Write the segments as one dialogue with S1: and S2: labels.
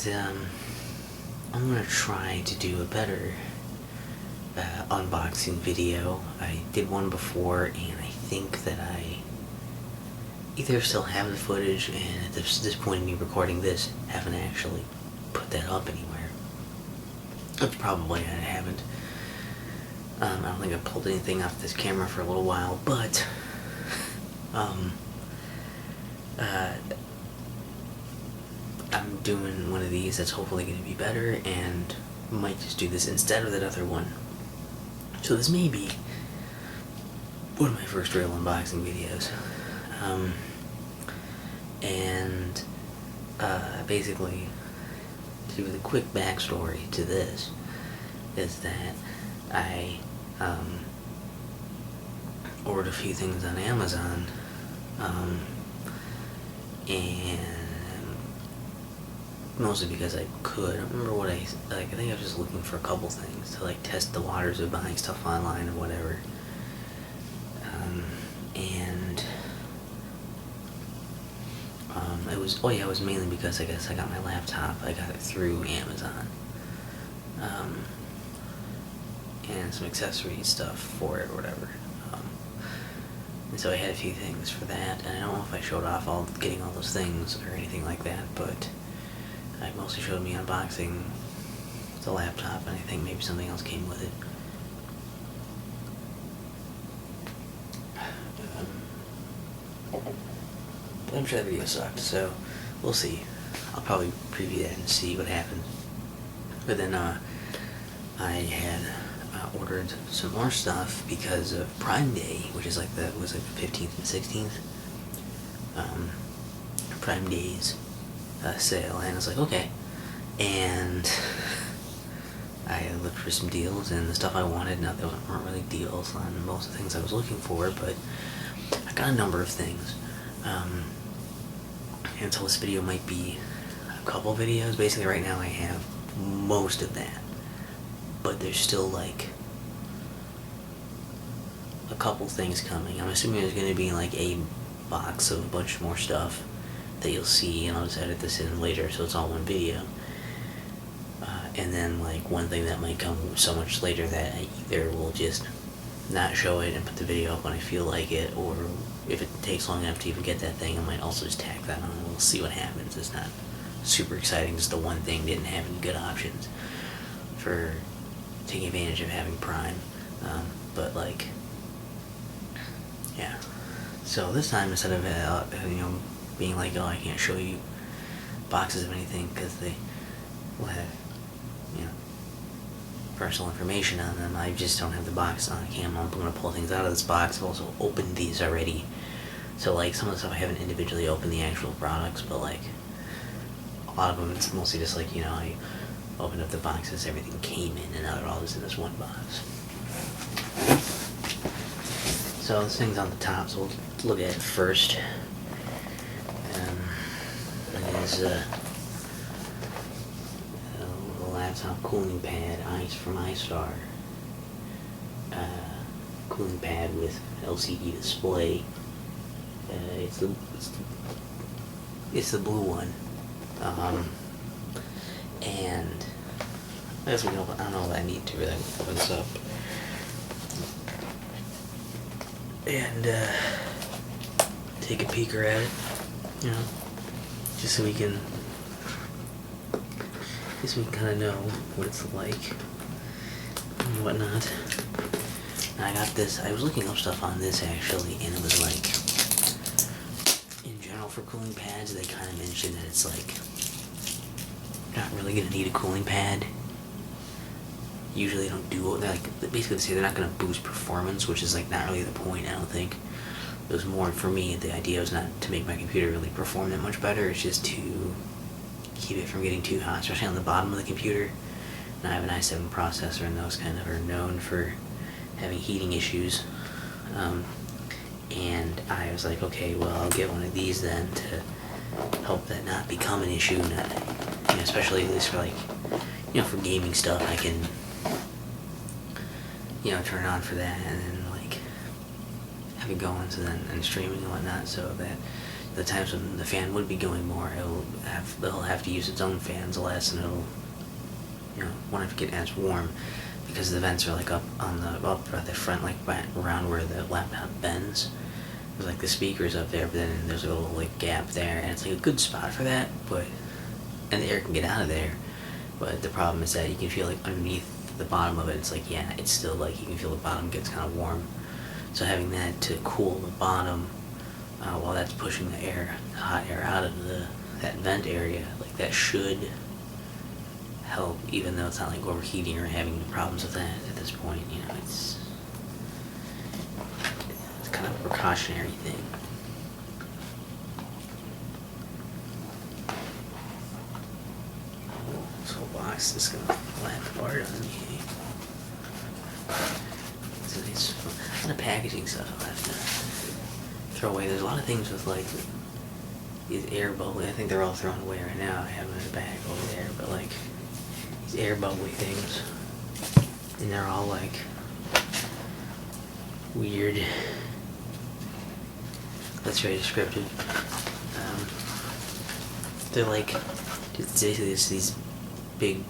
S1: I'm gonna try to do a better unboxing video. I did one before, and I think that I either still have the footage, and at this point in me recording this, haven't actually put that up anywhere. That's probably I haven't. I don't think I pulled anything off this camera for a little while, but I'm doing one of these that's hopefully going to be better, and might just do this instead of that other one. So this may be one of my first real unboxing videos. Basically, to give a quick backstory to this, is that I ordered a few things on Amazon, and mostly because I could. I don't remember what I think I was just looking for a couple things to test the waters of buying stuff online or whatever. It was mainly because I guess I got my laptop. I got it through Amazon, and some accessory stuff for it or whatever. And so I had a few things for that, and I don't know if I showed off getting all those things or anything like that, but I mostly showed me unboxing the laptop, and I think maybe something else came with it. But I'm sure that video sucked, so we'll see. I'll probably preview that and see what happens. But then I had ordered some more stuff because of Prime Day, which is the 15th and 16th. Prime Day's sale, and I was like, okay. And I looked for some deals, and the stuff I wanted, there weren't really deals on most of the things I was looking for, but I got a number of things. And so this video might be a couple videos. Basically right now I have most of that, but there's still a couple things coming. I'm assuming there's going to be a box of a bunch more stuff that you'll see, and I'll just edit this in later so it's all one video. And then one thing that might come so much later that I either will just not show it and put the video up when I feel like it, or if it takes long enough to even get that thing, I might also just tack that on. We'll see what happens. It's not super exciting, just the one thing didn't have any good options for taking advantage of having Prime. But yeah. So this time, instead of being oh, I can't show you boxes of anything because they will have personal information on them, I just don't have the box on camera. I'm going to pull things out of this box. I've also opened these already, so some of the stuff I haven't individually opened the actual products, but a lot of them it's mostly just I opened up the boxes, everything came in, and now they're all just in this one box. So this thing's on the top, so we'll look at it first. It is a laptop cooling pad, from iStar. Cooling pad with LCD display. It's the blue one. And I guess I don't know what I need to really open this up. And take a peeker at it, just so we can kind of know what it's like and whatnot. And I got this, I was looking up stuff on this actually, and it was in general for cooling pads, they kind of mentioned that it's not really going to need a cooling pad. Usually they don't do, basically they say they're not going to boost performance, which is not really the point, I don't think. It was more, for me, the idea was not to make my computer really perform that much better, it's just to keep it from getting too hot, especially on the bottom of the computer. And I have an i7 processor, and those kind of are known for having heating issues. And I was like, okay, well, I'll get one of these then to help that not become an issue, especially at least for for gaming stuff. I can turn it on for that, and then have it going, so then and streaming and whatnot, so that the times when the fan would be going more, they'll have to use its own fans less, and it'll, won't get as warm because the vents are like up at the front, like around where the laptop bends. There's like the speakers up there, but then there's a little like gap there, and it's like a good spot for that. And the air can get out of there. But the problem is that you can feel like underneath the bottom of it, it's like, yeah, it's still like you can feel the bottom gets kind of warm. So having that to cool the bottom while that's pushing the hot air out of that vent area, like that should help, even though it's not like overheating or having problems with that at this point. It's kind of a precautionary thing. This whole box is gonna flat apart on me. So these packaging stuff I'll have to throw away. There's a lot of things with like these air bubbly. I think they're all thrown away right now. I have them in a bag over there, but like these air bubbly things, and they're all like weird. That's very descriptive. They're like basically these big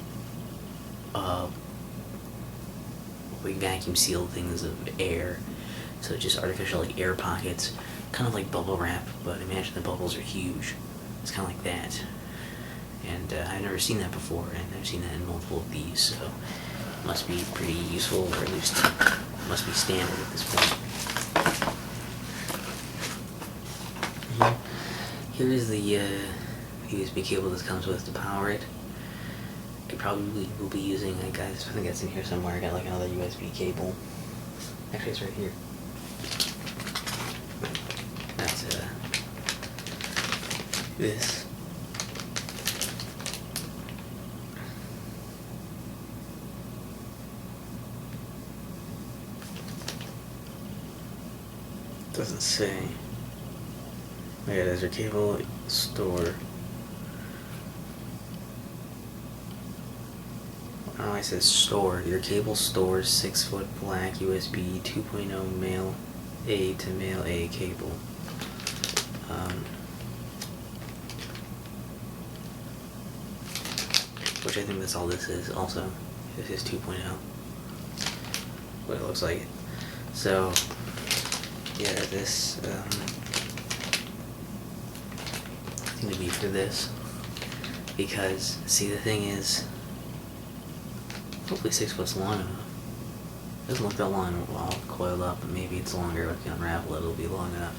S1: vacuum sealed things of air, so just artificial like air pockets, kind of like bubble wrap, but imagine the bubbles are huge. It's kind of like that, and I've never seen that before, and I've seen that in multiple of these, so it must be pretty useful, or at least must be standard at this point. Here is the USB cable this comes with to power it. I probably will be using, I think that's in here somewhere. I got like another USB cable. Actually, it's right here. That's this. Doesn't say. Oh yeah, there's your cable store. Oh, it says store. Your cable stores 6-foot black USB 2.0 male A to male A cable. Which I think that's all this is also. This is 2.0. What it looks like. So, yeah, this, I think it'd be for this. Because, see, the thing is, hopefully 6 foot's long enough. It doesn't look that long all coiled up, but maybe it's longer. If you unravel it, it'll be long enough.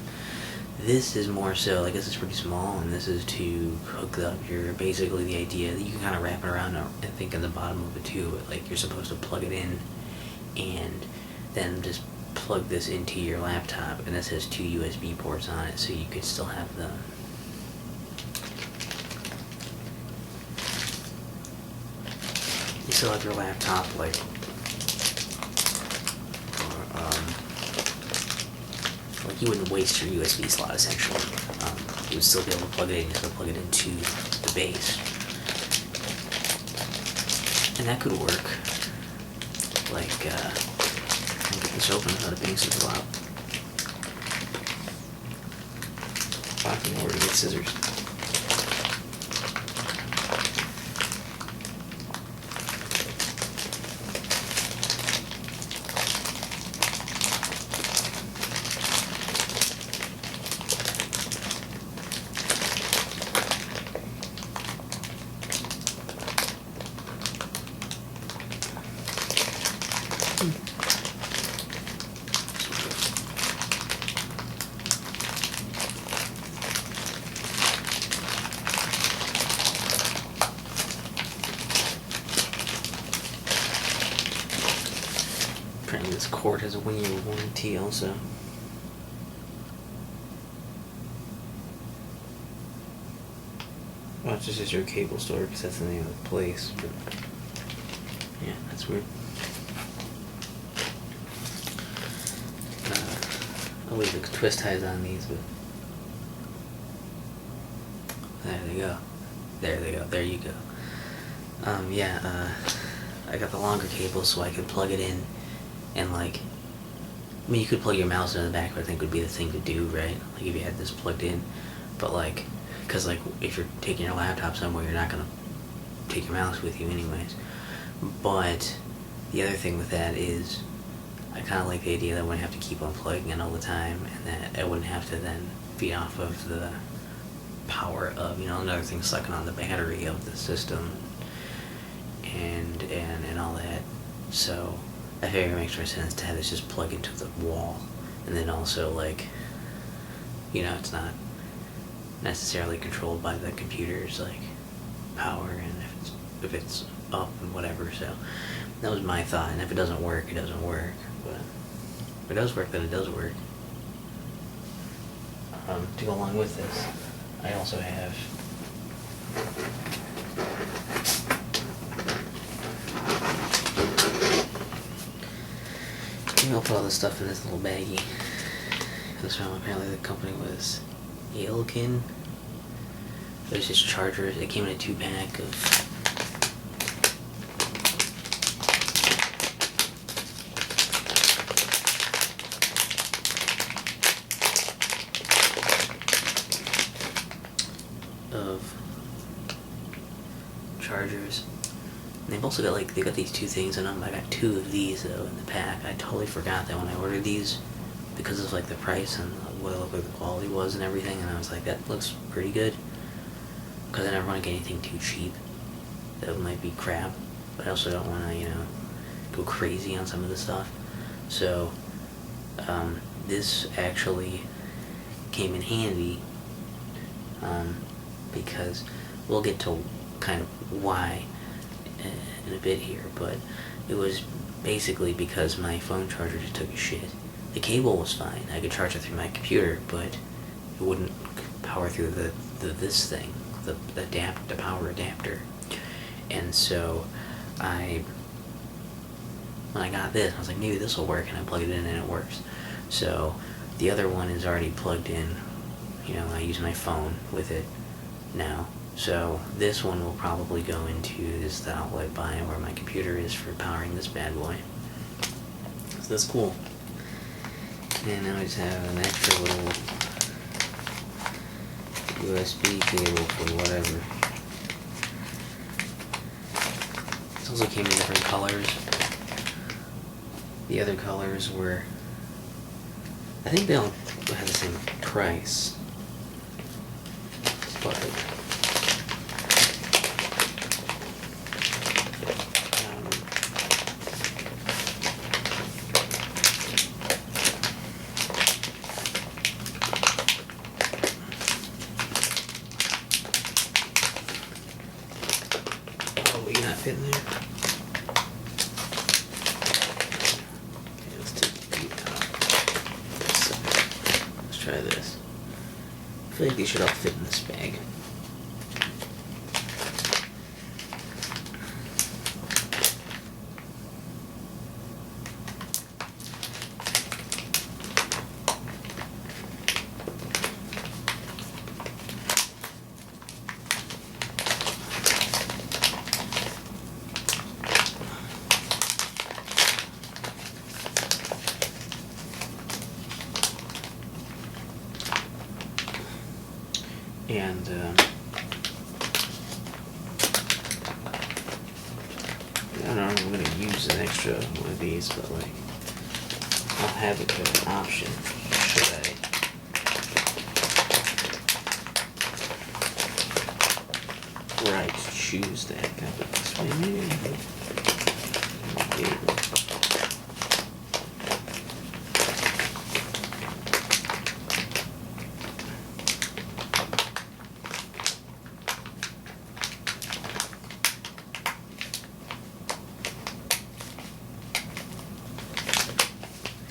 S1: This is more so, like, this is pretty small, and this is to hook up basically the idea that you can kind of wrap it around and think in the bottom of it too, but like you're supposed to plug it in and then just plug this into your laptop, and this has 2 USB ports on it, so you could still have your laptop, like, you wouldn't waste your USB slot, essentially. You would still be able to plug it in, just plug it into the base. And that could work. Like, I'll get this open without it being super loud. Walking over to get scissors. Apparently this cord has a 1-year warranty also. Well, it's just your cable store because that's the name of the place. But yeah, that's weird. I'll leave the twist ties on these, but there they go. There they go. There you go. I got the longer cable so I could plug it in and, like, I mean, you could plug your mouse into the back, but I think would be the thing to do, right? Like if you had this plugged in. but like, because like if you're taking your laptop somewhere, you're not gonna take your mouse with you anyways. But the other thing with that is I kind of like the idea that I wouldn't have to keep unplugging it all the time, and that I wouldn't have to then feed off of the power of, you know, another thing sucking on the battery of the system and all that. So I figure it makes more sense to have this just plug into the wall, and then also, like, you know, it's not necessarily controlled by the computer's like power, and if it's up and whatever. So that was my thought, and if it doesn't work, it doesn't work. But if it does work, then it does work. To go along with this, I also have I'll put all this stuff in this little baggie. This one, apparently the company was Yalekin. It was just chargers. It came in a 2-pack of chargers. And they've also got, like, they got these 2 things in them. I got 2 of these though in the pack. I totally forgot that when I ordered these, because of like the price and what it looked like the quality was and everything, and I was like, that looks pretty good, because I never want to get anything too cheap that might be crap, but I also don't want to, you know, go crazy on some of the stuff. So this actually came in handy, because we'll get to kind of why in a bit here, but it was basically because my phone charger just took a shit. The cable was fine. I could charge it through my computer, but it wouldn't power through this thing, the power adapter. And so when I got this, I was like, maybe this will work, and I plugged it in and it works. So the other one is already plugged in. You know, I use my phone with it now. So this one will probably go into the outlet by where my computer is for powering this bad boy. So that's cool. And now I just have an extra little USB cable for whatever. This also came in different colors. The other colors were, I think they all had the same price, but fit in there. Okay, let's take the bead out. So, let's try this. I feel like these should all fit in this bag. And I don't know, I'm going to use an extra one of these, but like, I'll have it as an option, should I choose that. Got it this way.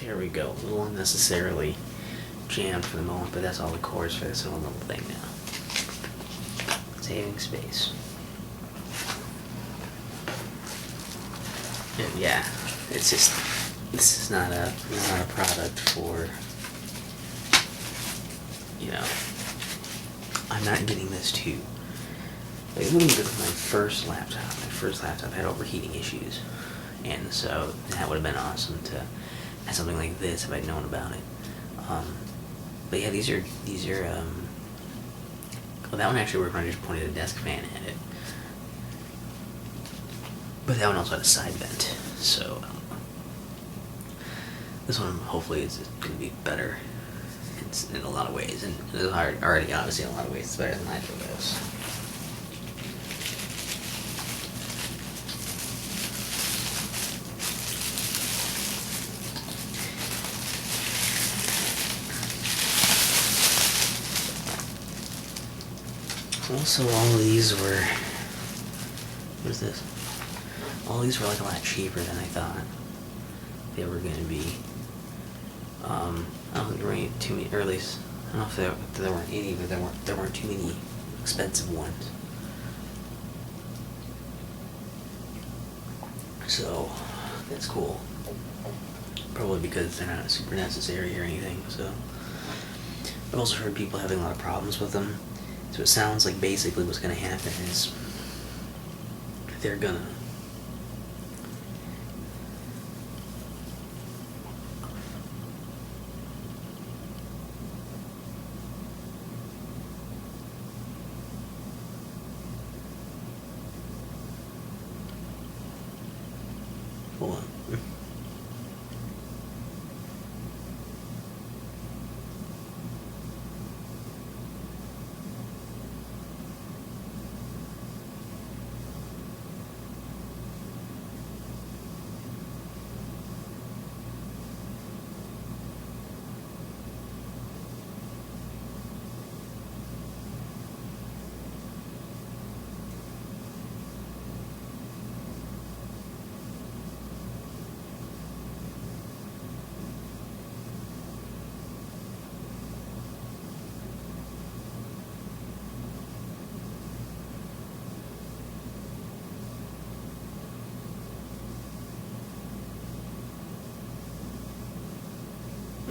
S1: There we go. A little unnecessarily jammed for the moment, but that's all the cords for this little thing now. Saving space. And yeah, it's just, this is not a product for, you know, I'm not getting this too. Like, it wouldn't be good with my first laptop. My first laptop had overheating issues, and so that would have been awesome to have something like this if I'd known about it. But yeah, these are Well, that one actually worked when I just pointed a desk fan at it. But that one also had a side vent, so this one hopefully is going to be better in a lot of ways, and it's already obviously in a lot of ways it's better than either of those. Also, all of these were, what is this? All these were like a lot cheaper than I thought they were going to be. I don't think there were any too many, or at least, I don't know if there weren't any, but there weren't too many expensive ones. So, that's cool. Probably because they're not super necessary or anything, so. I've also heard people having a lot of problems with them. So it sounds like basically what's going to happen is they're going to hold on.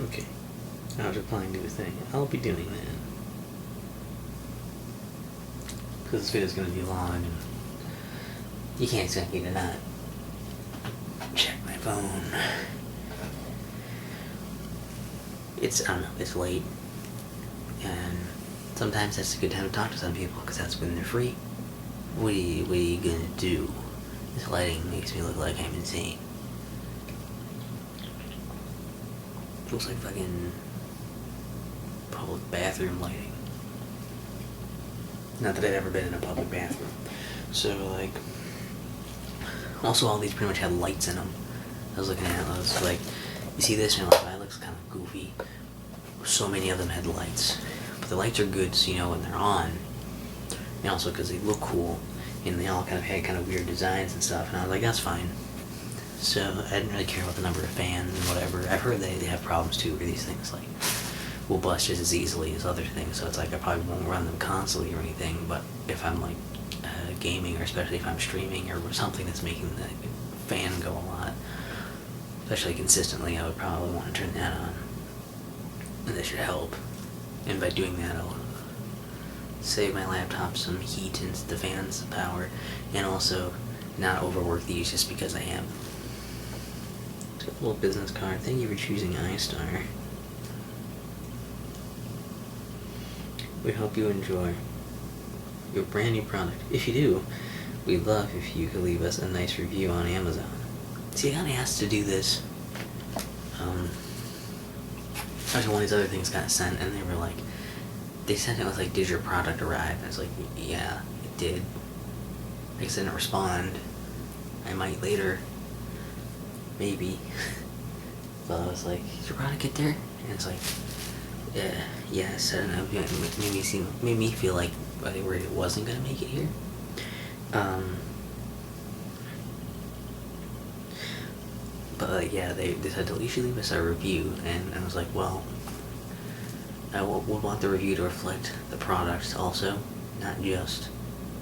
S1: Okay, I was replying to a thing. I'll be doing that. Because this video is going to be long, and you can't expect me to not check my phone. It's, I don't know, it's late. And sometimes that's a good time to talk to some people, because that's when they're free. What are you going to do? This lighting makes me look like I'm insane. Looks like fucking public bathroom lighting. Not that I've ever been in a public bathroom. So, like, also all these pretty much had lights in them. I was looking at it, I was like, you see this, and you're like, that looks kind of goofy. So many of them had lights. But the lights are good, so you know when they're on. And also because they look cool, and they all kind of had kind of weird designs and stuff, and I was like, that's fine. So I didn't really care about the number of fans and whatever. I've heard they have problems too where these things like will bust just as easily as other things. So it's like I probably won't run them constantly or anything. But if I'm like gaming, or especially if I'm streaming or something that's making the fan go a lot, especially consistently, I would probably want to turn that on. And that should help. And by doing that, I'll save my laptop some heat and the fans power, and also not overwork these just because I am. A little business card. Thank you for choosing iStar. We hope you enjoy your brand new product. If you do, we'd love if you could leave us a nice review on Amazon. See, I got asked to do this. Actually, one of these other things got sent, and they were like, they sent it with like, did your product arrive? And I was like, yeah, it did. I guess I didn't respond. I might later. Maybe. So I was like, did your product get there? And it's like, yes, I don't know. It made me feel like I think it wasn't gonna make it here. But like, yeah, they said to leave us a review, and I was like, well, I would want the review to reflect the product also, not just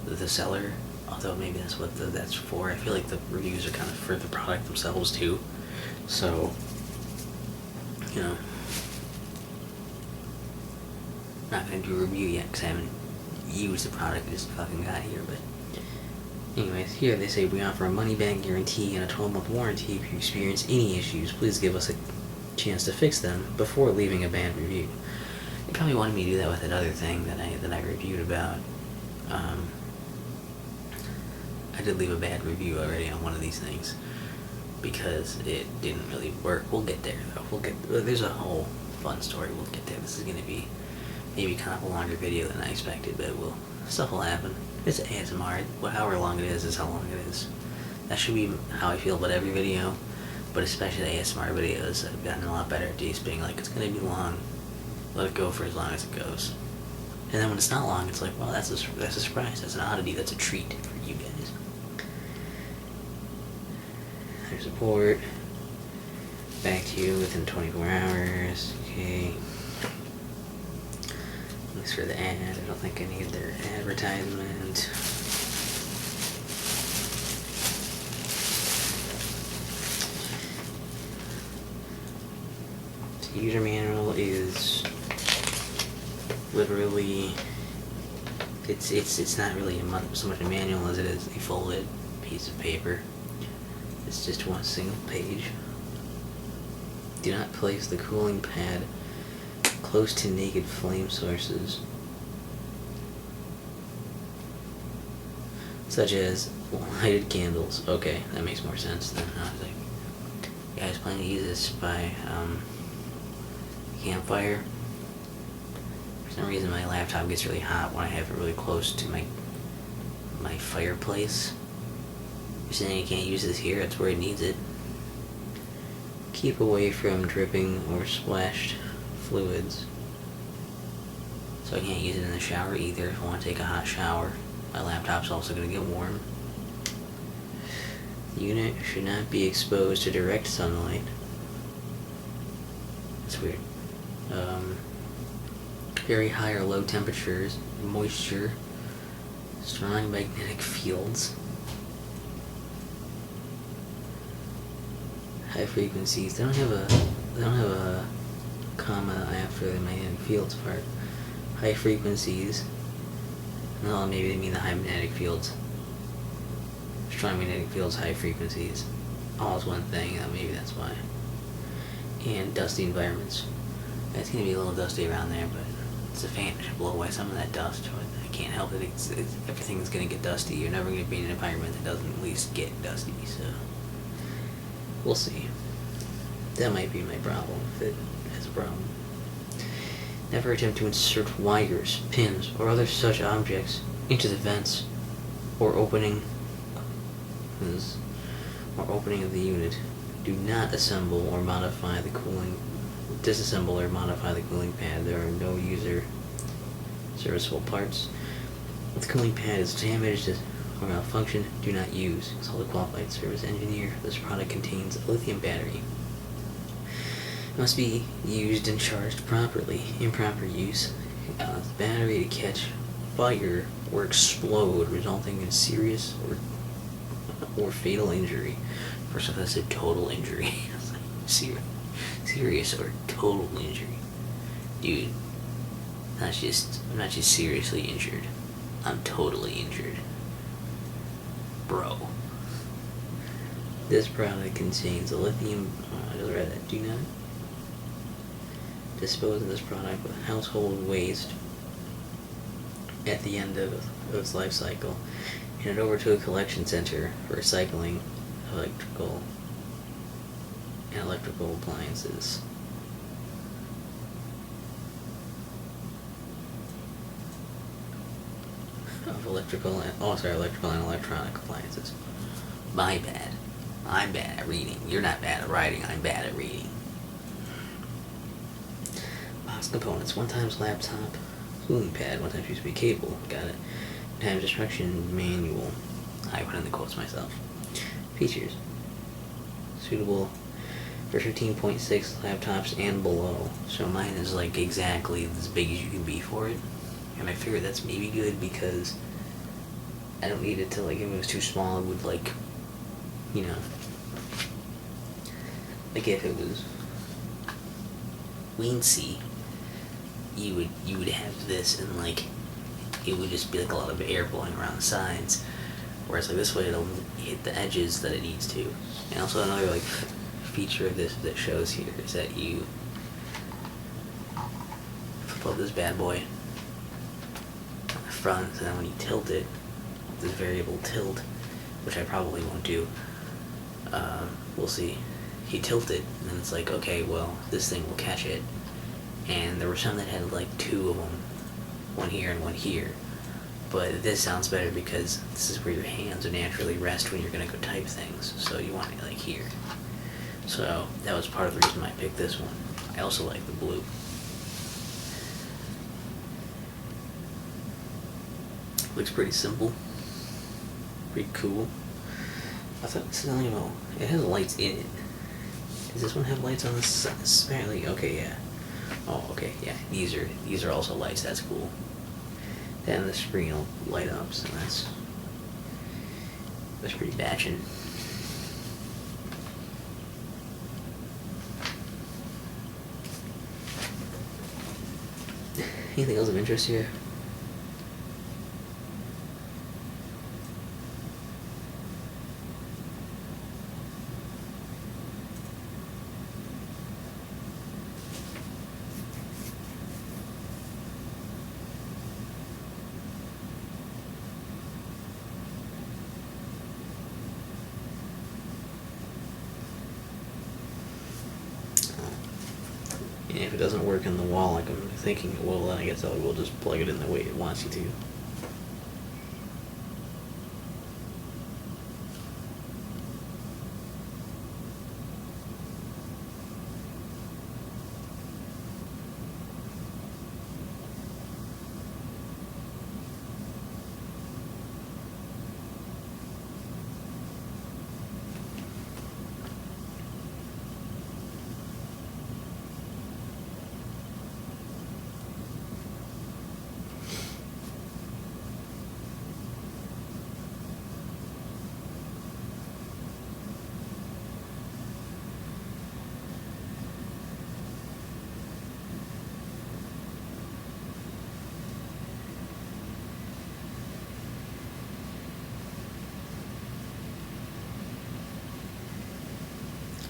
S1: the seller. Although maybe that's what that's for. I feel like the reviews are kind of for the product themselves too. So, you know, I'm not going to do a review yet because I haven't used the product. I just fucking got here. But anyways, here they say we offer a money-back guarantee and a 12-month warranty. If you experience any issues, please give us a chance to fix them before leaving a bad review. probably wanted me to do that with that other thing that I reviewed about. I did leave a bad review already on one of these things because it didn't really work. We'll get there though. There's a whole fun story. We'll get there. This is gonna be maybe kind of a longer video than I expected, but stuff will happen. It's ASMR. However long it is how long it is. That should be how I feel about every video, but especially the ASMR videos. I've gotten a lot better at these, being like, it's gonna be long. Let it go for as long as it goes. And then when it's not long, it's like, well, that's a surprise. That's an oddity. That's a treat for you guys. There's support. Back to you within 24 hours. Okay. Thanks for the ad. I don't think I need their advertisement. The user manual is literally, it's not really so much a manual as it is a folded piece of paper. It's just one single page. Do not place the cooling pad close to naked flame sources, such as lighted candles. Okay, that makes more sense than I was like, yeah, I was planning to use this by campfire. For some reason my laptop gets really hot when I have it really close to my fireplace. You're saying you can't use this here? That's where it needs it. Keep away from dripping or splashed fluids. So I can't use it in the shower either if I want to take a hot shower. My laptop's also going to get warm. The unit should not be exposed to direct sunlight. That's weird. Very high or low temperatures, moisture, strong magnetic fields, high frequencies. They don't have a comma after the magnetic fields part. High frequencies. No, maybe they mean the high magnetic fields. Strong magnetic fields, high frequencies. All is one thing. Maybe that's why. And dusty environments. It's gonna be a little dusty around there, but it's a fan. It should blow away some of that dust. But I can't help it. Everything's gonna get dusty. You're never gonna be in an environment that doesn't at least get dusty. So we'll see. That might be my problem if it has a problem. Never attempt to insert wires, pins, or other such objects into the vents or opening of the unit. Do not disassemble or modify the cooling pad. There are no user serviceable parts. If the cooling pad is damaged or malfunction, do not use. Consult a qualified service engineer. This product contains a lithium battery. It must be used and charged properly. Improper use can cause the battery to catch fire or explode, resulting in serious or fatal injury. First off, that's a total injury. Serious or total injury. Dude, I'm not just seriously injured. I'm totally injured. Bro. This product contains a lithium... I just read that. Do not dispose of this product with household waste at the end of its life cycle. Hand it over to a collection center for recycling electrical appliances. Electrical and electronic appliances. My bad. I'm bad at reading. You're not bad at writing. I'm bad at reading. Box components. 1x laptop. Cooling pad. 1x USB cable. Got it. 1x instruction manual. I put in the quotes myself. Features. Suitable for 15.6 laptops and below. So mine is like exactly as big as you can be for it. And I figured that's maybe good because I don't need it to, like, if it was too small, it would, like, you know, like if it was weensy, you would have this and, like, it would just be like a lot of air blowing around the sides. Whereas, like, this way it'll hit the edges that it needs to. And also another, like, feature of this that shows here is that you above this bad boy on the front, so then when you tilt it, this variable tilt, which I probably won't do, we'll see. You tilt it, and then it's like, okay, well, this thing will catch it. And there were some that had like two of them, one here and one here. But this sounds better because this is where your hands would naturally rest when you're gonna go type things. So you want it like here. So that was part of the reason I picked this one. I also like the blue. Looks pretty simple. Pretty cool. I thought this is only, well, it has lights in it. Does this one have lights on this? Apparently, okay, yeah. Oh, okay, yeah. These are also lights. That's cool. Then the screen will light up, so that's pretty batchin'. Anything else of interest here? And if it doesn't work in the wall like I'm thinking it will, then I guess we'll just plug it in the way it wants you to.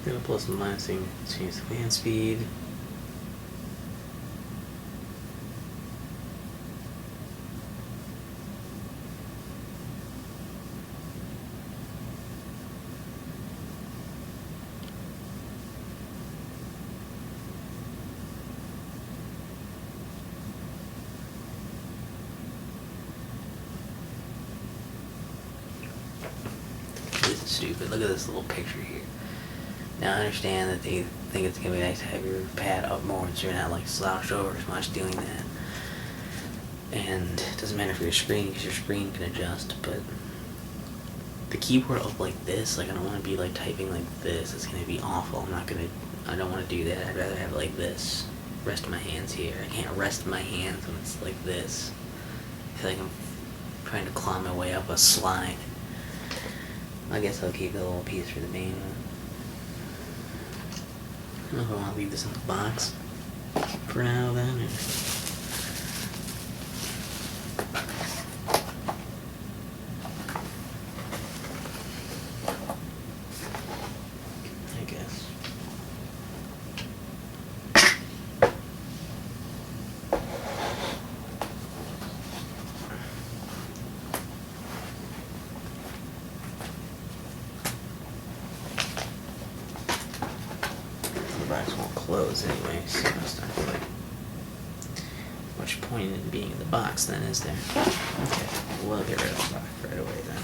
S1: Gonna plus and minus thing, change the fan speed. This is stupid. Look at this little picture here. Now I understand that they think it's gonna be nice to have your pad up more so you're not like slouched over as much doing that. And it doesn't matter for your screen because your screen can adjust, but the keyboard up like this, like I don't want to be like typing like this. It's gonna be awful. I don't want to do that. I'd rather have it like this. Rest my hands here. I can't rest my hands when it's like this. I feel like I'm trying to claw my way up a slide. I guess I'll keep the little piece for the main one. I don't know if I want to leave this in the box for now then. Or... I guess. The box won't close anyway, so it's not really much point in being in the box then, is there? Okay, we'll get rid of the box right away then.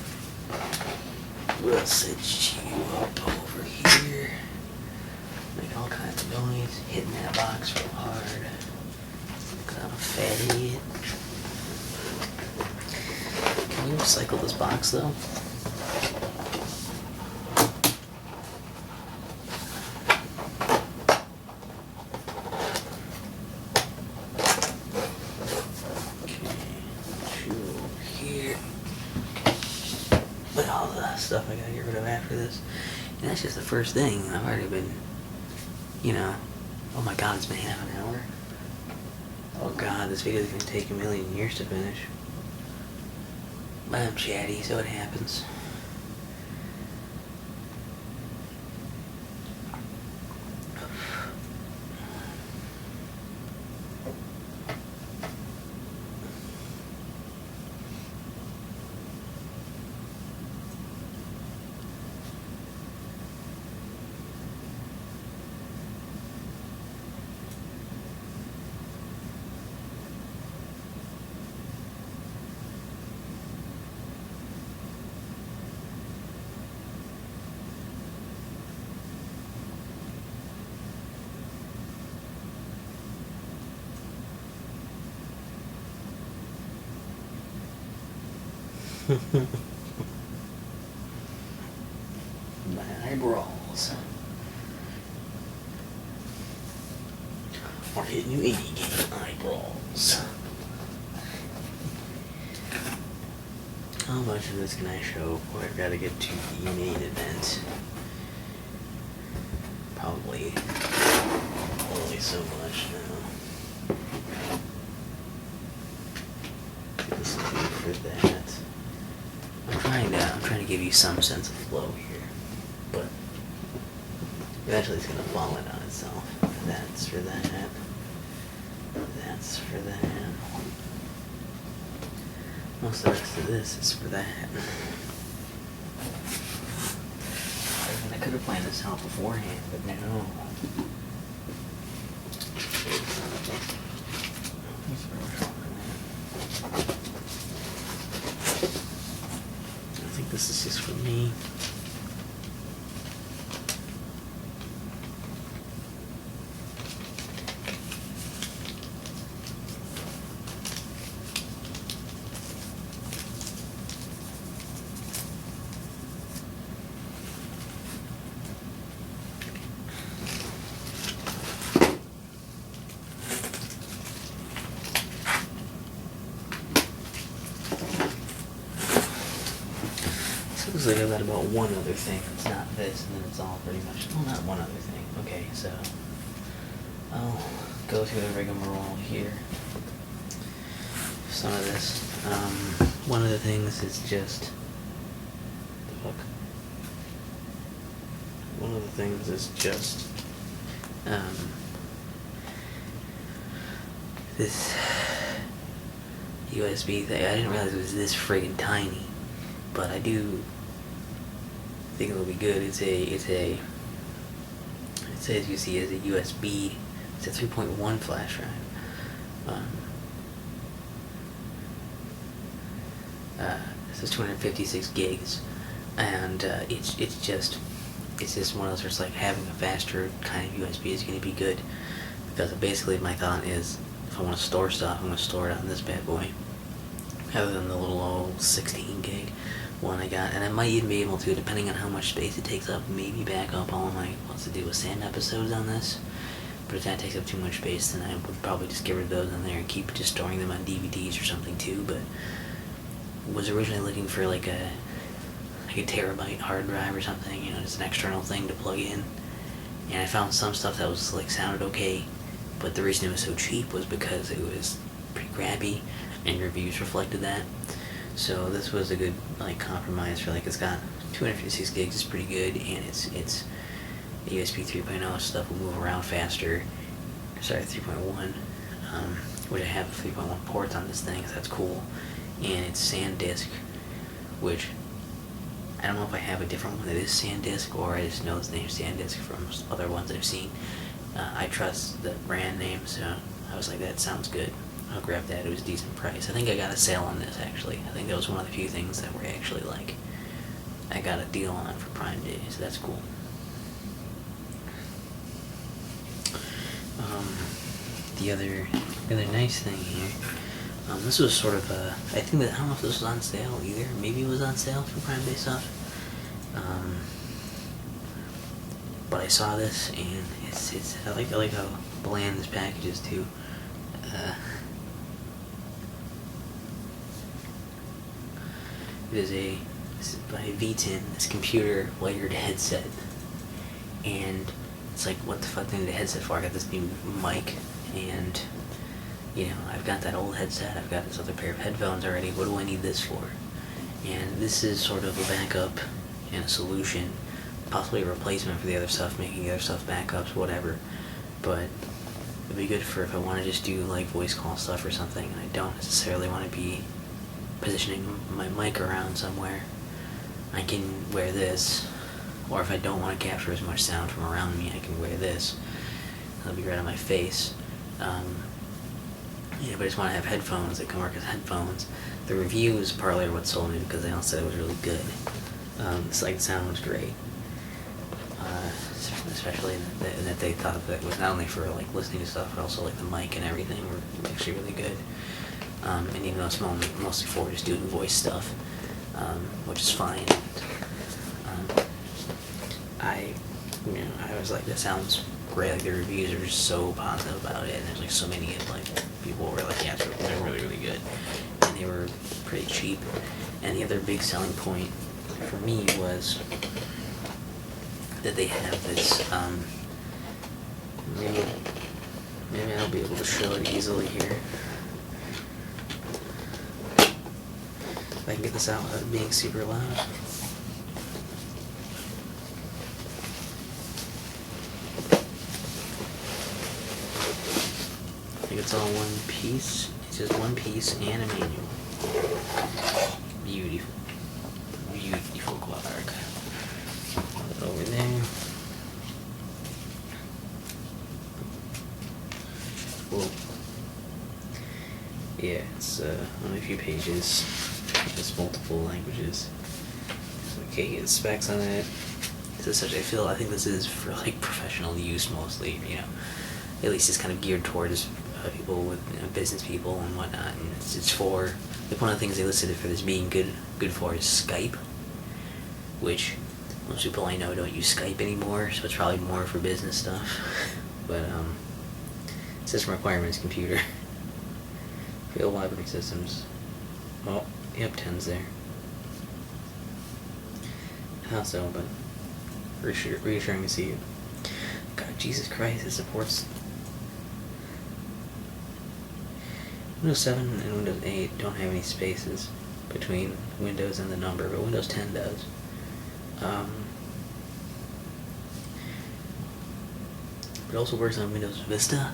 S1: We'll set you up over here. Make all kinds of noise, hitting that box real hard. Because I'm a fat idiot. Can you recycle this box though? But all the stuff I gotta get rid of after this. And that's just the first thing. I've already been, oh my god, it's been half an hour. Oh god, this video is gonna take a million years to finish. But I'm chatty, so it happens. My eyebrows are hitting you 80 game eyebrows. How much of this can I show before I've got to get to the main event? Probably only so much now. This will be for that. I'm trying to give you some sense of flow here, but eventually it's gonna fall in on itself. That's for that. That's for that. Most of the rest of this is for that. I could have planned this out beforehand, but no. I think this is just for me. Looks like I've got about one other thing. It's not this, and then it's all pretty much. Well, not one other thing. Okay, so I'll go through the rigmarole here. Some of this. One of the things is just. The fuck? One of the things is just. This USB thing. I didn't realize it was this friggin' tiny, but I do think it'll be good. It says you see as a USB. It's a 3.1 flash drive. This is 256 gigs, and it's just one of those where it's like having a faster kind of USB is going to be good, because basically my thought is if I want to store stuff, I'm going to store it on this bad boy, rather than the little old 16 gig one I got. And I might even be able to, depending on how much space it takes up, maybe back up all of my wants to do with Sam episodes on this. But if that takes up too much space, then I would probably just get rid of those on there and keep just storing them on DVDs or something too. But was originally looking for like a terabyte hard drive or something, just an external thing to plug in. And I found some stuff that was like sounded okay, but the reason it was so cheap was because it was pretty crappy, and reviews reflected that. So this was a good compromise for it's got 256 gigs, is pretty good, and it's USB 3.0 stuff will move around faster. Sorry, 3.1, which I have 3.1 ports on this thing, so that's cool. And it's SanDisk, which I don't know if I have a different one that is SanDisk, or I just know the name SanDisk from other ones I've seen. I trust the brand name, so I was like, that sounds good. I'll grab that. It was a decent price. I think I got a sale on this, actually. I think that was one of the few things that were actually I got a deal on for Prime Day, so that's cool. The other nice thing here, this was sort of I don't know if this was on sale either. Maybe it was on sale for Prime Day stuff. But I saw this, and it's I like how bland this package is too. This is by VTIN, this computer wired headset, and it's like, what the fuck do I need a headset for? I got this new mic, and I've got that old headset, I've got this other pair of headphones already, what do I need this for? And this is sort of a backup and a solution, possibly a replacement for the other stuff, making the other stuff backups, whatever, but it'd be good for if I want to just do voice call stuff or something, and I don't necessarily want to be positioning my mic around somewhere. I can wear this, or if I don't want to capture as much sound from around me, I can wear this. It'll be right on my face. But I just want to have headphones that can work as headphones. The reviews partly are what sold me, because they all said it was really good. The sound was great. Especially that they thought that it was not only for listening to stuff, but also the mic and everything were actually really good. And even though it's mostly for just doing voice stuff, which is fine. I was like, that sounds great. Like, the reviews are just so positive about it, and there's like so many like people were like, yeah, they're really, really good, and they were pretty cheap. And the other big selling point for me was that they have this. Maybe I'll be able to show it easily here. If I can get this out without being super loud. I think it's all one piece. It's just one piece and a manual. Beautiful. Beautiful quark. Put it over there. Cool. Yeah, it's only a few pages. Just multiple languages. Okay, the specs on it. This is such. I think this is for like professional use mostly. You know, at least it's kind of geared towards people with business people and whatnot. And it's for like one of the things they listed it for this being good for is Skype, which most people I know don't use Skype anymore, so it's probably more for business stuff. But system requirements, computer, field operating systems. Oh, yep, 10's there. Also, but reassuring to see it. God, Jesus Christ, it supports Windows 7 and Windows 8 don't have any spaces between Windows and the number, but Windows 10 does. It also works on Windows Vista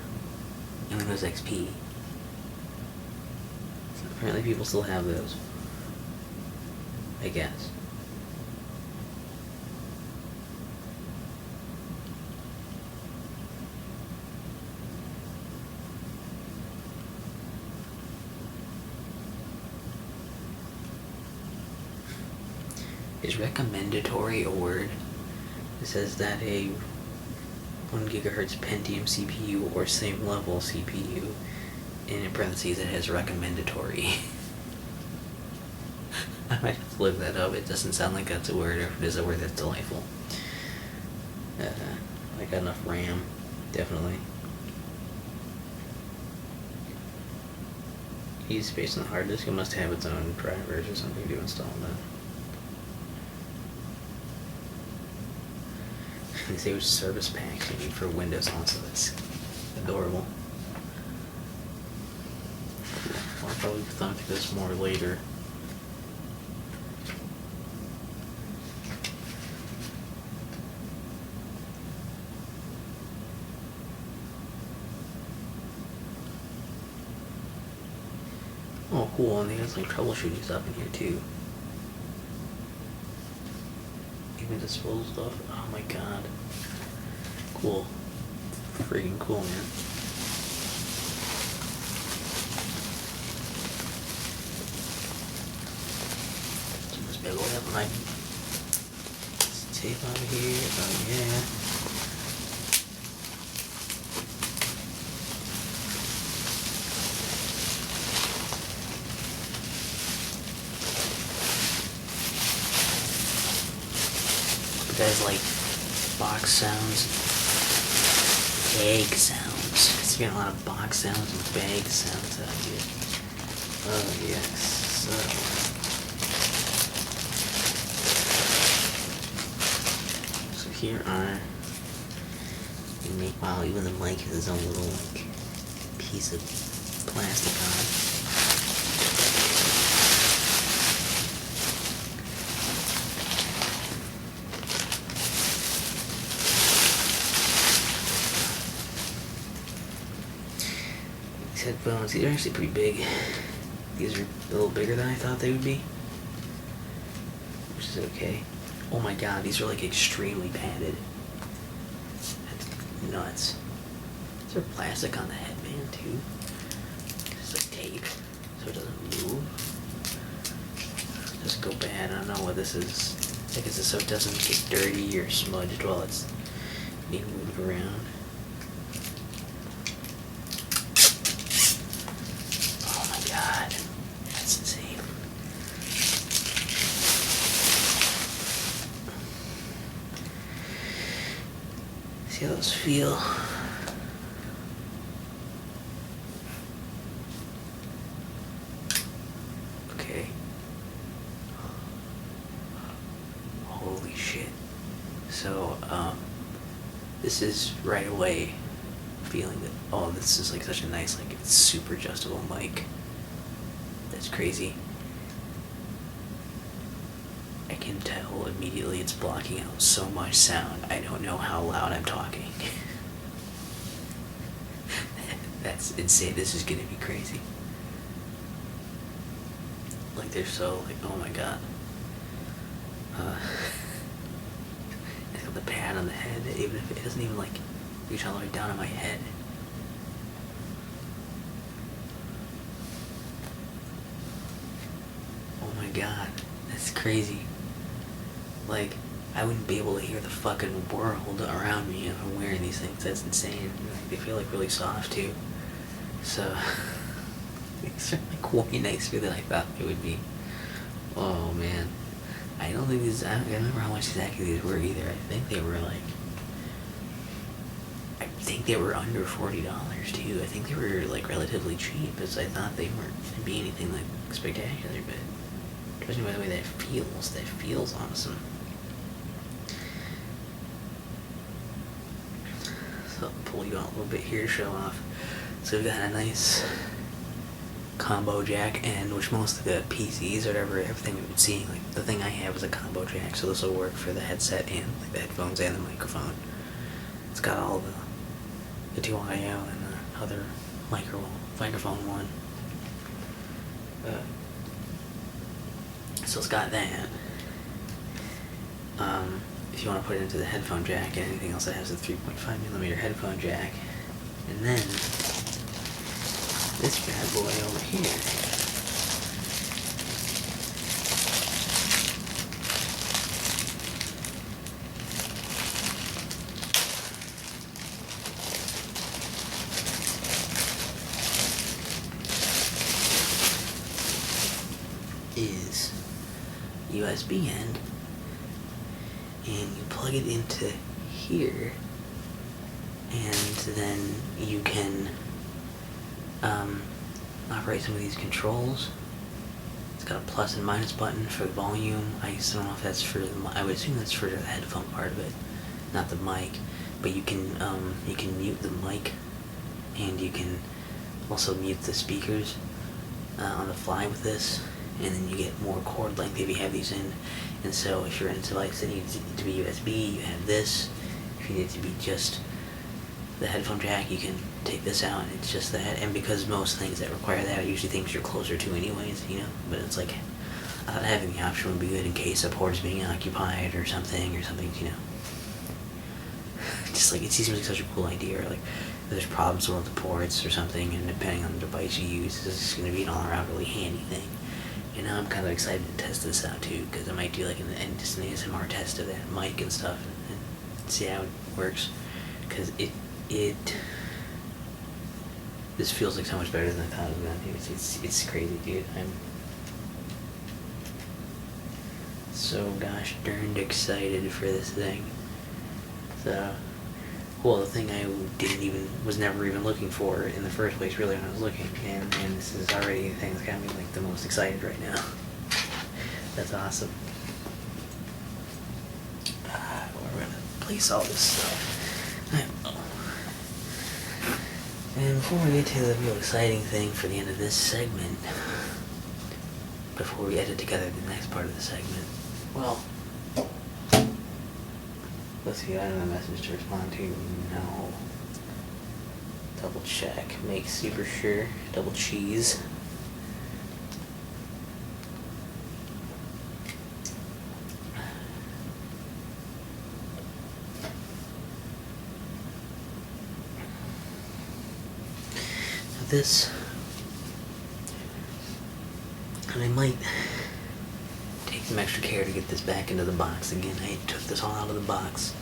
S1: and Windows XP. So apparently people still have those, I guess. Is recommendatory a word? It says that a 1 gigahertz Pentium CPU or same level CPU, and in parentheses it has recommendatory. I might have to look that up. It doesn't sound like that's a word, or if it is a word, that's delightful. I got enough RAM, definitely. Easy space on the hard disk. It must have its own drivers or something to install that. They say which service packs you need for Windows also. That's adorable. I'll probably thumb through this more later. Oh, cool, and they got like troubleshooting stuff in here too. Even disposal stuff. Oh my god. Cool. Freaking cool, man. So this big old have my tape out of here. Oh yeah. Guys like box sounds, bag sounds. It's getting a lot of box sounds and bag sounds out here. Oh yes. So here are. Wow, even the mic has its own little like piece of plastic on it. Headphones, these are actually pretty big. These are a little bigger than I thought they would be, which is okay. Oh my god, these are like extremely padded. That's nuts. Is there plastic on the headband too? It's like tape, so it doesn't move. Just go bad. I don't know what this is. I guess it's so it doesn't get dirty or smudged while it's being moved around. See how those feel. Okay. Holy shit. So, this is right away feeling that, oh, this is like such a nice, like, it's super adjustable mic. That's crazy. I can tell immediately it's blocking out so much sound. I don't know how loud I'm talking. That's insane. This is gonna be crazy. Like, they're so, like, oh my god. It's got the pad on the head, even if it doesn't even, like, reach all the way down to my head. Oh my god. That's crazy. Like, I wouldn't be able to hear the fucking world around me if I'm wearing these things. That's insane. Like, they feel like really soft too. So, these are like way nicer than I thought they would be. Oh man. I don't think these, I don't remember how much exactly these were either. I think they were like, I think they were under $40 too. I think they were like relatively cheap, because I thought they weren't going to be anything like spectacular, but judging by the way that feels awesome. So I'll pull you out a little bit here to show off. So we've got a nice combo jack, and which most of the PCs or whatever, everything we've been seeing, like the thing I have is a combo jack, so this will work for the headset and like the headphones and the microphone. It's got all the 2 IO and the other microphone one. So it's got that. If you want to put it into the headphone jack and anything else that has a 3.5mm headphone jack. And then this bad boy over here is USB end, and you plug it into here, and then you can operate some of these controls. It's got a plus and minus button for the volume. I just don't know if that's for the, I would assume that's for the headphone part of it, not the mic. But you can mute the mic, and you can also mute the speakers on the fly with this. And then you get more cord length if you have these in. And so if you're in a device that needs it to be USB, you have this. If you need it to be just the headphone jack, you can take this out and it's just that. And because most things that require that are usually things you're closer to anyways, you know. But it's like, I thought having the option would be good in case a port's being occupied or something, you know. Just like, it seems like such a cool idea, or like if there's problems with the ports or something, and depending on the device you use, this is going to be an all-around really handy thing. And now I'm kind of excited to test this out too, because I might do like an ASMR test of that mic and stuff, and see how it works. Because this feels like so much better than I thought it was gonna do. It's crazy, dude. I'm so gosh darned excited for this thing. So, well, the thing I was never even looking for in the first place, really, when I was looking, and this is already the thing that's got me like the most excited right now. That's awesome. Where we're gonna place all this stuff. I don't know. And before we get to the real exciting thing for the end of this segment, before we edit together the next part of the segment, well, let's see, I don't have a message to respond to. No. Double check. Make super sure. Double cheese. Now this, and I might take some extra care to get this back into the box again. I took this all out of the box.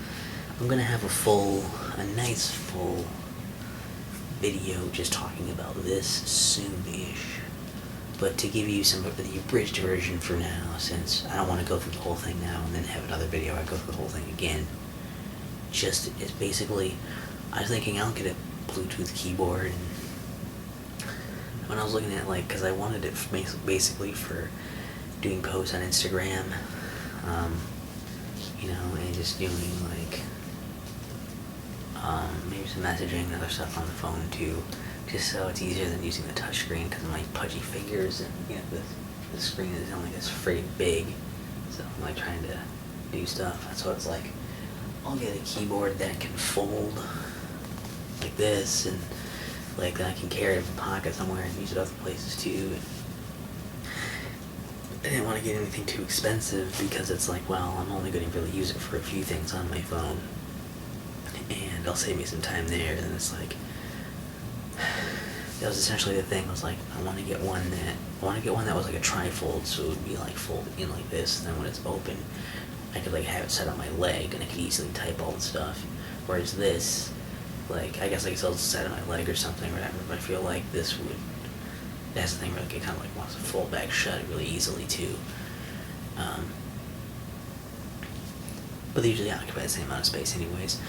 S1: I'm gonna have a nice full video just talking about this soon-ish. But to give you some of the abridged version for now, since I don't want to go through the whole thing now and then have another video I go through the whole thing again. it's basically, I was thinking I'll get a Bluetooth keyboard, and when I was looking at it, like, because I wanted it basically for doing posts on Instagram, and just doing like maybe some messaging and other stuff on the phone too, just so it's easier than using the touch screen because of my pudgy fingers, and the screen is only this freaking big, so I'm like trying to do stuff. So it's like I'll get a keyboard that can fold like this, and like that I can carry it in my pocket somewhere and use it other places too. I didn't want to get anything too expensive because it's like, well, I'm only going to really use it for a few things on my phone, and it'll save me some time there. And it's like, that was essentially the thing. I was like, I want to get one that was like a trifold, so it would be like folded in like this, and then when it's open, I could like have it set on my leg, and I could easily type all the stuff. Whereas this, like, I guess I could still set on my leg or something or whatever, but I feel like this would, that's the thing where like it kind of like wants to fold back shut really easily too. But they usually occupy the same amount of space anyways.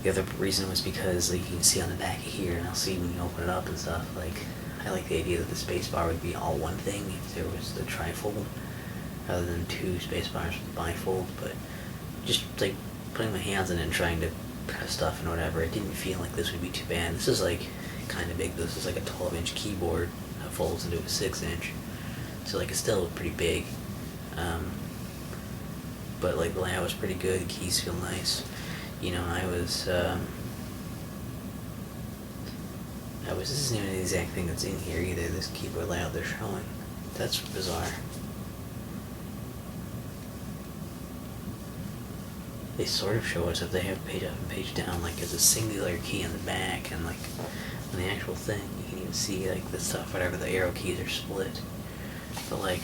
S1: The other reason was because, like, you can see on the back of here, and I'll see when you open it up and stuff, like, I like the idea that the space bar would be all one thing if there was the trifold, rather than two space bars with the bifold. But just like putting my hands in it and trying to press stuff and whatever, it didn't feel like this would be too bad. This is like kind of big. This is like a 12-inch keyboard that folds into a 6-inch, so like it's still pretty big. But like the layout was pretty good. The keys feel nice. This isn't even the exact thing that's in here either, this keyboard layout they're showing. That's bizarre. They sort of show us if they have page up and page down, like there's a singular key in the back, and like on the actual thing you can even see like the stuff, whatever, the arrow keys are split. But like,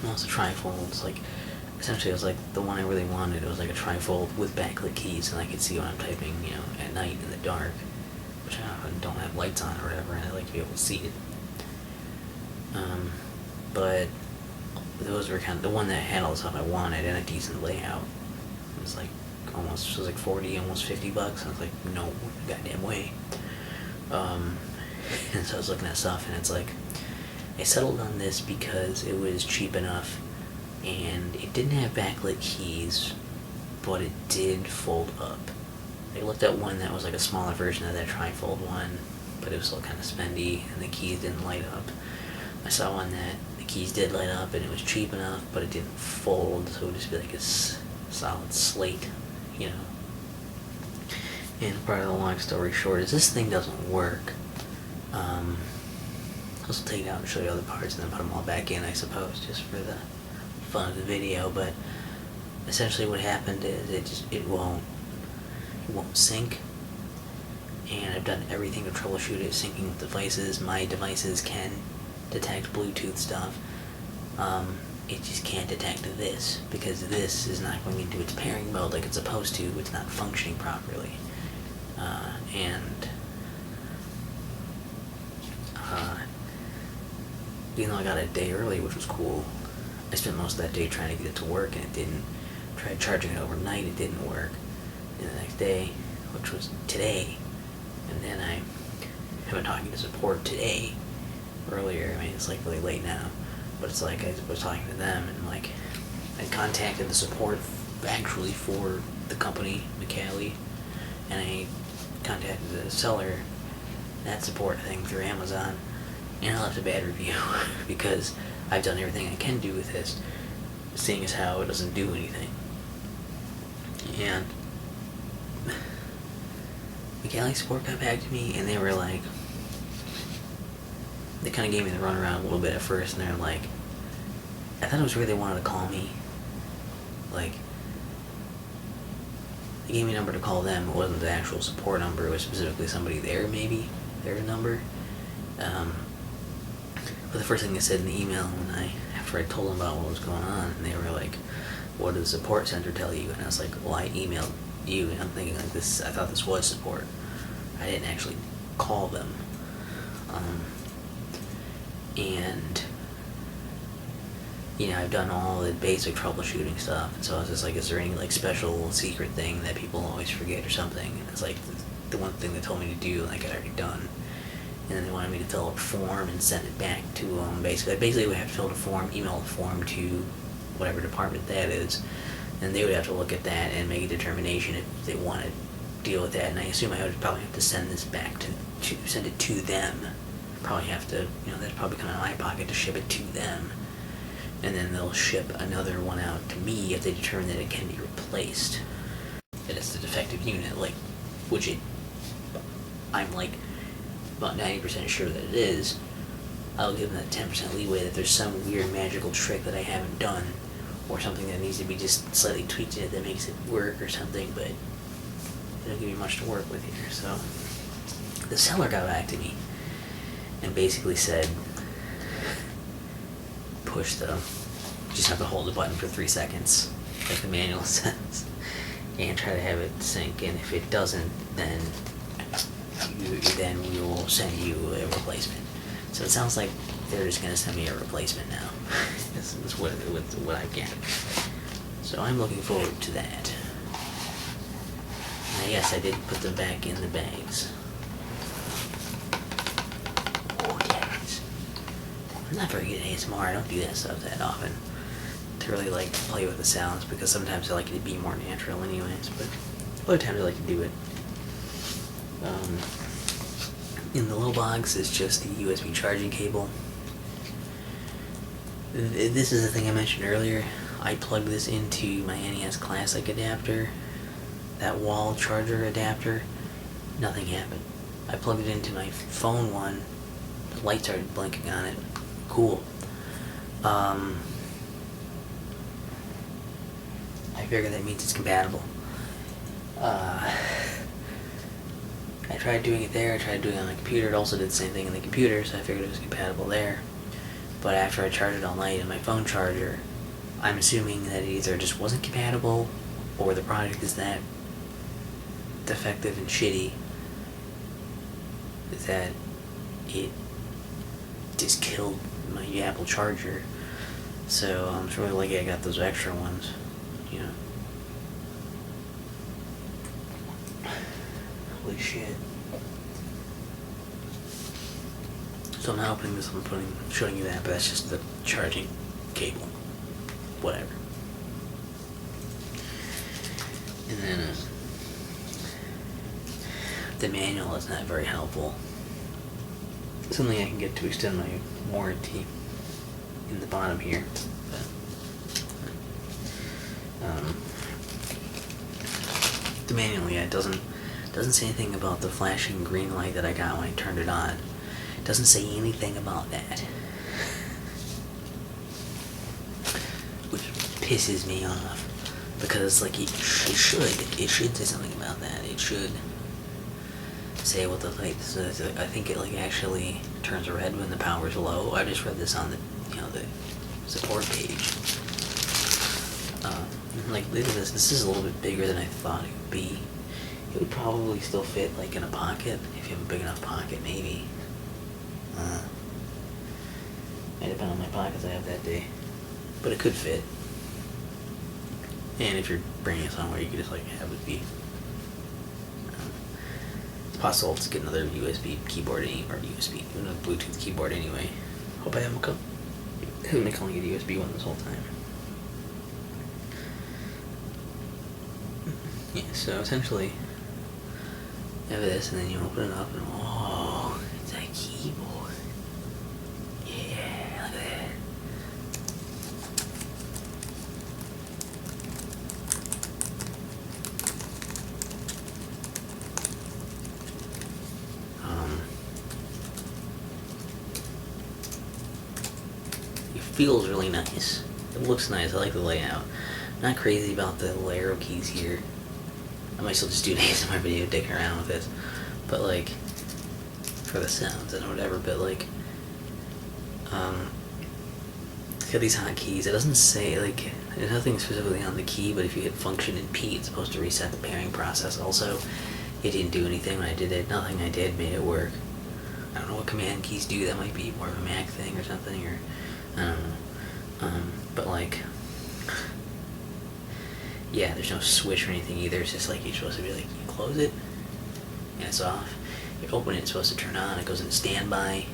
S1: well, it's a trifold. It's like, essentially it was like the one I really wanted. It was like a trifold with backlit keys, and I could see when I'm typing, at night in the dark, which I often don't have lights on or whatever, and I like to be able to see it. But those were kind of the one that had all the stuff I wanted and a decent layout. It was like almost, it was like 40, almost $50. I was like, no goddamn way. And so I was looking at stuff, and it's like, I settled on this because it was cheap enough, and it didn't have backlit keys, but it did fold up. I looked at one that was like a smaller version of that trifold one, but it was still kind of spendy, and the keys didn't light up. I saw one that the keys did light up, and it was cheap enough, but it didn't fold, so it would just be like a solid slate, And part of the long story short is this thing doesn't work. I'll just take it out and show you other parts and then put them all back in, I suppose, just for the fun of the video. But essentially what happened is it won't sync, and I've done everything to troubleshoot it, syncing with devices. My devices can detect Bluetooth stuff. It just can't detect this, because this is not going into its pairing mode like it's supposed to. It's not functioning properly. Even though I got it a day early, which was cool, I spent most of that day trying to get it to work, and it didn't. Tried charging it overnight, it didn't work. And the next day, which was today, and then I have been talking to support today, earlier. I mean, it's like really late now, but it's like I was talking to them, and like I contacted the support actually for the company, McCallie, and I contacted the seller, that support thing through Amazon, and I left a bad review because I've done everything I can do with this, seeing as how it doesn't do anything. And McCallie support got back to me, and they were like, they kind of gave me the runaround a little bit at first, and they're like, I thought it was weird they wanted to call me. Like, they gave me a number to call them. It wasn't the actual support number. It was specifically somebody there, maybe, their number. But the first thing they said in the email after I told them about what was going on, and they were like, what did the support center tell you? And I was like, well, I emailed you, and I'm thinking like this, I thought this was support. I didn't actually call them. I've done all the basic troubleshooting stuff, and so I was just like, is there any like special secret thing that people always forget or something? And it's like the one thing they told me to do, like I'd already done. And then they wanted me to fill out a form and send it back to them. Basically, we have to fill out a form, email the form to whatever department that is, and they would have to look at that and make a determination if they want to deal with that. And I assume I would probably have to send this back to send it to them. Probably have to, that's probably kind of in my pocket to ship it to them, and then they'll ship another one out to me if they determine that it can be replaced. That it's the defective unit, like, which I'm like about 90% sure that it is. I'll give them that 10% leeway that there's some weird magical trick that I haven't done, or something that needs to be just slightly tweaked in it that makes it work or something, but they don't give me much to work with here. So the seller got back to me and basically said, just have to hold the button for 3 seconds, like the manual says, and try to have it sync, and if it doesn't, then we will send you a replacement. So it sounds like they're just going to send me a replacement now. This is what I get. So I'm looking forward to that. And yes, I did put them back in the bags. Oh, yes. I'm not very good at ASMR. I don't do that stuff that often. To really like play with the sounds, because sometimes I like it to be more natural anyways, but other times I like to do it. In the little box is just the USB charging cable. This is the thing I mentioned earlier. I plugged this into my NES Classic adapter, that wall charger adapter. Nothing happened. I plugged it into my phone one. The light started blinking on it. Cool. I figure that means it's compatible. I tried doing it there, I tried doing it on my computer, it also did the same thing in the computer, so I figured it was compatible there. But after I charged it all night in my phone charger, I'm assuming that it either just wasn't compatible, or the product is that defective and shitty that it just killed my Apple charger. So I'm really lucky I got those extra ones, Holy shit. So I'm not opening this, I'm showing you that, but that's just the charging cable. Whatever. And then the manual is not very helpful. Something I can get to extend my warranty in the bottom here. The manual, it doesn't say anything about the flashing green light that I got when I turned it on. It doesn't say anything about that, which pisses me off, because like it should say something about that. It should say what the light says. I think it like actually turns red when the power's low. I just read this on the the support page. Like, look at this. This is a little bit bigger than I thought it would be. It would probably still fit like in a pocket, if you have a big enough pocket, maybe. Might depend on my pockets I have that day, but it could fit. And if you're bringing it somewhere, you could just like have it be. It's possible to get another USB keyboard another Bluetooth keyboard anyway. Hope I haven't been calling it a USB one this whole time. Yeah, so essentially, you have this, and then you open it up, and oh, it's a keyboard. Yeah, look at that. It feels really nice. It looks nice. I like the layout. I'm not crazy about the little arrow keys here. I might still just do an ASMR video dicking around with it, but like, for the sounds and whatever, but like, it's got these hotkeys. It doesn't say, like, there's nothing specifically on the key, but if you hit function and P, it's supposed to reset the pairing process. Also, it didn't do anything when I did it. Nothing I did made it work. I don't know what command keys do. That might be more of a Mac thing or something, or I don't know. But like, yeah, there's no switch or anything either. It's just like you're supposed to be like, you close it, and it's off. You open it, it's supposed to turn on. It goes into standby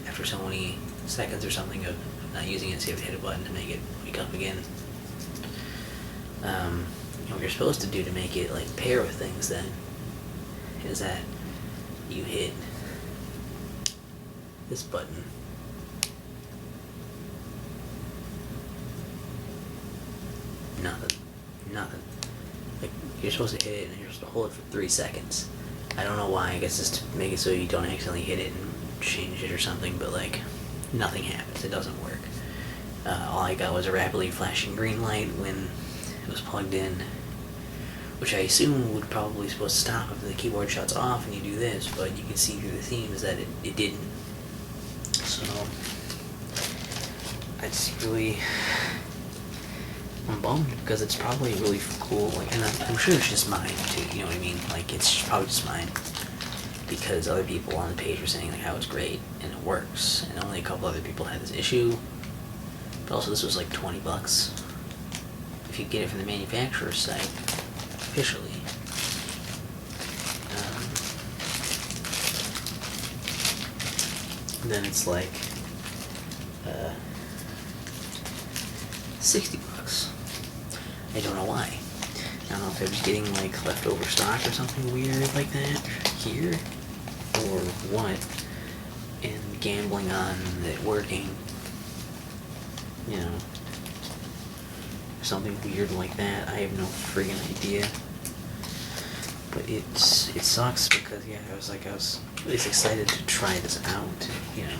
S1: after so many seconds or something of not using it. So you have to hit a button to make it wake up again. What you're supposed to do to make it like pair with things then is that you hit this button. Nothing. Like, you're supposed to hit it and you're supposed to hold it for 3 seconds. I don't know why. I guess it's to make it so you don't accidentally hit it and change it or something, but like, nothing happens. It doesn't work. All I got was a rapidly flashing green light when it was plugged in, which I assume would probably supposed to stop if the keyboard shuts off and you do this, but you can see through the themes that it didn't. So, I just really, I'm bummed because it's probably really cool, like, and I'm sure it's just mine too, you know what I mean? Like, it's probably just mine because other people on the page were saying like how it's great and it works, and only a couple other people had this issue. But also, this was like $20 if you get it from the manufacturer's site officially. Then it's like $60. I don't know why. I don't know if they're just getting like leftover stock or something weird like that here, or what, and gambling on it working, you know, something weird like that. I have no friggin' idea. But it sucks because, yeah, I was at least excited to try this out, you know,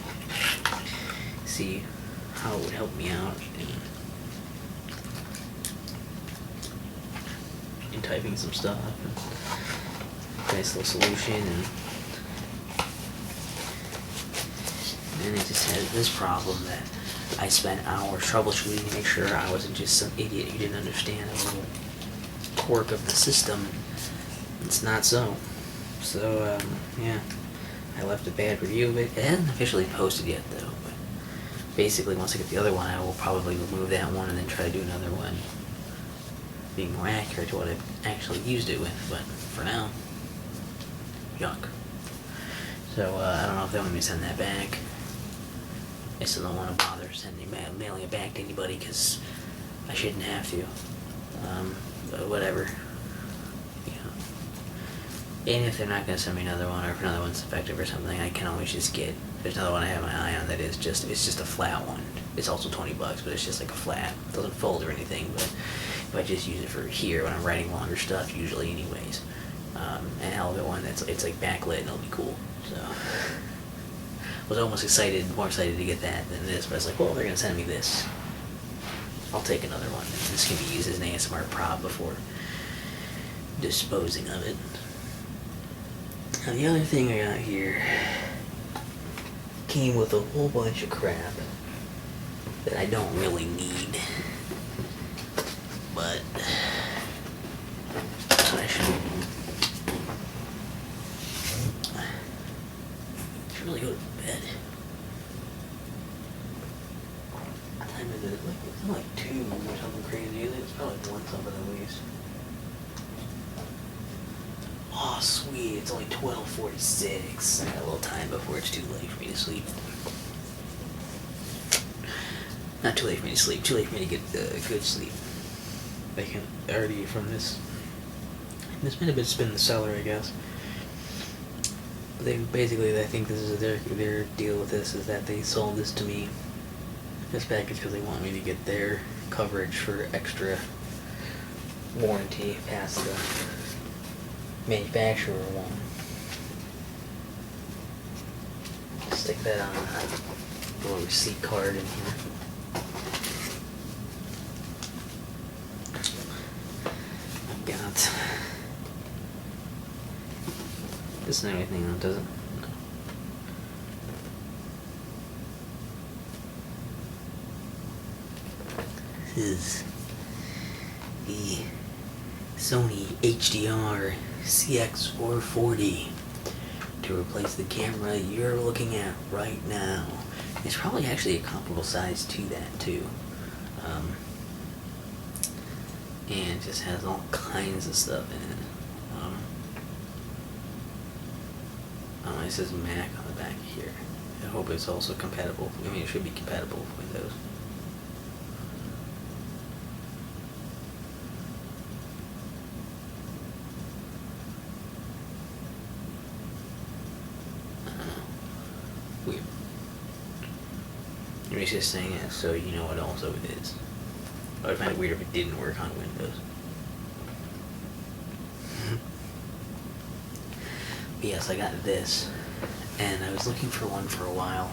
S1: see how it would help me out in typing some stuff, and nice little solution, and then it just has this problem that I spent hours troubleshooting to make sure I wasn't just some idiot who didn't understand a little quirk of the system. It's not so. So, yeah, I left a bad review of it. It hasn't officially posted yet, though, but basically once I get the other one, I will probably remove that one and then try to do another one, being more accurate to what I've actually used it with, but for now, junk. So, I don't know if they want me to send that back. I still don't want to bother mailing it back to anybody, because I shouldn't have to. But whatever. And if they're not going to send me another one, or if another one's effective or something, I can always just get, there's another one I have my eye on that is just, it's just a flat one. It's also $20, but it's just like a flat. It doesn't fold or anything, but if I just use it for here when I'm writing longer stuff, usually anyways. And I'll get one that's, it's like backlit and it'll be cool. So, I was almost more excited to get that than this, but I was like, well, they're going to send me this. I'll take another one. This can be used as an ASMR prop before disposing of it. Now, the other thing I got here came with a whole bunch of crap that I don't really need, but I should really go to bed. What time is it? It's like 2 or something crazy. It's probably like 1 something at least. Oh, sweet, it's only 12:46. I got a little time before it's too late for me to sleep. Not too late for me to sleep, too late for me to get good sleep. I can already from this. This might have been in the cellar, I guess. They basically, I think this is their deal with this, is that they sold this to me, this package, because they want me to get their coverage for extra warranty past the manufacturer one. Stick that on a little receipt card in here. I've got this and everything though, doesn't. No. This is the Sony HDR CX440 to replace the camera you're looking at right now. It's probably actually a comparable size to that too. And it just has all kinds of stuff in it. It says Mac on the back here. I hope it's also compatible. I mean, it should be compatible with Windows. I don't know. Weird. It's just saying it so you know what also it is. I would find it weird if it didn't work on Windows. But yes, I got this, and I was looking for one for a while.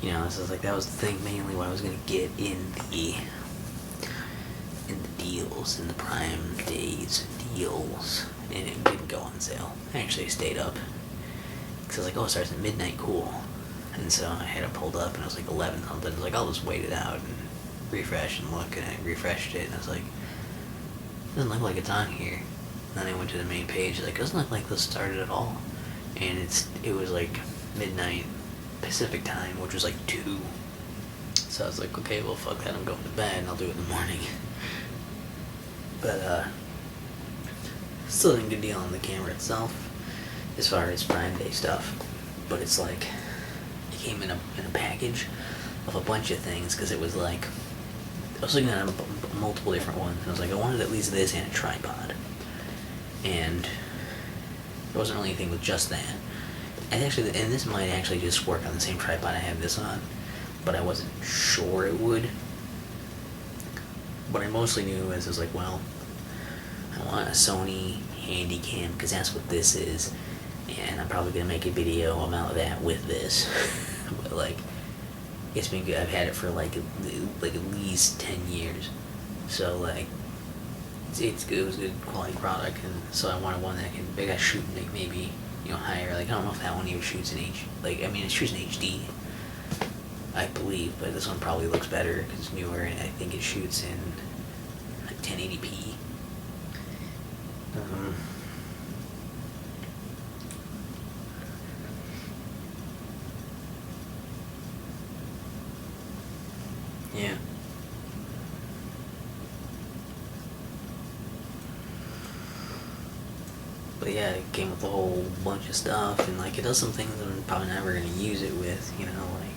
S1: You know, so that was the thing mainly what I was gonna get in the deals, in the Prime Days deals, and it didn't go on sale. I actually stayed up because I was like, oh, it starts at midnight, cool. And so I had it pulled up, and it was like 11 something. I was like, I'll just wait it out and refresh and look, and I refreshed it, and I was like, it doesn't look like it's on here. And then I went to the main page, like, it doesn't look like this started at all. And it was like midnight Pacific time, which was like 2. So I was like, okay, well, fuck that, I'm going to bed, and I'll do it in the morning. But, still a good deal on the camera itself, as far as Prime Day stuff. But it's like, it came in a package of a bunch of things, because it was like, I was looking at multiple different ones, and I was like, I wanted at least this and a tripod. And there wasn't really anything with just that. And this might actually just work on the same tripod I have this on, but I wasn't sure it would. What I mostly knew is I was like, well, I want a Sony Handycam, because that's what this is, and I'm probably going to make a video about that with this. But like, it's been good. I've had it for like at least 10 years, so like, it's good. It was a good quality product, and so I wanted one that I got shoot like maybe, you know, higher. Like, I don't know if that one even shoots in it shoots in HD, I believe, but this one probably looks better because it's newer, and I think it shoots in like 1080p. Yeah. But yeah, it came with a whole bunch of stuff, and like, it does some things I'm probably never going to use it with, you know, like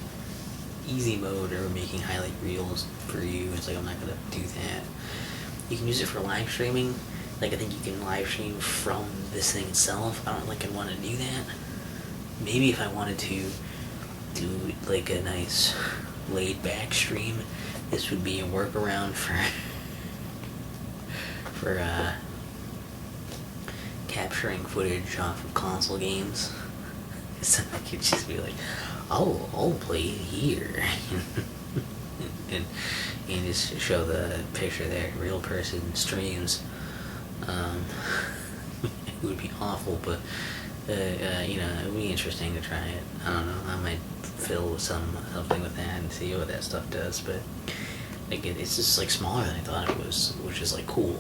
S1: easy mode or making highlight reels for you. It's like, I'm not going to do that. You can use it for live streaming. Like, I think you can live stream from this thing itself. I don't like, I want to do that. Maybe if I wanted to do like a nice laid back stream, this would be a workaround for capturing footage off of console games. So I could just be like, oh, I'll play it here. and just show the picture there, real person streams. It would be awful, but you know, it would be interesting to try it. I don't know, I might fill something with that and see what that stuff does, but like, it's just like smaller than I thought it was, which is like cool.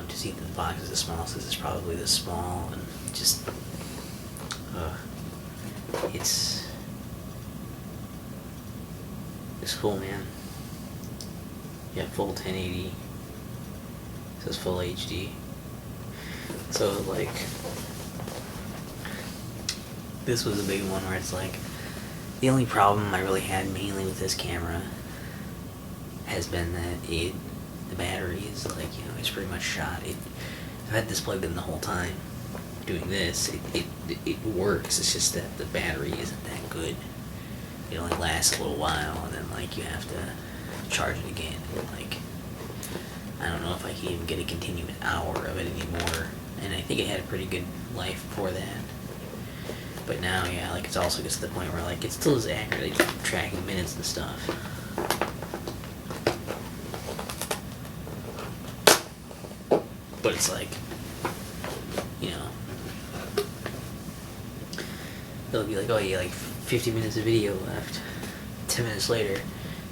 S1: To see that the box is this small, since it's probably this small, and just it's cool, man. Yeah, full 1080. It says full HD. So like, this was a big one where it's like, the only problem I really had mainly with this camera has been that the battery is like, you know, it's pretty much shot. I've had this plugged in the whole time doing this. It works. It's just that the battery isn't that good. It only lasts a little while, and then like, you have to charge it again. And like, I don't know if I can even get a continuous hour of it anymore. And I think it had a pretty good life before that. But now, yeah, like, it's also gets to the point where like, it still is accurate, like, tracking minutes and stuff. But it's like, you know, it'll be like, oh, yeah, like 50 minutes of video left. 10 minutes later,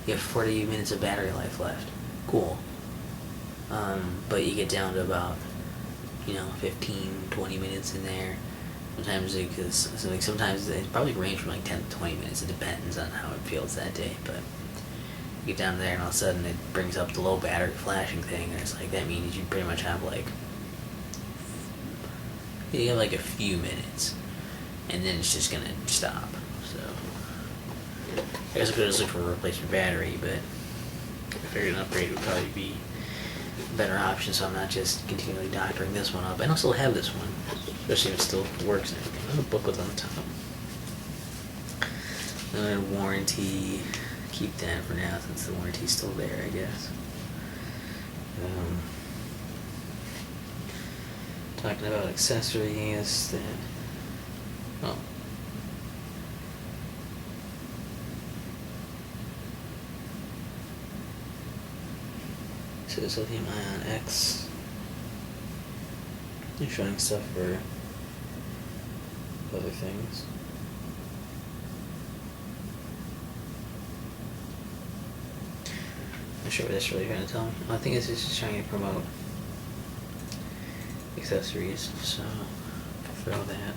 S1: you have 40 minutes of battery life left. Cool. But you get down to about, you know, 15, 20 minutes in there. Sometimes sometimes it probably range from like 10 to 20 minutes. It depends on how it feels that day. But You get down there and all of a sudden it brings up the low battery flashing thing, and it's like, that means you pretty much have like, you have like a few minutes, and then it's just gonna stop. So I guess I could just look for a replacement battery, but I figured an upgrade would probably be a better option, so I'm not just continually doctoring this one up. And I'll still have this one, especially if it still works and everything. There's a booklet on the top. Another warranty. Keep that for now since the warranty's still there, I guess. Talking about accessories that. Oh. So this lithium ion X. You're showing stuff for other things. Not sure what that's really trying to tell me. Well, I think it's just trying to promote accessories, so throw that.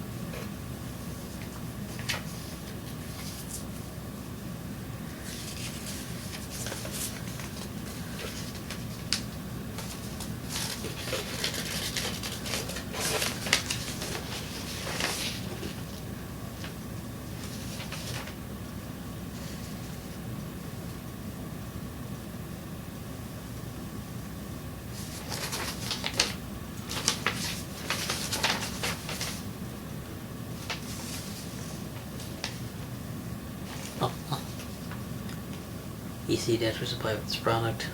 S1: EC adapter supplied with this product.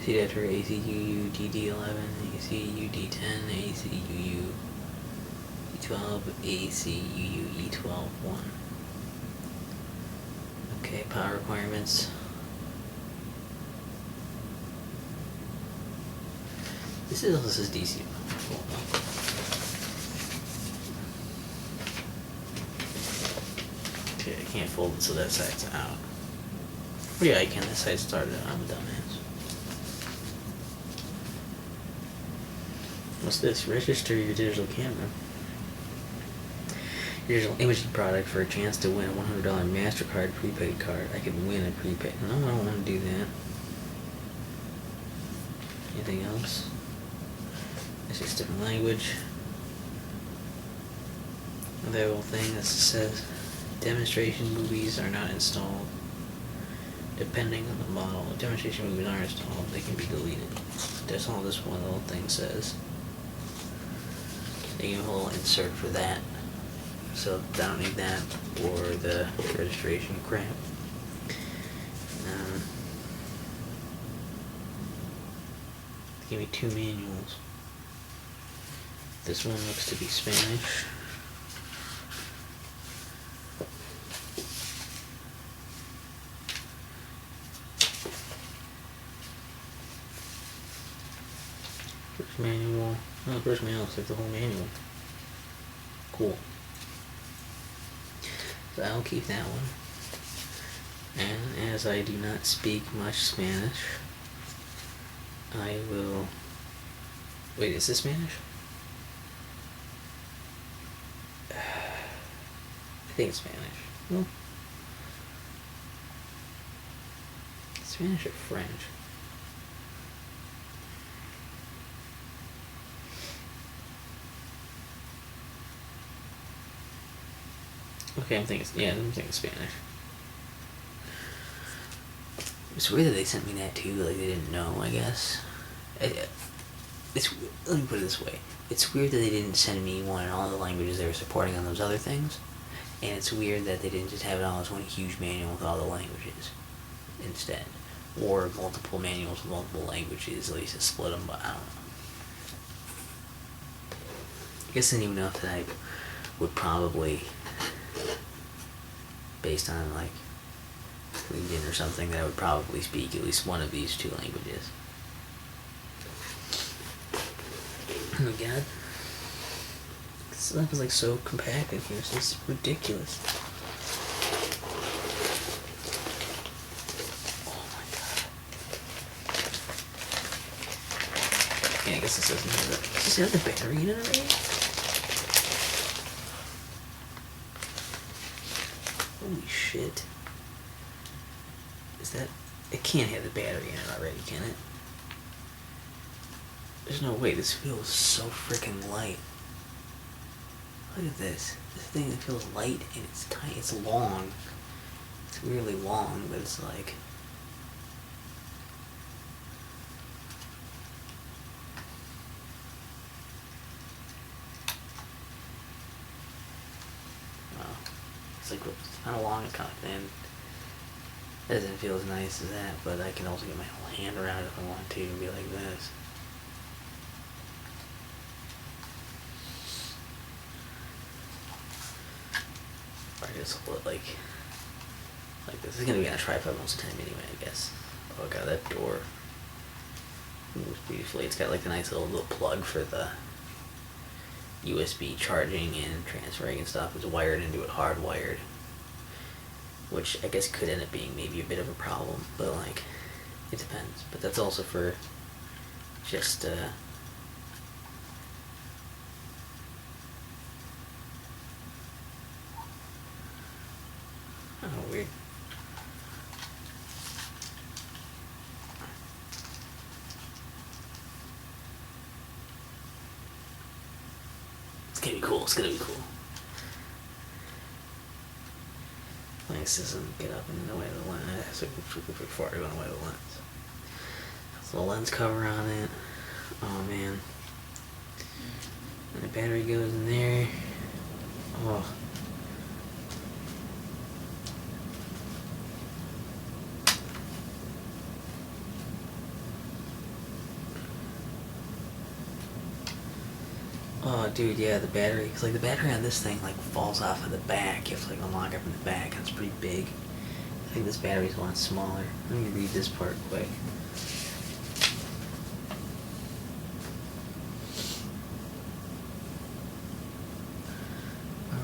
S1: AC adapter ACUU DD11, ACUU D10, ACUU E12, ACUU E12-1. Okay, power requirements. This is DC. Okay, I can't fold it so that side's out. But yeah, I can. This side started out. I'm a dumbass. What's this? Register your digital camera. Your digital imaging product for a chance to win a $100 MasterCard prepaid card. I could win a prepaid. No, I don't want to do that. Anything else? It's just different language. Another little thing that says demonstration movies are not installed. Depending on the model, if demonstration movies are installed, they can be deleted. That's all this one little thing says. They give a little insert for that. So I don't need that or the registration crap. Give me 2 manuals. This one looks to be Spanish. First manual. Oh, the first manual looks like the whole manual. Cool. So I'll keep that one. And as I do not speak much Spanish, I will... Wait, is this Spanish? I think it's Spanish. Well, Spanish or French? Okay, I'm thinking Spanish. It's weird that they sent me that too, like they didn't know, I guess. Let me put it this way. It's weird that they didn't send me one in all the languages they were supporting on those other things. And it's weird that they didn't just have it all as one huge manual with all the languages instead. Or multiple manuals with multiple languages, at least to split them, but I don't know. I guess I didn't even know if I would probably, based on like LinkedIn or something, that I would probably speak at least one of these 2 languages. Oh my god. This stuff is like so compact in here, it's just ridiculous. Oh my god. Yeah, I guess this doesn't have that. Does this have the battery in it already? Holy shit. Is that... It can't have the battery in it already, can it? There's no way. This feels so freaking light. Look at this. This thing that feels light and it's tiny. It's long. It's weirdly long, but it's like... It's like it's kind of long and kind of thin. It doesn't feel as nice as that, but I can also get my whole hand around it if I want to and be like this. Or I just hold it like this. This is gonna be on a tripod most of the time anyway, I guess. Oh god, that door moves beautifully. It's got like a nice little plug for the USB charging and transferring and stuff. It's wired into it, hardwired, which I guess could end up being maybe a bit of a problem, but like, it depends. But that's also for just oh, weird. It's gonna be cool. It's gonna be cool. Nice doesn't get up in the way of the lens. So before I go in the way of the lens. There's a little lens cover on it. Oh man. And the battery goes in there. Oh. Oh, dude, yeah, the battery. Because, like, the battery on this thing, like, falls off of the back. You have to, like, unlock it from the back, and it's pretty big. I think this battery's a lot smaller. Let me read this part quick.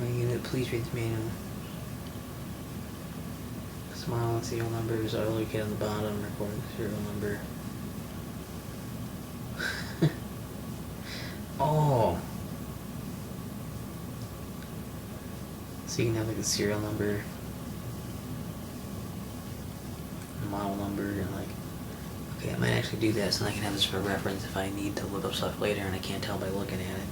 S1: Unit, please read the manual. Small and serial numbers are located on the bottom. Recording the serial number. Oh. So you can have like the serial number, the model number, and like, okay, I might actually do that so I can have this for reference if I need to look up stuff later and I can't tell by looking at it.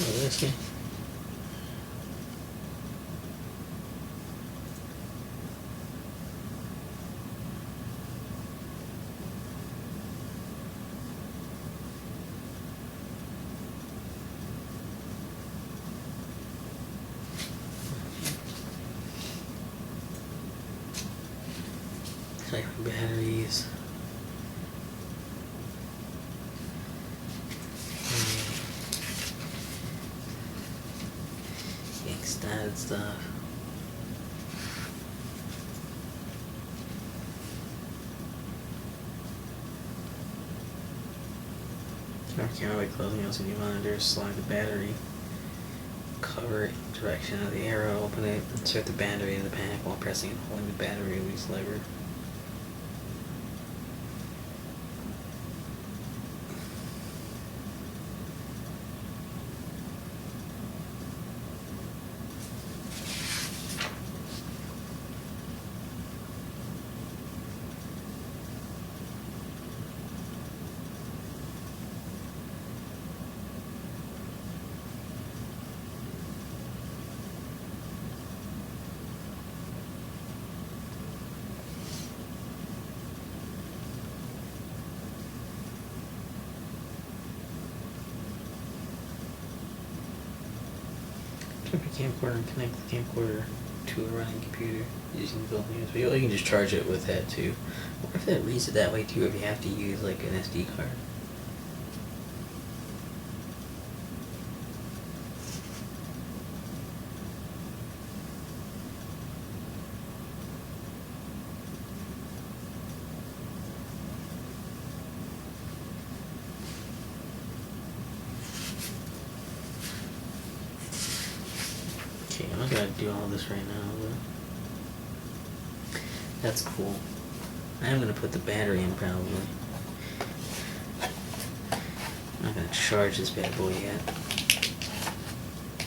S1: Oh, this guy. Sorry, batteries. Extended stuff. Turn camera by closing LCD monitor, slide the battery cover in the direction of the arrow, open it, insert the battery in the pack while pressing and holding the battery release lever. Turn the camcorder and connect the camcorder to a running computer using the built-in USB. Or you can just charge it with that too. What if that reads it that way too, if you have to use like an SD card? gotta do all this right now, but that's cool. I am gonna put the battery in probably. I'm not gonna charge this bad boy yet.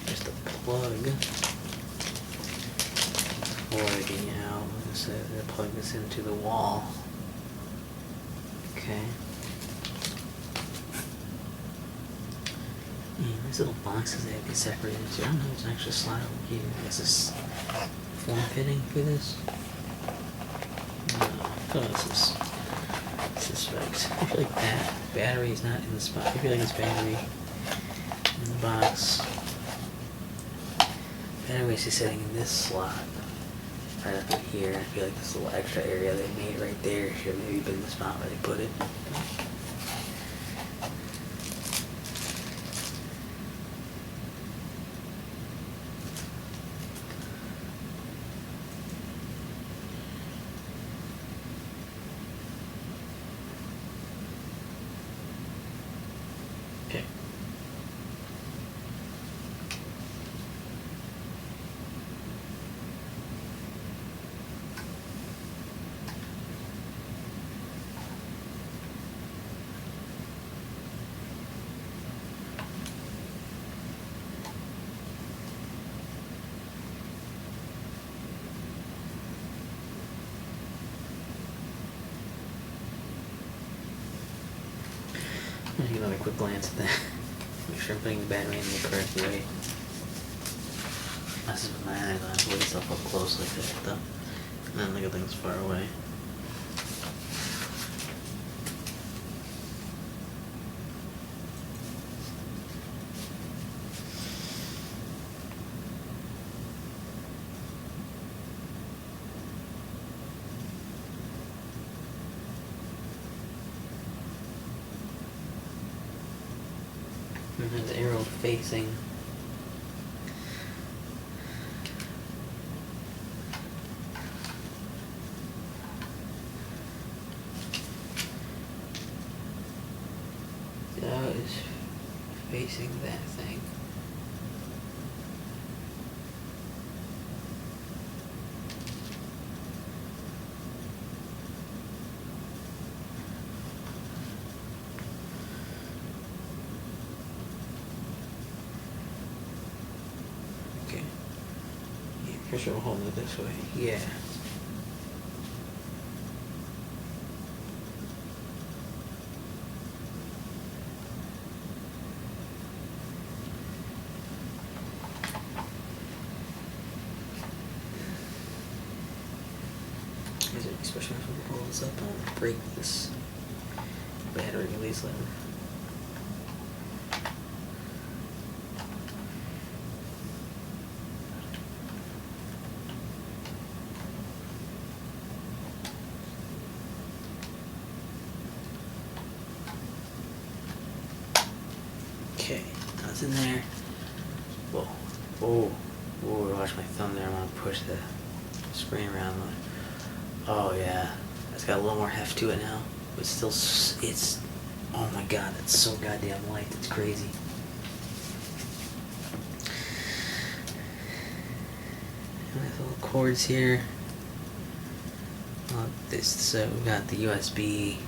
S1: Just a plug. Already out. So I'm gonna plug this into the wall. Okay. These little boxes they have to be separated into. I don't know, there's an extra slot over here. Is this form fitting for this? No. Oh, this is right. I feel like that battery is not in the spot. I feel like it's battery in the box. Battery is sitting in this slot. Right up in here. I feel like this little extra area they made right there should maybe been the spot where they put it. Okay. I'm gonna take another quick glance at that. Make sure I'm putting the battery in the correct way. Messes with my eyes. I have to look stuff up close like that though. And then look at things far away. And then the arrow facing. The arrow is facing that thing. Okay. Yeah, for sure, hold it this way. Yeah. Especially if we pull this up, I'll break this battery release lever. Okay, now it's in there. Whoa, whoa, whoa! Watch my thumb there. I'm gonna push the screen around. Oh yeah, it's got a little more heft to it now. But still, it's, oh my god, it's so goddamn light. It's crazy. Nice little cords here. So we've got the USB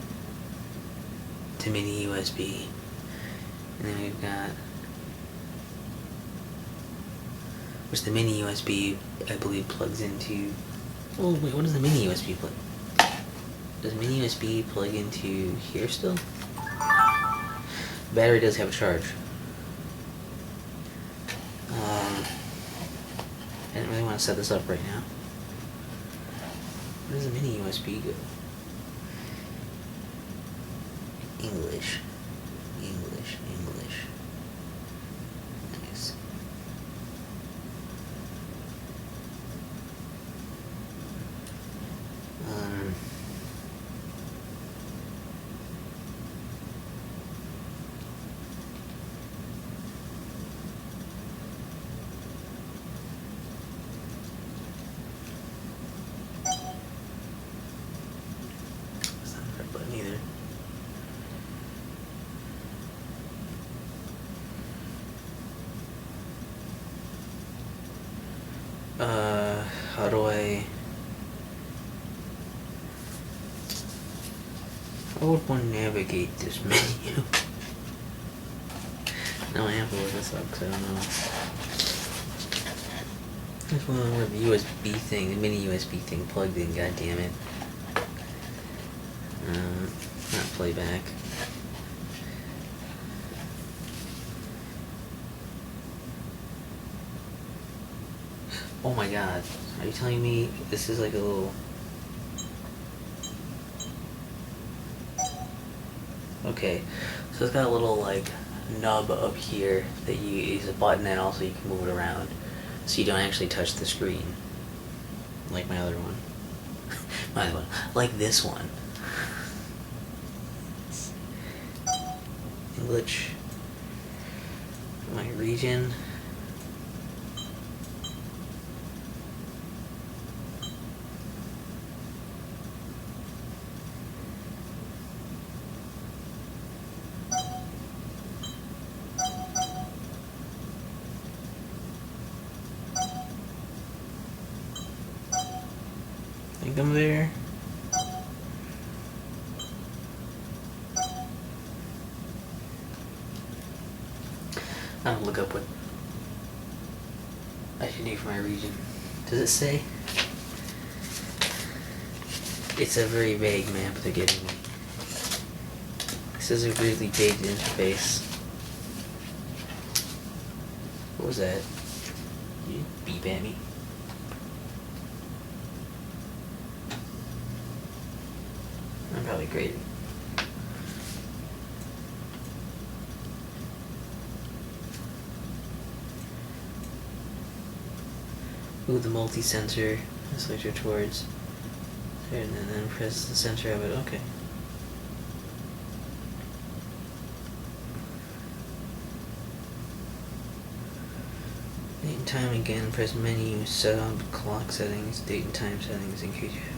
S1: to mini USB, and then we've got, which the mini USB I believe plugs into. Oh wait, what does the mini USB plug? Does mini USB plug into here still? The battery does have a charge. I didn't really want to set this up right now. Where does the mini USB go? English. English. English. Nice. That's not the right button either. How do I... How would one navigate this menu? Now I have to look this up because I don't know. There's one where the USB thing, the mini USB thing plugged in, god damn it. Not playback. Oh my god. Are you telling me this is like a little... Okay, so it's got a little like nub up here that you use a button and also you can move it around. So you don't actually touch the screen. Like my other one. My other one. Like this one. English. My region. I think I'm there. I'll look up what I should do for my region. Does it say? It's a very vague map they're giving me. It says a weirdly dated interface. What was that? You beep at me? I'm probably great. Move the multi-sensor selector towards there and then press the center of it. Okay. Date and time again, press menu, set on clock settings, date and time settings in case you have.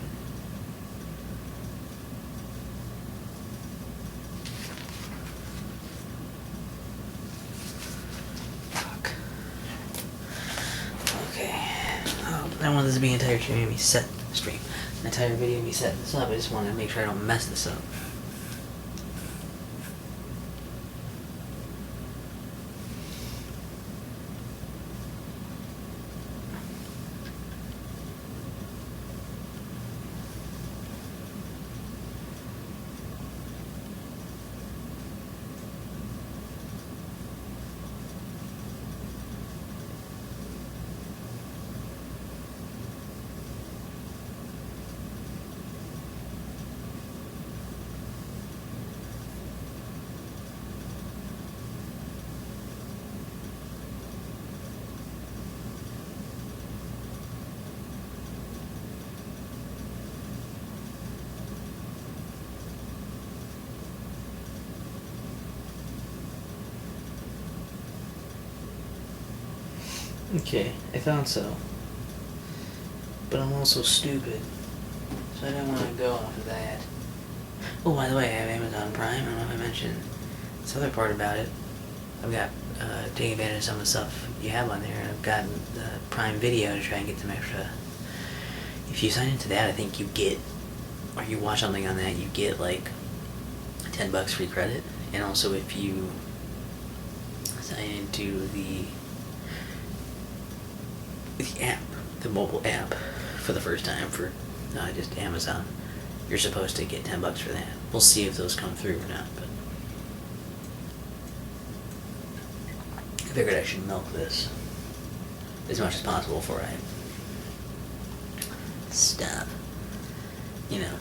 S1: I want this to be an entire stream, an entire video me setting this up. I just want to make sure I don't mess this up. Okay, I thought so. But I'm also stupid. So I don't want to go off of that. Oh, by the way, I have Amazon Prime. I don't know if I mentioned this other part about it. I've got taking advantage of some of the stuff you have on there, and I've gotten the Prime Video to try and get some extra. If you sign into that, I think you get, or you watch something on that, you get like $10 free credit. And also if you sign into the app, the mobile app, for the first time for just Amazon, you're supposed to get $10 for that. We'll see if those come through or not, but I figured I should milk this as much as possible before I stop, you know,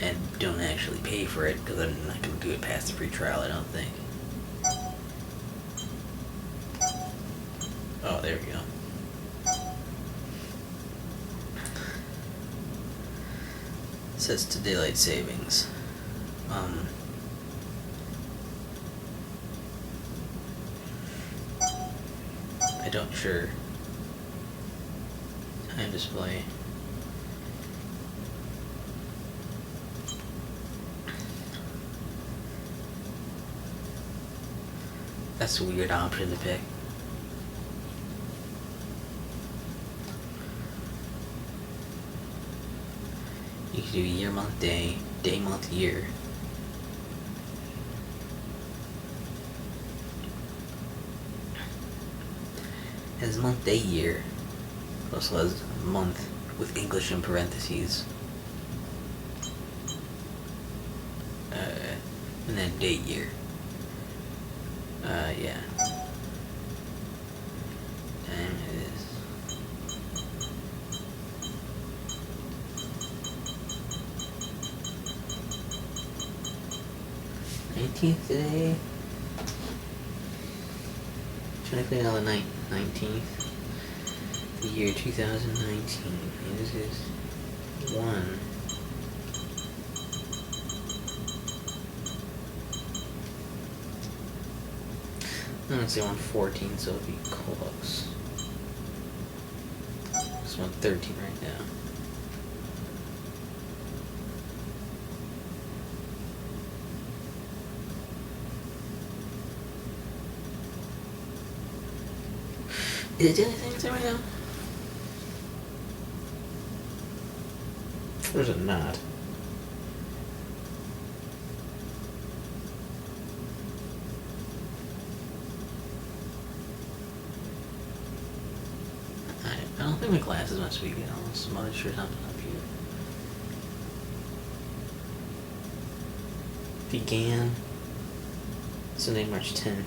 S1: and don't actually pay for it, because I'm not going to do it past the free trial, I don't think. Oh, there we go. Sets to daylight savings. I don't sure. Time display. That's a weird option to pick. You can do year, month, day, day, month, year. Has month, day, year. Also has month with English in parentheses. And then date, year. Yeah. And it is. 19th today. Technically on the 19th. The year 2019. And this is 1. I'm gonna say 114, so it'll be close. It's 113 right now. Is it doing anything right now? Or is it not? I don't think my glasses must be getting all smudged or something up here. Began Sunday, March 10th.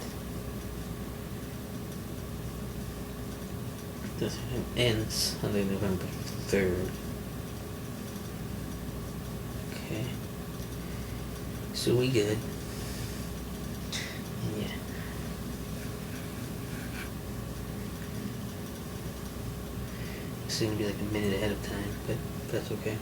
S1: This ends Sunday, November 3rd. Okay. So we good. And yeah. It's gonna be like a minute ahead of time, but that's okay.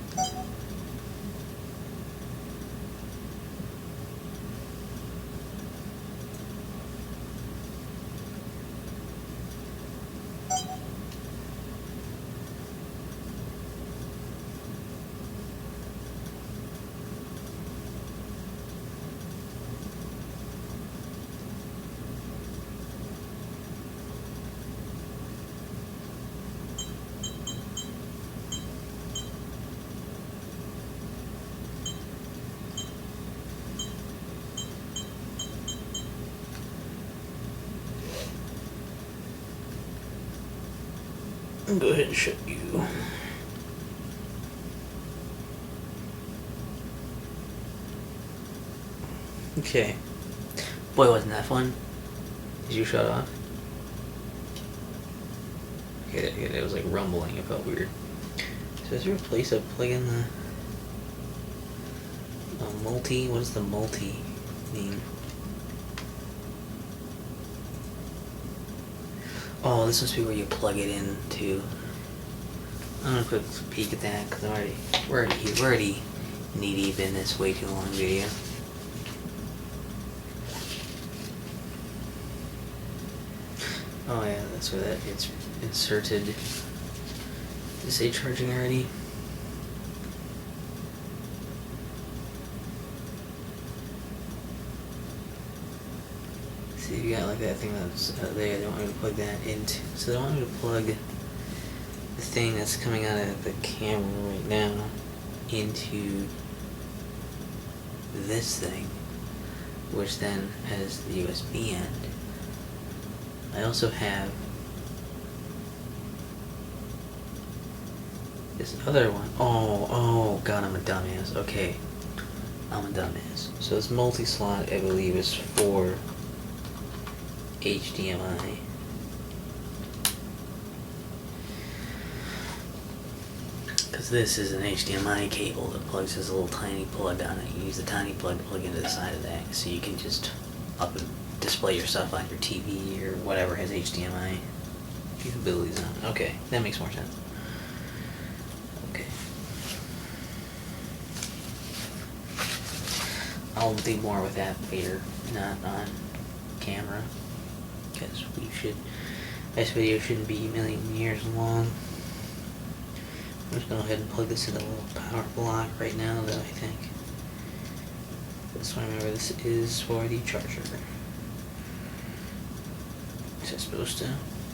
S1: Go ahead and shut you. Okay. Boy, wasn't that fun. Did you shut off? Okay, it was like rumbling. It felt weird. So is there a place to plug in the multi? What does the multi mean? Oh, this must be where you plug it in to. I'm gonna quick peek at that because we're already knee deep in this way too long video. Oh yeah, that's where that gets inserted. Did it say charging already? See, you got like that thing that's there. They want me to plug that into. So they want me to plug the thing that's coming out of the camera right now into this thing, which then has the USB end. I also have this other one. Oh god, I'm a dumbass. Okay, I'm a dumbass. So this multi-slot, I believe, is for HDMI. Because this is an HDMI cable that plugs this little tiny plug on it. You use the tiny plug to plug into the side of that, so you can just up and display your stuff on your TV or whatever has HDMI capabilities on it. Okay, that makes more sense. Okay. I'll do more with that later, not on camera. Because this video shouldn't be a million years long. I'm just going to go ahead and plug this in a little power block right now, though, I think. This one, remember, this is for the charger. Is it supposed to?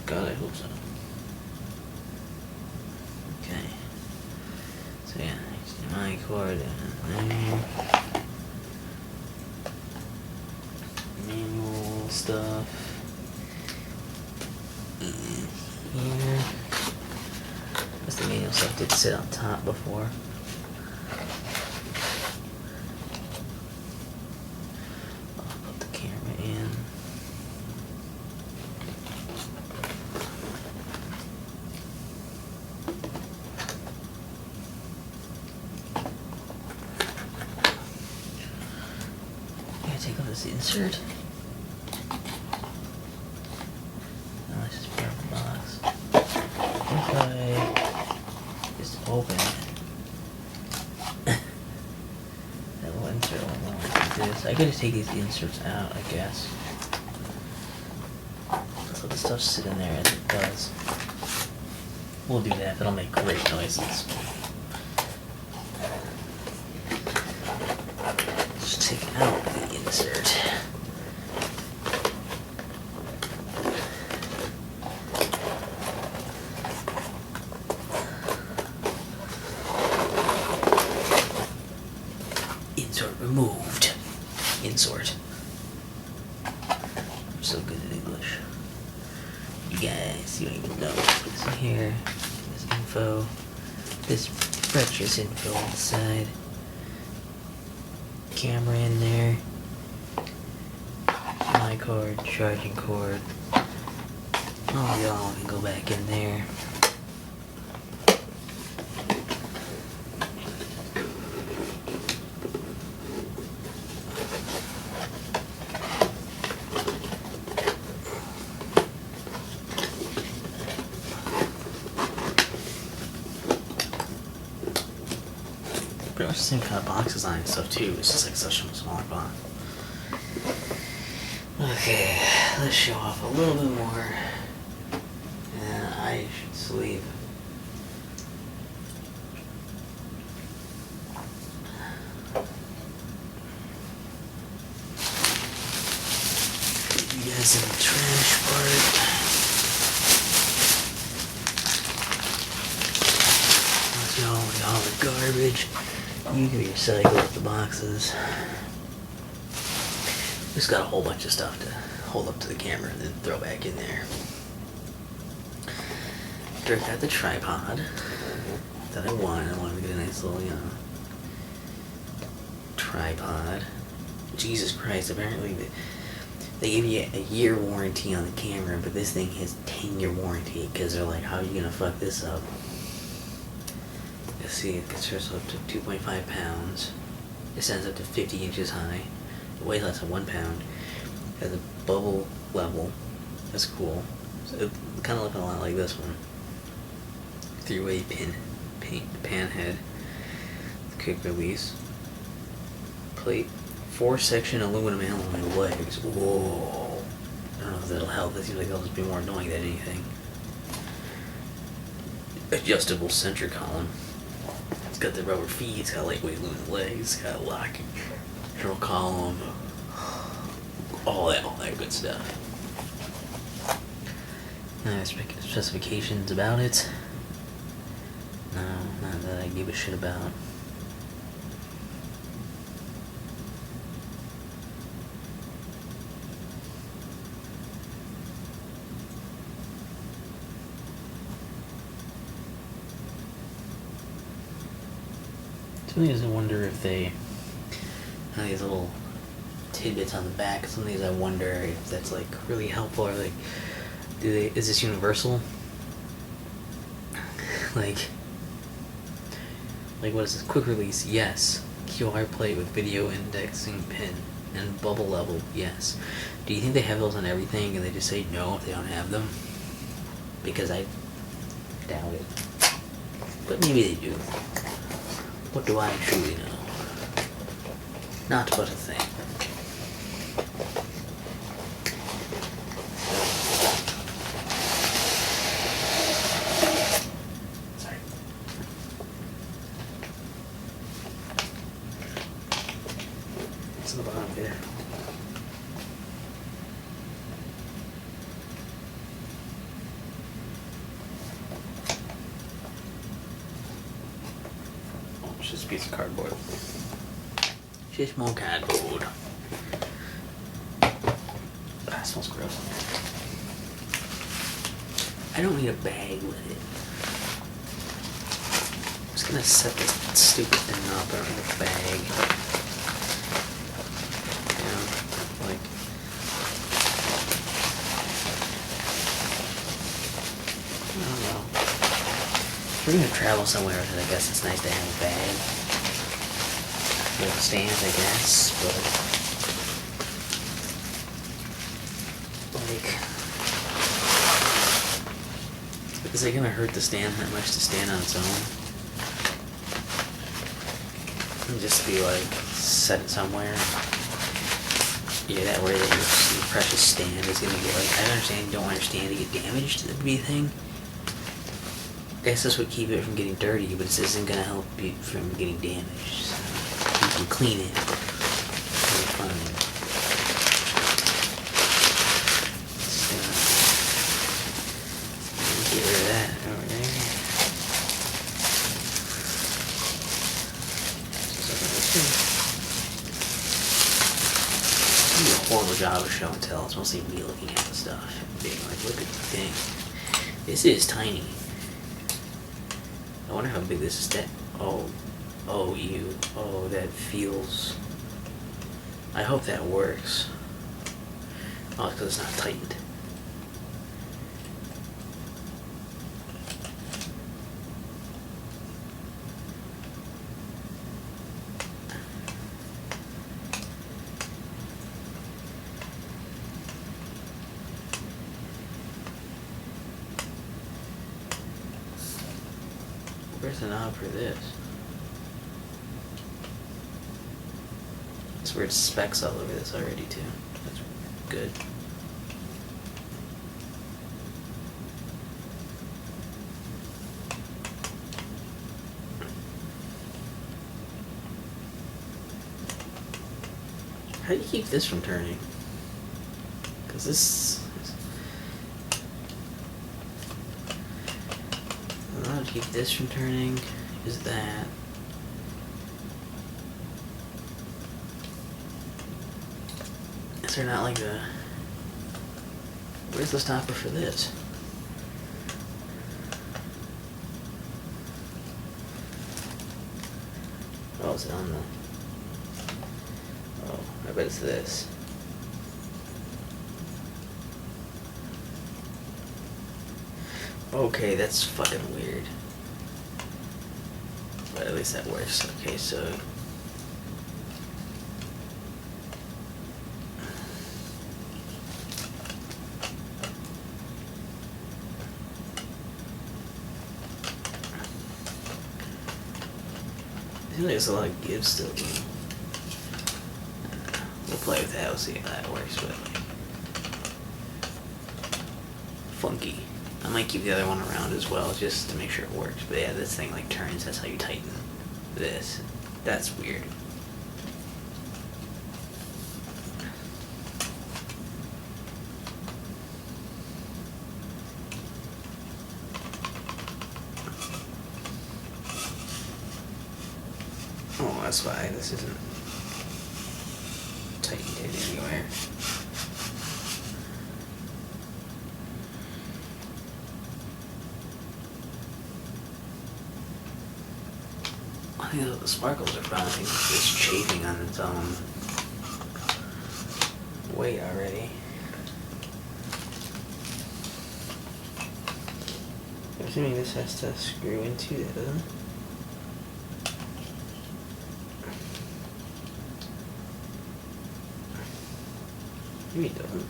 S1: God, I hope so. Okay. So yeah, My cord in there. Manual stuff. Here. Because the manual stuff did sit on top before. I'll put the camera in. Take off this insert. Now let's just put it in the box. If I just open it, that will insert will go like this. I could just take these inserts out, I guess. Let's let the stuff sit in there as it does. We'll do that. That'll make great noises. Just take out the insert. Insert removed. Insert. I'm so good at English. You guys, you don't even know. This in here. This info. This precious info on the side. Camera in there. My cord, charging cord. Oh, y'all can go back in there. Pretty much the same kind of box design and stuff too. It's just like such a smaller box. Okay, let's show off a little bit more. And I should sleep. You guys in the trash part. All the garbage. You can recycle up the boxes. Just got a whole bunch of stuff to hold up to the camera and then throw back in there. Dirk got the tripod that I wanted. I wanted to get a nice little, tripod. Jesus Christ, apparently they give you a year warranty on the camera, but this thing has 10-year warranty because they're like, how are you going to fuck this up? Let's see, it gets up to 2.5 pounds. It stands up to 50 inches high. It weighs less than 1 pound. It has a bubble level. That's cool. So it kind of looking a lot like this one. 3-way pan head. Quick release. Plate. 4-section aluminum alloy legs. Whoa. I don't know if that'll help. That seems like that'll just be more annoying than anything. Adjustable center column. It's got the rubber feet, it's got lightweight aluminum legs, it's got a locking control column, all that good stuff. Specifications about it. No, not that I give a shit about. Sometimes I wonder if they have these little tidbits on the back. Some of these I wonder if that's like really helpful or like, is this universal? like what is this? Quick release, yes. QR plate with video indexing pin and bubble level, yes. Do you think they have those on everything and they just say no if they don't have them? Because I doubt it. But maybe they do. What do I truly know? Not but a thing. Sorry. It's in the bottom there.
S2: just a piece of cardboard.
S1: Just more cardboard.
S2: That smells gross.
S1: I don't need a bag with it. I'm just gonna set this stupid thing up. I don't need a bag. You know, like. I don't know. If we're gonna travel somewhere with it, I guess it's nice to have a bag. With a stand, I guess, but. Is it gonna hurt the stand that much to stand on its own? And just be like, set it somewhere. Yeah, that way that your precious stand is gonna get like, I understand you don't want your stand to get damaged, that'd be a thing. I guess this would keep it from getting dirty, but this isn't gonna help you from getting damaged. So you can clean it. It'll be fine. Get rid of that over there. I do a horrible job of show and tell. It's mostly me looking at the stuff and being like, look at the thing. This is tiny. I wonder how big this is. Oh, that feels. I hope that works. Oh, it's because it's not tightened. Where's the knob for this? It's weird specks all over this already too. That's good. How do you keep this from turning? Because this... How to keep this from turning is that is there not like a where's the stopper for this? Oh, is it on the oh, I bet it's this. Okay, that's fucking weird. But at least that works. Okay, so... I feel like there's a lot of give still. We'll play with that, we'll see how that works, but... Funky. I might keep the other one around as well, just to make sure it works. But yeah, this thing like turns, that's how you tighten this. That's weird. Oh, that's why this isn't tightened in anywhere. I think the sparkles are fine. I think it's just chafing on its own weight already. I'm assuming this has to screw into that, doesn't it? Maybe it doesn't.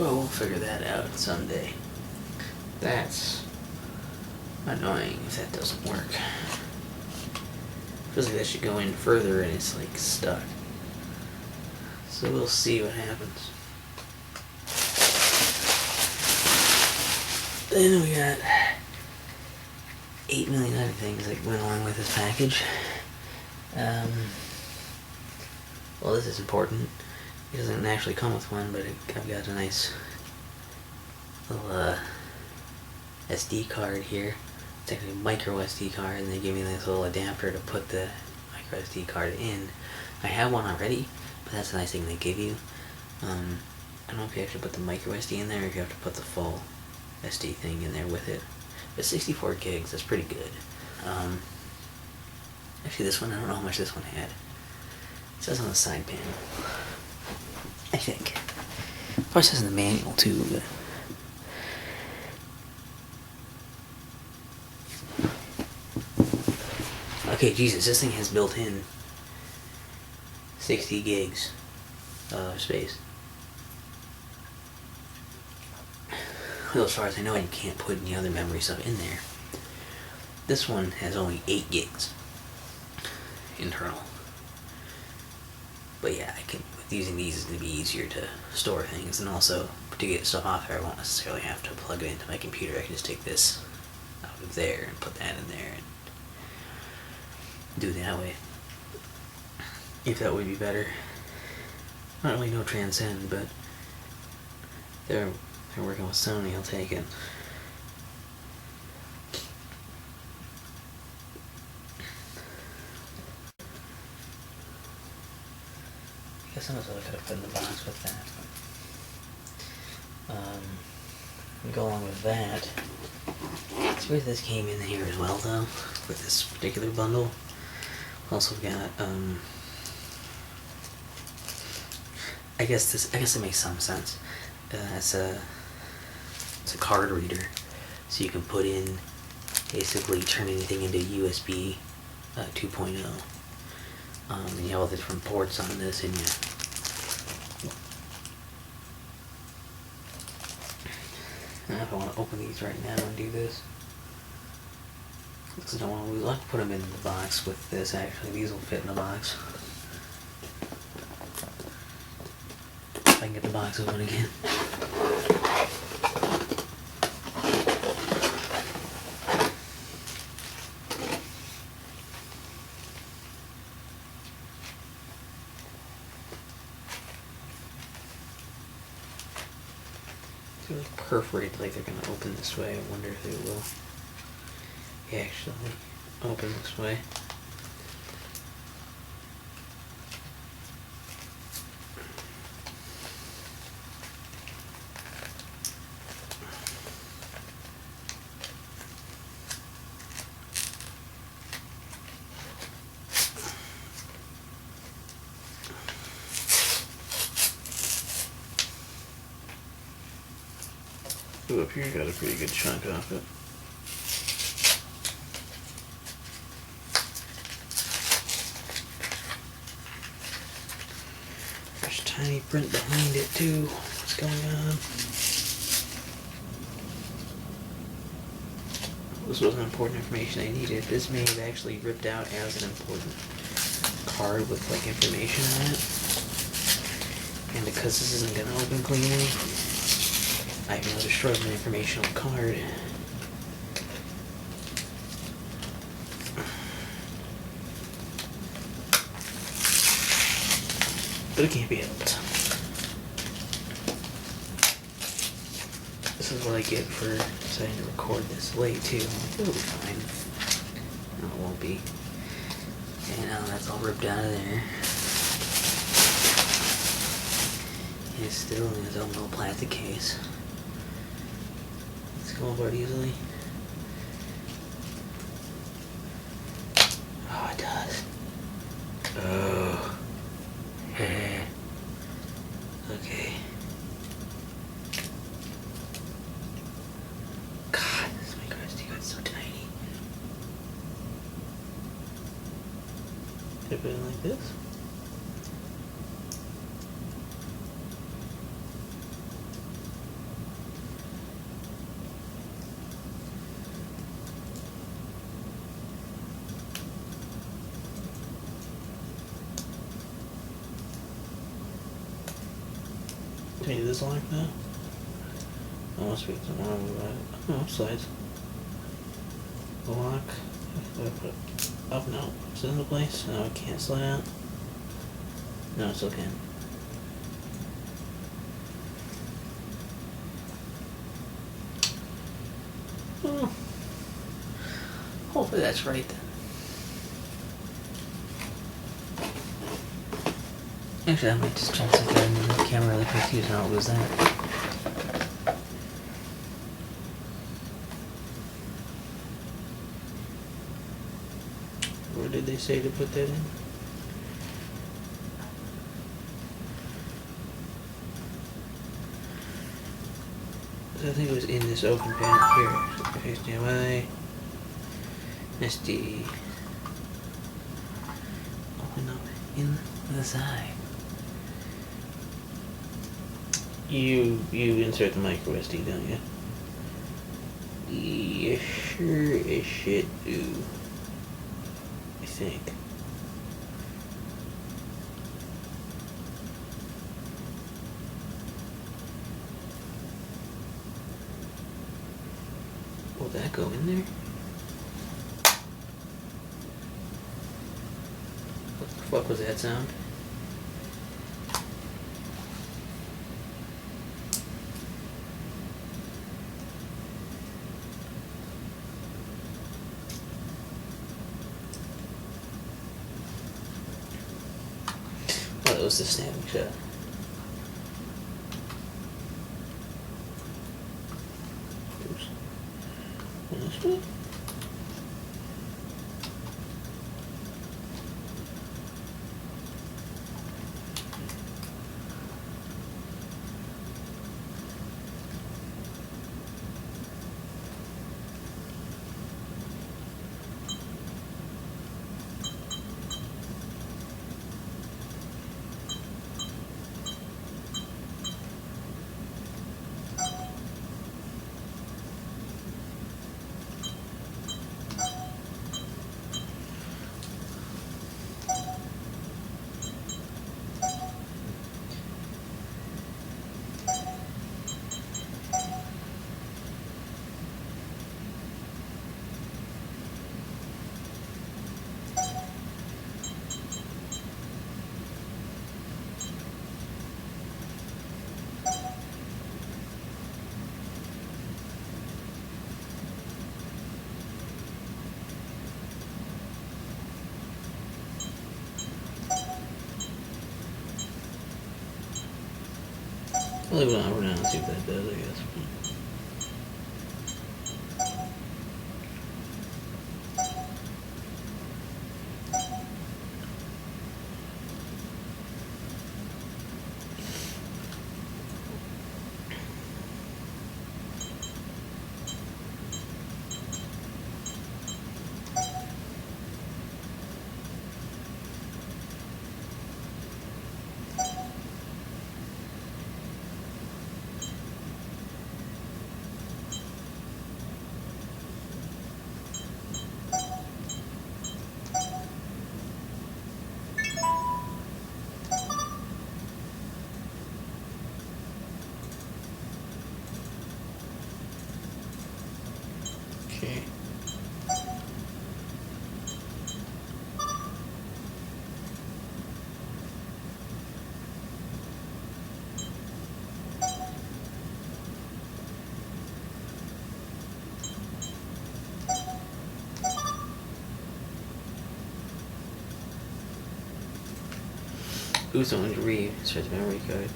S1: Well, we'll figure that out someday. That's annoying if that doesn't work. Feels like that should go in further and it's like stuck. So we'll see what happens. Then we got 8 million other things that went along with this package. Well, this is important. It doesn't actually come with one, but I've got a nice little SD card here. It's actually a micro SD card, and they give me this little adapter to put the micro SD card in. I have one already, but that's a nice thing they give you. I don't know if you actually put the micro SD in there, or if you have to put the full SD thing in there with it. But 64 gigs, that's pretty good. Actually, this one, I don't know how much this one had. It says on the side panel, I think. Probably says in the manual too, but. Okay, Jesus, this thing has built in 60 gigs of space. Well, as far as I know, you can't put any other memory stuff in there. This one has only 8 gigs internal. But yeah, with using these, it's going to be easier to store things, and also to get stuff off there, I won't necessarily have to plug it into my computer. I can just take this out of there and put that in there and do it that way. If that would be better. I don't really know Transcend, but they're working with Sony, I'll take it. I guess that's what I could have put in the box with that. We go along with that. It's weird this came in here as well, though, with this particular bundle. Also got, I guess it makes some sense. It's a card reader, so you can put in, basically turn anything into USB 2.0. And you have all the different ports on this, and if I want to open these right now and do this, because I don't want to lose, I'll put them in the box with this. Actually, these will fit in the box. If I can get the box open again. It's perforated like they're going to open this way. I wonder if they will actually open this way. Ooh, up here got a pretty good chunk off it. There's a tiny print behind it too. What's going on? This wasn't important information I needed. This may have actually ripped out as an important card with like information on it. And because this isn't gonna open cleanly, I can destroy an informational card. But it can't be helped. This is what I get for deciding to record this late too. It'll be fine. No, it won't be. And now that's all ripped out of there. It's still in its own little plastic case. It's going apart easily. Oh, it does. Oh. Okay. God, this micro SD card's so tiny. Could have been like this. Hey, this like that? I must be tomorrow about it. Oh, slides. Lock. Up, no. It's in the place. No, it can't slide out. No, it still can. Oh. Hopefully that's right then. Actually, I might just try to sit there in the camera really quick too, so I don't lose that. Where did they say to put that in? I think it was in this open panel here. HDMI, SD. Open up in the side. You insert the micro SD, don't you? You sure as shit do. I think. Will that go in there? What the fuck was that sound? Oh, that was the snapping shot. Oops. This way? I'll leave it on for now and see what that does, I guess. Okay. Ooh, someone to reinsert the memory card.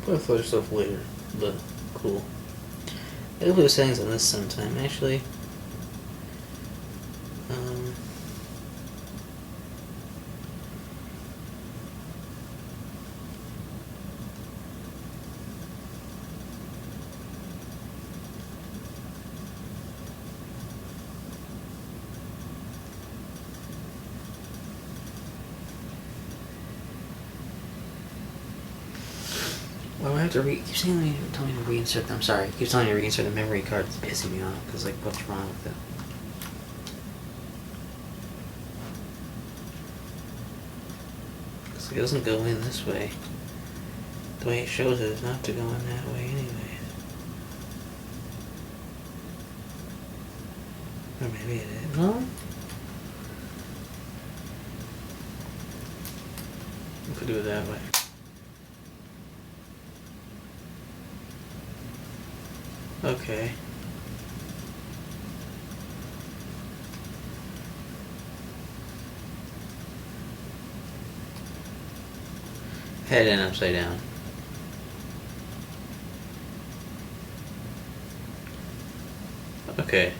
S1: Put other stuff later, but cool. I'll put settings on this sometime, actually. Well, I have to keep telling me to reinsert them. I'm sorry. Keep telling me to reinsert the memory card. It's pissing me off. Because, like, what's wrong with it? Because it doesn't go in this way. The way it shows it is not to go in that way anyways. Or maybe it is. No? We could do it that way. Okay. Head in upside down. Okay.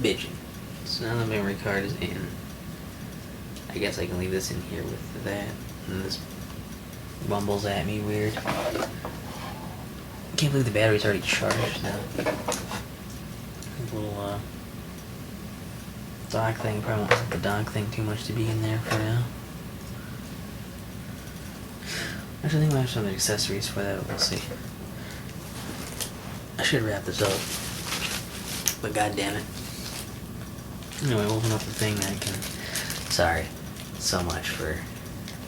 S1: Bitchin'. So now the memory card is in. I guess I can leave this in here with that. And this rumbles at me weird. I can't believe the battery's already charged now. A little dock thing. Probably won't want the dock thing too much to be in there for now. Actually, I think I have some accessories for that. We'll see. I should wrap this up. But god damn it. Anyway, we'll open up the thing that I can... Sorry so much for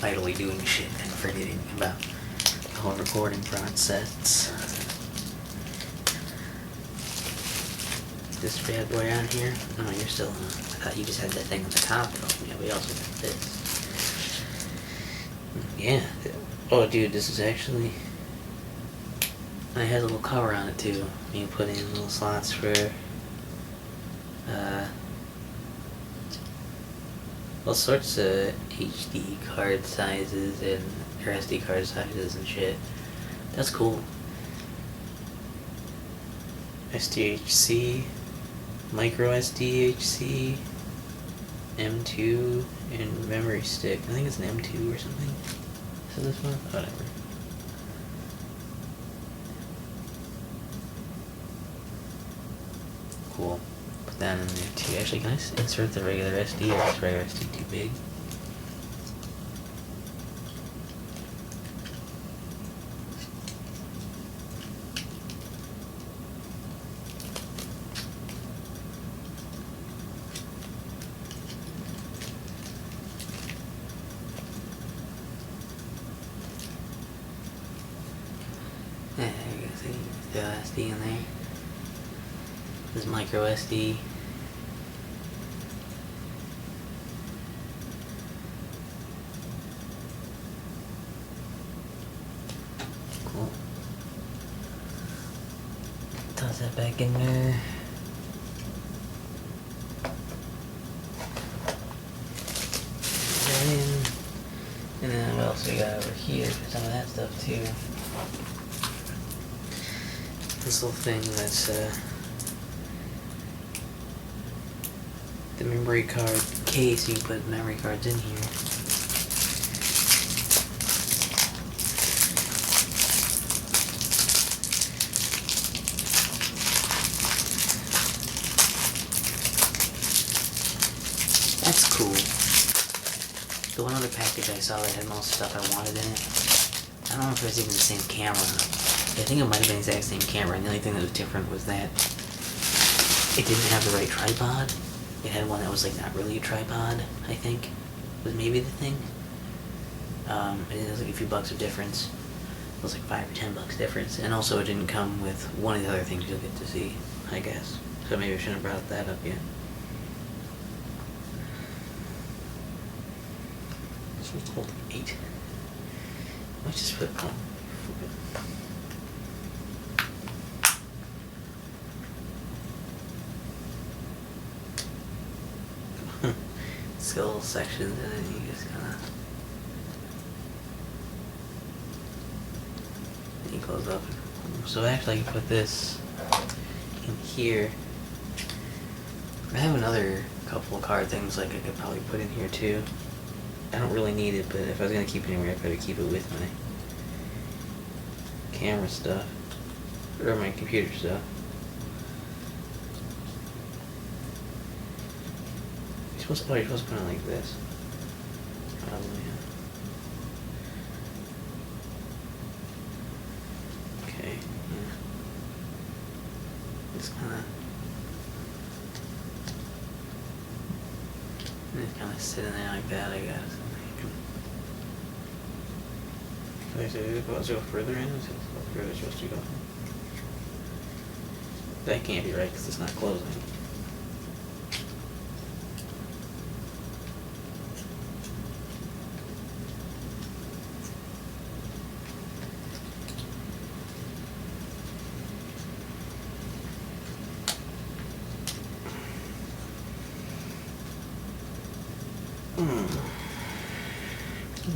S1: idly doing shit and forgetting about the whole recording process. This bad boy on here? No, you're still on. I thought you just had that thing on the top though. Yeah, we also got this. Yeah. Oh, dude, this is actually... It has a little cover on it too. You can put in little slots for... all sorts of HD card sizes and or SD card sizes and shit. That's cool. SDHC, micro SDHC, M2, and memory stick. I think it's an M2 or something. So this one? Whatever. Cool. Put that in there too. Actually, can I insert the regular SD or is the regular SD too big? Yeah, there you go. See, the SD in there. This micro SD. Cool. Toss that back in there. Put that in. And then what else we got over here for some of that stuff too. This little thing that's the memory card case. You can put memory cards in here. That's cool. The one other package I saw that had most stuff I wanted in it. I don't know if it was even the same camera. I think it might have been the exact same camera, and the only thing that was different was that it didn't have the right tripod. It had one that was like not really a tripod, I think, was maybe the thing. It was like a few bucks of difference. It was like $5 or $10 difference, and also it didn't come with one of the other things you'll get to see, I guess. So maybe I shouldn't have brought that up yet. This one's called 8. Let's just put it on. these little sections and then you just kind of, you close up. So actually I can put this in here. I have another couple of card things like I could probably put in here too. I don't really need it, but if I was gonna keep it anywhere, I'd probably keep it with my camera stuff or my computer stuff. You're supposed to put it like this. Probably. Okay. Yeah. Just kind of sit in there like that, I guess. Let's go further in. Let's go further. Supposed to go. That can't be right because it's not closing.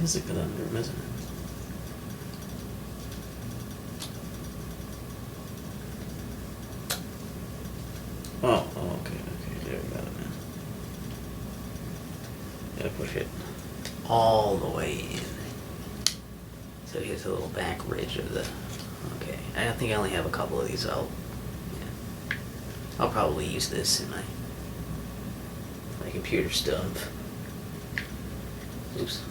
S1: This is a conundrum, isn't it? Oh, okay, there we got it now. Gotta push it all the way in. So it hits a little back ridge of the... Okay, I think I only have a couple of these. I'll probably use this in my computer stuff. Oops.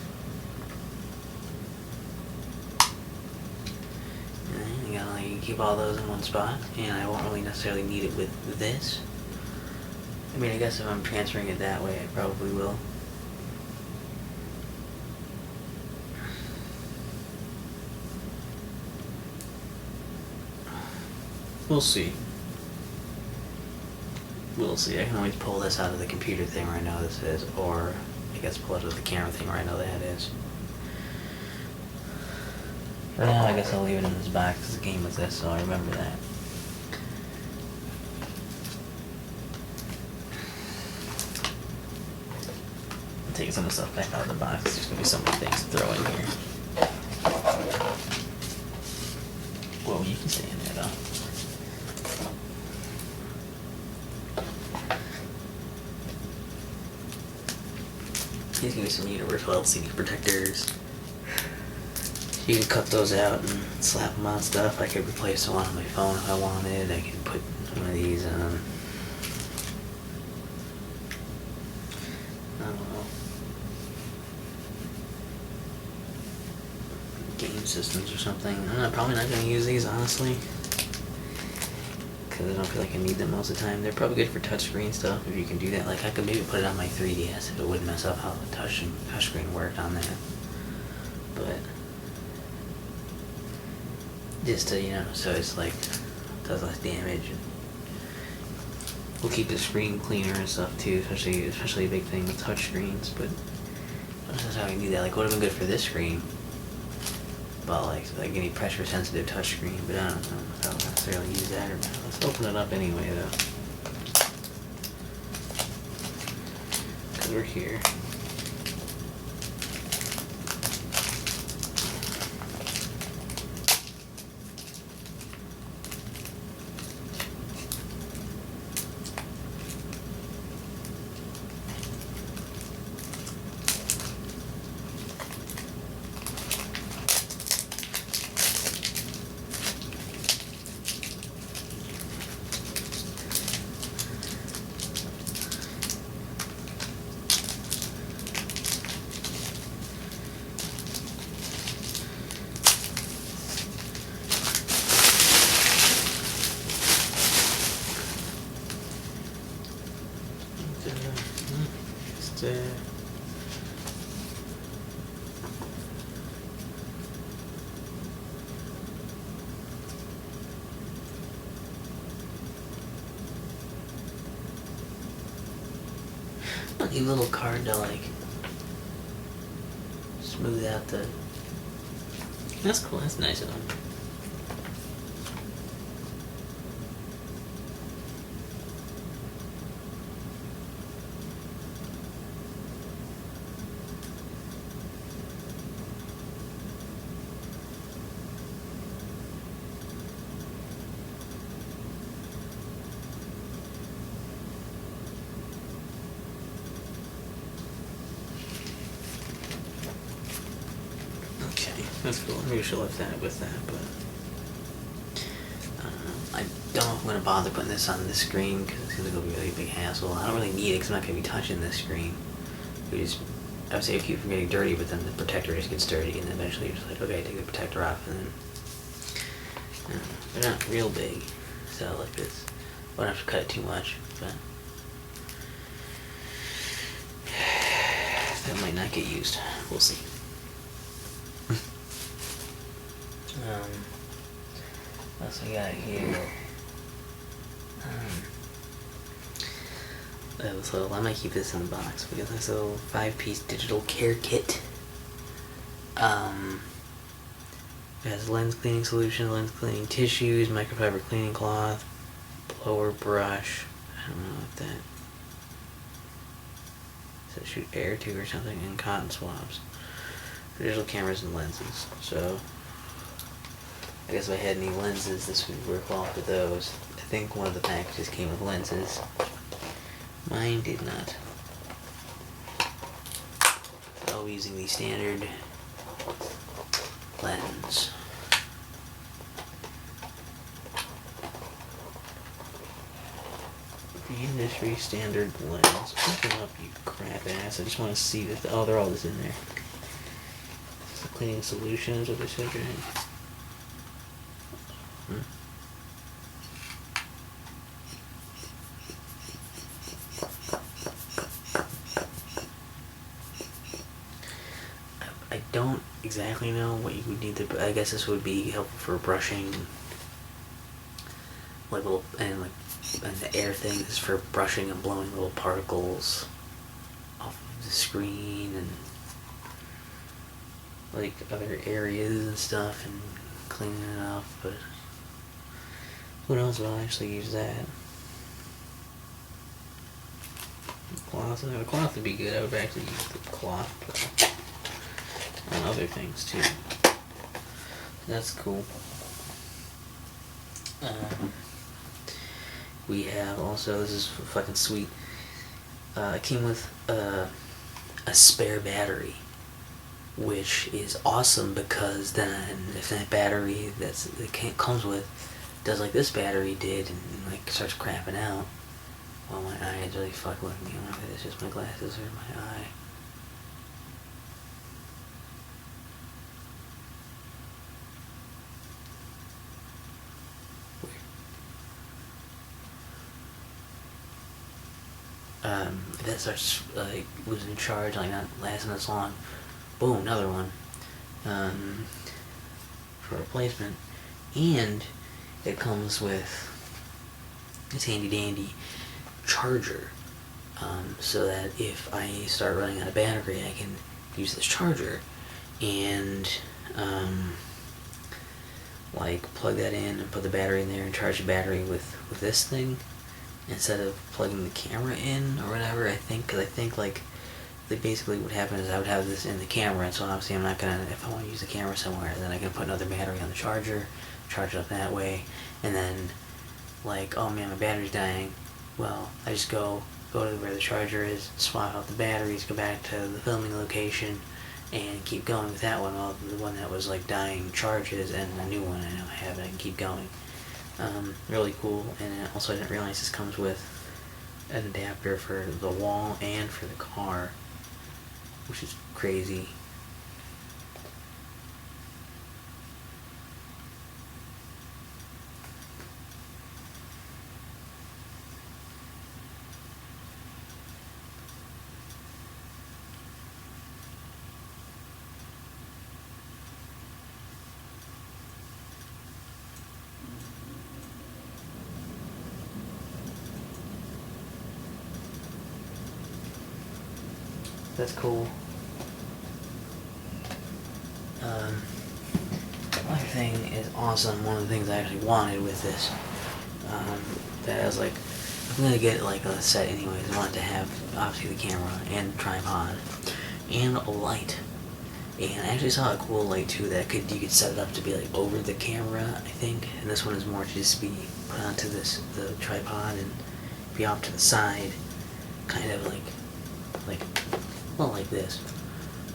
S1: And you gotta keep all those in one spot, and I won't really necessarily need it with this. I mean, I guess if I'm transferring it that way, I probably will. We'll see. We'll see. I can always pull this out of the computer thing where I know this is, or I guess pull it out of the camera thing where I know that is. For now, I guess I'll leave it in this box because the game was this, so I remember that. I'm taking some of the stuff back out of the box. There's going to be so many things to throw in here. Whoa, you can stay in there, though. These give me some universal LCD protectors. You can cut those out and slap them on stuff. I could replace one on my phone if I wanted. I could put one of these on. I don't know. Game systems or something. Probably not going to use these, honestly. Because I don't feel like I need them most of the time. They're probably good for touchscreen stuff if you can do that. Like I could maybe put it on my 3DS if it wouldn't mess up how the touchscreen worked on that. But just to, so it's like does less damage. And we'll keep the screen cleaner and stuff too, especially a big thing with touchscreens. But that's how we do that. Like would have been good for this screen. But like any pressure sensitive touchscreen, but I don't know if I'll necessarily use that or not. Let's open it up anyway though. Because we're here. A little card to like smooth out the. That's cool. That's nice of them. That's cool. Maybe we should lift that with that, but I don't know if I'm going to bother putting this on the screen because it's going to go be a really big hassle. I don't really need it because I'm not going to be touching this screen. I would say keep it from getting dirty, but then the protector just gets dirty, and then eventually you're just like, okay, take the protector off, and then they're not real big, so like this. I won't have to cut it too much, but that might not get used. We'll see. What else we got here? So I might keep this in the box because it's a little 5-piece digital care kit. It has lens cleaning solution, lens cleaning tissues, microfiber cleaning cloth, blower brush. I don't know what that. Does it shoot air to or something? And cotton swabs for digital cameras and lenses. So I guess if I had any lenses, this would work well for those. I think one of the packages came with lenses. Mine did not. So I'll be using the standard lens. The industry standard lens. Open up, you crap ass. I just want to see that. Oh, they're all just in there. This is cleaning solutions, what they said, right? I don't exactly know what you would need to. I guess this would be helpful for brushing, like little and the air thing is for brushing and blowing little particles off of the screen and like other areas and stuff and cleaning it up. But who knows if I'll actually use that. The cloth would be good. I would actually use the cloth on other things too. That's cool. We have also, this is fucking sweet. It came with a spare battery, which is awesome because then if that battery comes with does like this battery did and like starts crapping out, well, my eyes really fuck with me. I don't know if it's just my glasses or my eye. If that starts losing charge, like not lasting this long, boom, another one for replacement. And it comes with this handy dandy charger, so that if I start running out of battery, I can use this charger and like plug that in and put the battery in there and charge the battery with this thing instead of plugging the camera in or whatever. I think like basically what happened is I would have this in the camera, and so obviously I'm not gonna, if I want to use the camera somewhere, then I can put another battery on the charger, charge it up that way, and then like, oh man, my battery's dying. Well, I just go to where the charger is, swap out the batteries, go back to the filming location, and keep going with that one while the one that was like dying charges, and a new one I know I have, and I can keep going. Really cool. And also I didn't realize this comes with an adapter for the wall and for the car, which is crazy. That's cool. Another thing is awesome. One of the things I actually wanted with this, that I was like, I'm gonna get like a set anyways. I wanted to have obviously the camera and tripod and a light. And I actually saw a cool light too that you could set it up to be like over the camera, I think. And this one is more to just be put onto the tripod and be off to the side, kind of like well, like this.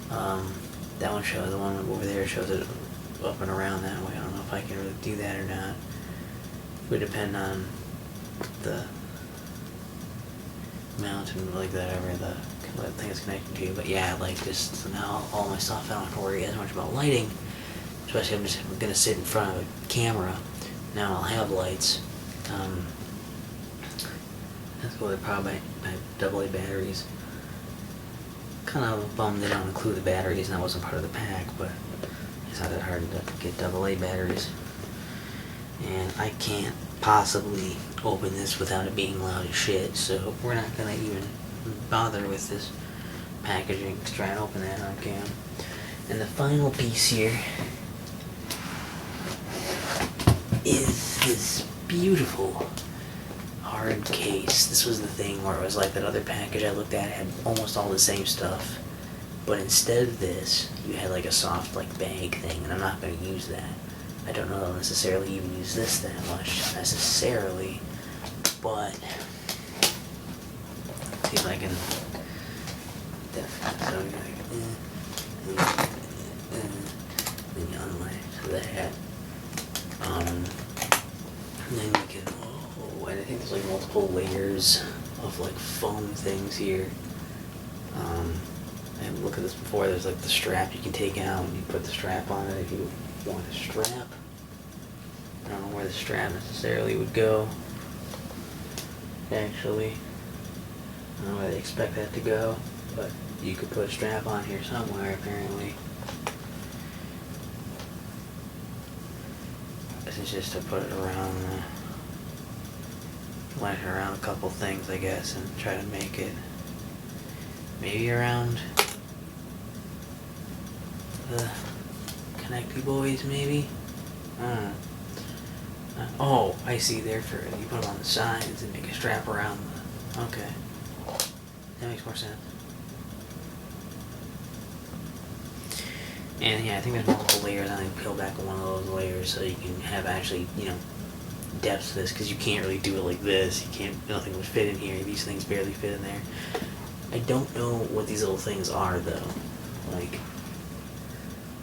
S1: That one shows, the one over there shows it up and around that way. I don't know if I can really do that or not. It would depend on the mount and like whatever the thing is connected to. But yeah, like just so now all my stuff, I don't have to worry as much about lighting. Especially if I'm just gonna sit in front of a camera. Now I'll have lights. That's cool. They're probably my AA batteries. Kind of bummed they don't include the batteries, and that wasn't part of the pack, but it's not that hard to get AA batteries. And I can't possibly open this without it being loud as shit, so we're not gonna even bother with this packaging to try and open that on cam. And the final piece here is this beautiful hard case. This was the thing where it was like that other package I looked at had almost all the same stuff, but instead of this, you had like a soft like bag thing, and I'm not going to use that. I don't know that I'll necessarily even use this that much necessarily, but let's see if I can definitely then you unlatch that. And then you can, and I think there's like multiple layers of like foam things here. I haven't looked at this before. There's like the strap you can take out and you put the strap on it if you want a strap. I don't know where the strap necessarily would go. Actually, I don't know where they expect that to go, but you could put a strap on here somewhere apparently. This is just to put it around, lash around a couple things, I guess, and try to make it maybe around the connecty boys, maybe. I don't know. Oh, I see. Therefore, you put them on the sides and make a strap around the. Okay, that makes more sense. And yeah, I think there's multiple layers. I think peel back one of those layers so you can have actually, depth to this, because you can't really do it like this. You can't. Nothing would fit in here. These things barely fit in there. I don't know what these little things are though. Like,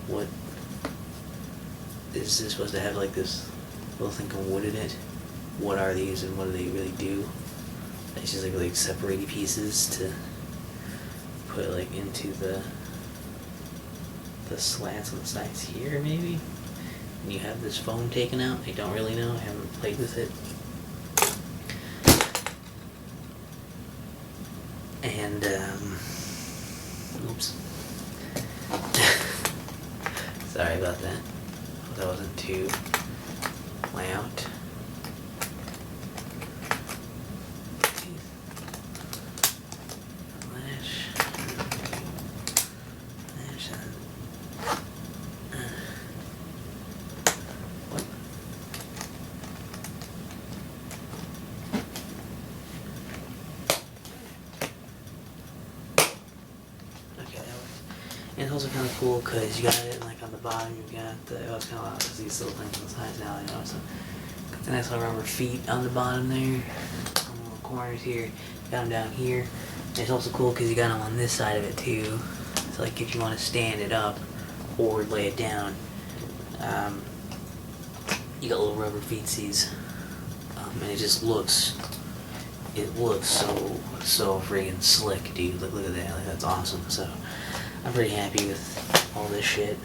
S1: what is this supposed to have? Like this little thing of wood in it? What are these and what do they really do? It's just like separating pieces to put like into the slats on the sides here, maybe? And you have this foam taken out. I don't really know. I haven't played with it. And, oops. Sorry about that. Hope that wasn't too loud. And it's also kind of cool because you got it like on the bottom. You got the it's kind of loud because these little things on the sides now. So got the nice little rubber feet on the bottom there, on the little corners here. Got them down here. And it's also cool because you got them on this side of it too. So like if you want to stand it up or lay it down, you got little rubber feetsies, and it just looks. It looks so friggin' slick, dude. Look at that. Like, that's awesome. So. I'm pretty happy with all this shit.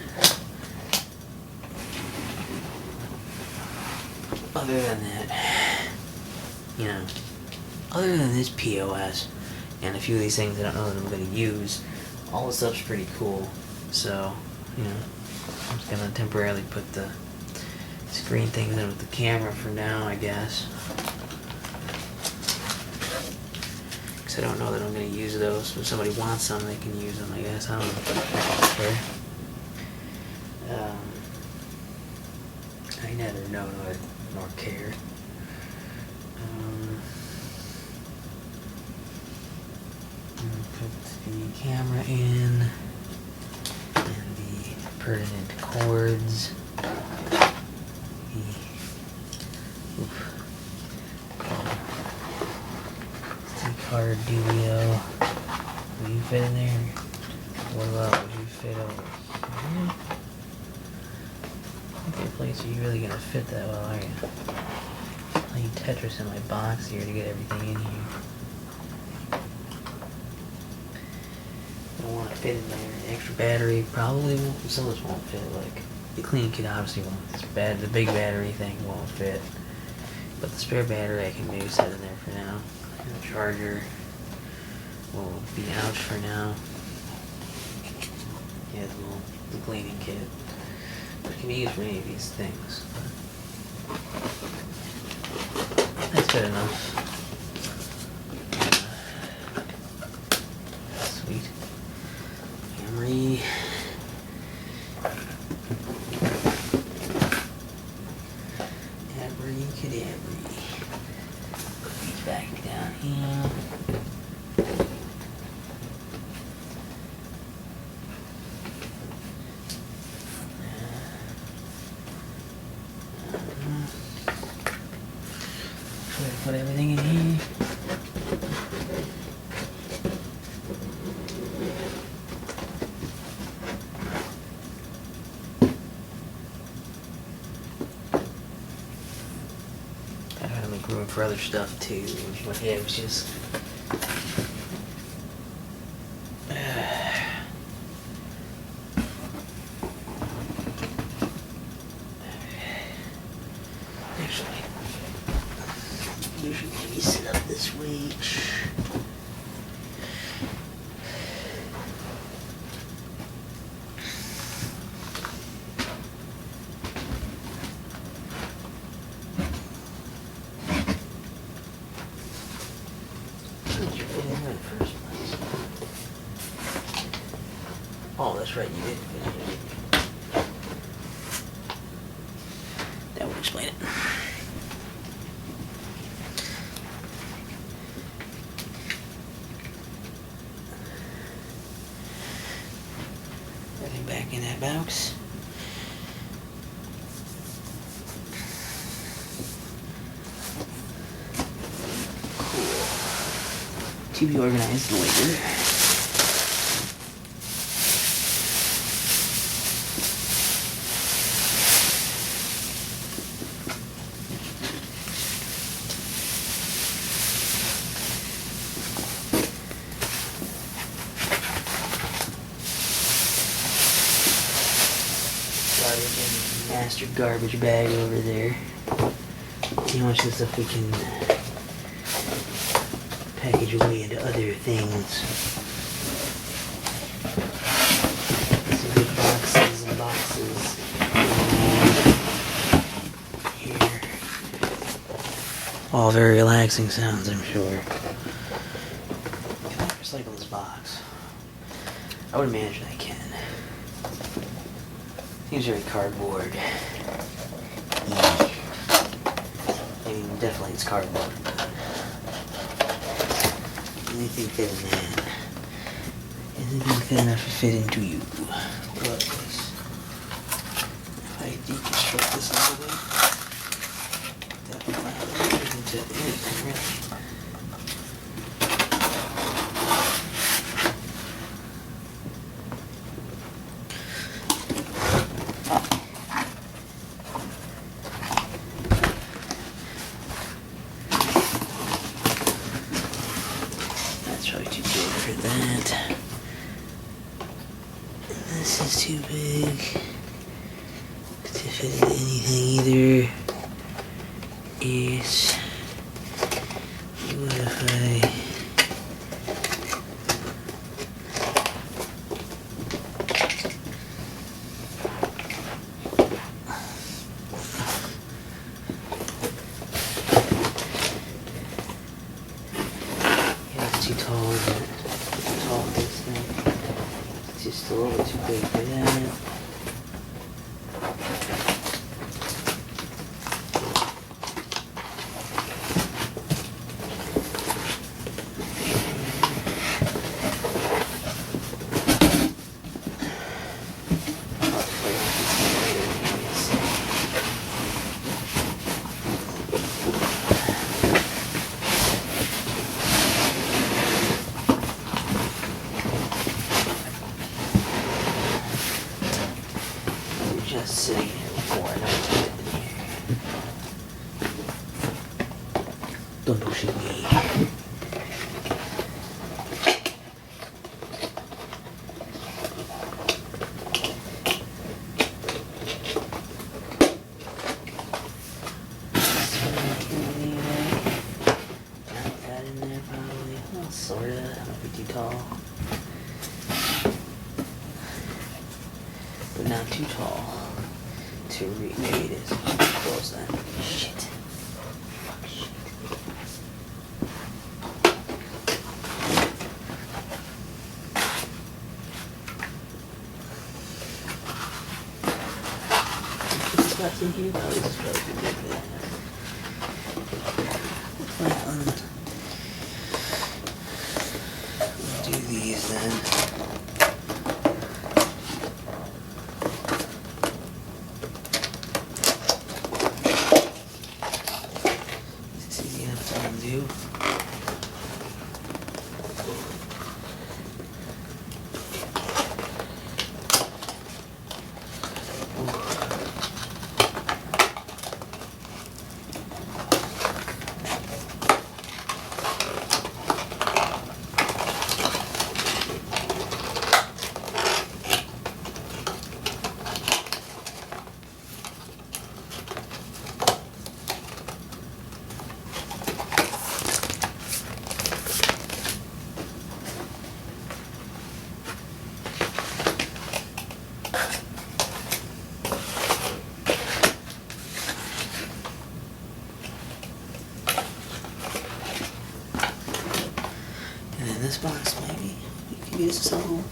S1: Other than that, other than this POS and a few of these things I don't know that I'm going to use, all the stuff's pretty cool. So, I'm just going to temporarily put the screen things in with the camera for now, I guess. I don't know that I'm going to use those. If somebody wants them, they can use them, I guess. I don't know. I neither know nor care. Put the camera in and the pertinent cords. Card dealio. Will you fit in there? What about would you fit over here? plates are you really gonna fit that well, are you? Playing Tetris in my box here to get everything in here. Don't want to fit in there. Extra battery probably won't. Some of this won't fit. Like the cleaning kit obviously won't. The big battery thing won't fit. But the spare battery I can maybe set in there for now. And the charger will be out for now. Yeah, the cleaning kit. But it can be used for any of these things. But that's good enough. Sweet. Camry. Abracadabra. Put these back down here. Put everything in here. I gotta make room for other stuff too. But yeah, it was just. Actually, usually maybe sit up this way. How did you fit in there in the first place? Oh, that's right, you did fit in there. That would explain it. Everything back in that box. Cool. To be organized later. Master garbage bag over there. You know, it's just stuff we can package away into other things. Some good boxes and boxes. Here. All very relaxing sounds, I'm sure. Can I recycle this box? I would imagine I can. Seems very cardboard. I mean, definitely it's cardboard, but anything fit in that. Anything fit enough to fit into you. What about this? If I deconstruct this a little bit, that will allow me into anything really. Probably too big for that. And this is too big to fit into anything either. Yes. What if I... too tall, isn't it? Too tall for this thing. It's just a little bit too big for that. Just sitting here before I know it. Don't bullshit me. Sorta, not be too tall. But not too tall. Maybe it is. Close that. Shit. Fuck shit. This stuff's in here. Probably just probably good like that. Let's do these then. Do. This box maybe you can use some.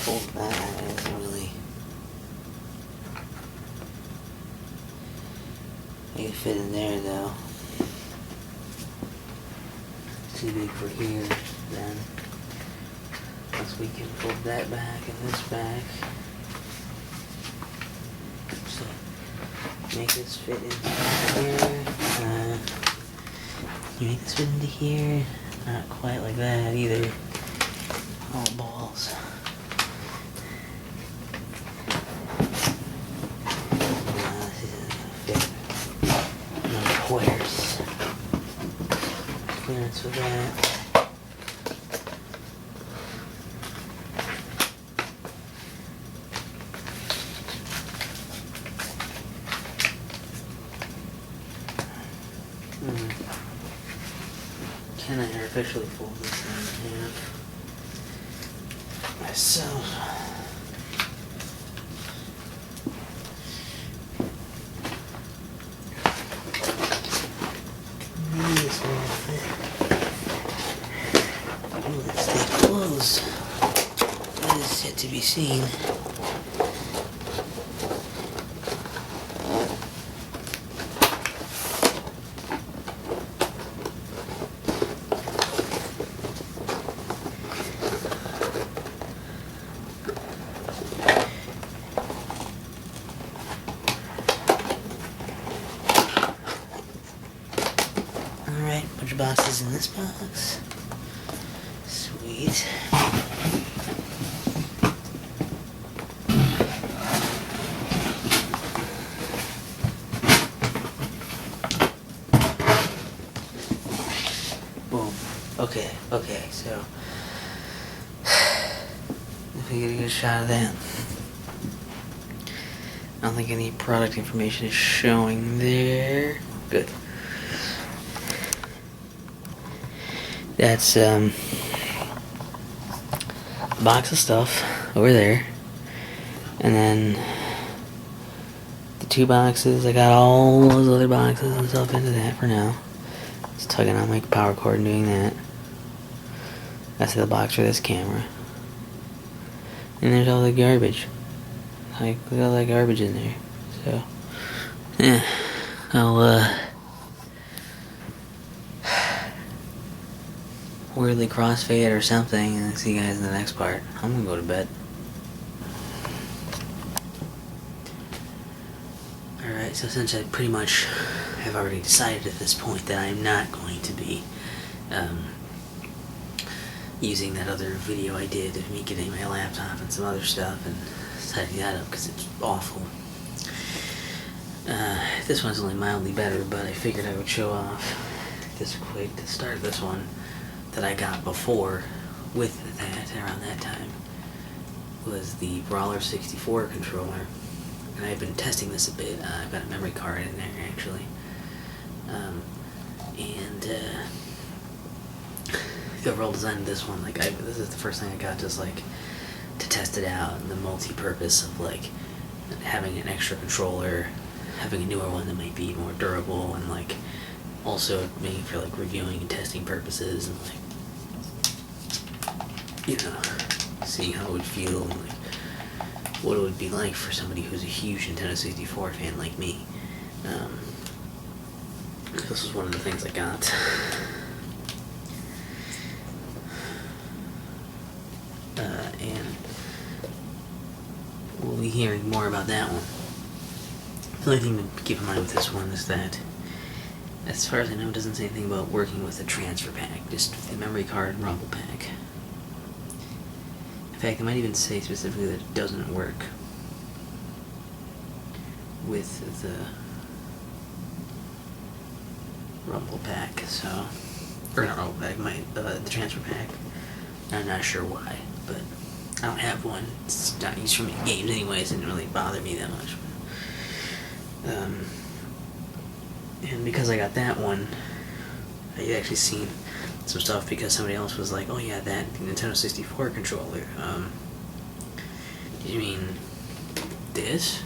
S1: Fold that isn't really. You can fit in there though. Too big for here then. Once we can fold that back and this back. So make this fit into here. You make this fit into here. Not quite like that either. Oh balls. Squares. Clearance with that. Can I artificially fold this thing in half myself? That is yet to be seen. Alright, bunch of boxes in this box. Sweet. Boom. Okay, so if we get a good shot of that. I don't think any product information is showing there. Good. That's a box of stuff over there, and then the two boxes. I got all those other boxes and stuff into that for now. Just tugging on my power cord and doing that. That's the box for this camera, and there's all the garbage. Like, look at all that garbage in there. So yeah, I'll weirdly crossfade or something, and see you guys in the next part. I'm gonna go to bed. So essentially, I pretty much have already decided at this point that I'm not going to be using that other video I did of me getting my laptop and some other stuff and setting that up because it's awful. This one's only mildly better, but I figured I would show off this quick to start this one that I got before with that around that time was the Brawler 64 controller. And I've been testing this a bit. I've got a memory card in there actually. The overall design of this one, like this is the first thing I got just like to test it out, and the multi-purpose of like having an extra controller, having a newer one that might be more durable, and like also making for like reviewing and testing purposes, and like, you know, seeing how it would feel, and like what it would be like for somebody who's a huge Nintendo 64 fan like me. This was one of the things I got. And we'll be hearing more about that one. The only thing to keep in mind with this one is that, as far as I know, it doesn't say anything about working with a transfer pack, just the memory card and rumble pack. In fact, it might even say specifically that it doesn't work with the rumble pack, so, or not rumble pack, the transfer pack. I'm not sure why, but I don't have one. It's not used for many games anyways. It didn't really bother me that much. And because I got that one, I had actually seen some stuff because somebody else was like, "Oh yeah, that Nintendo 64 controller. You mean this?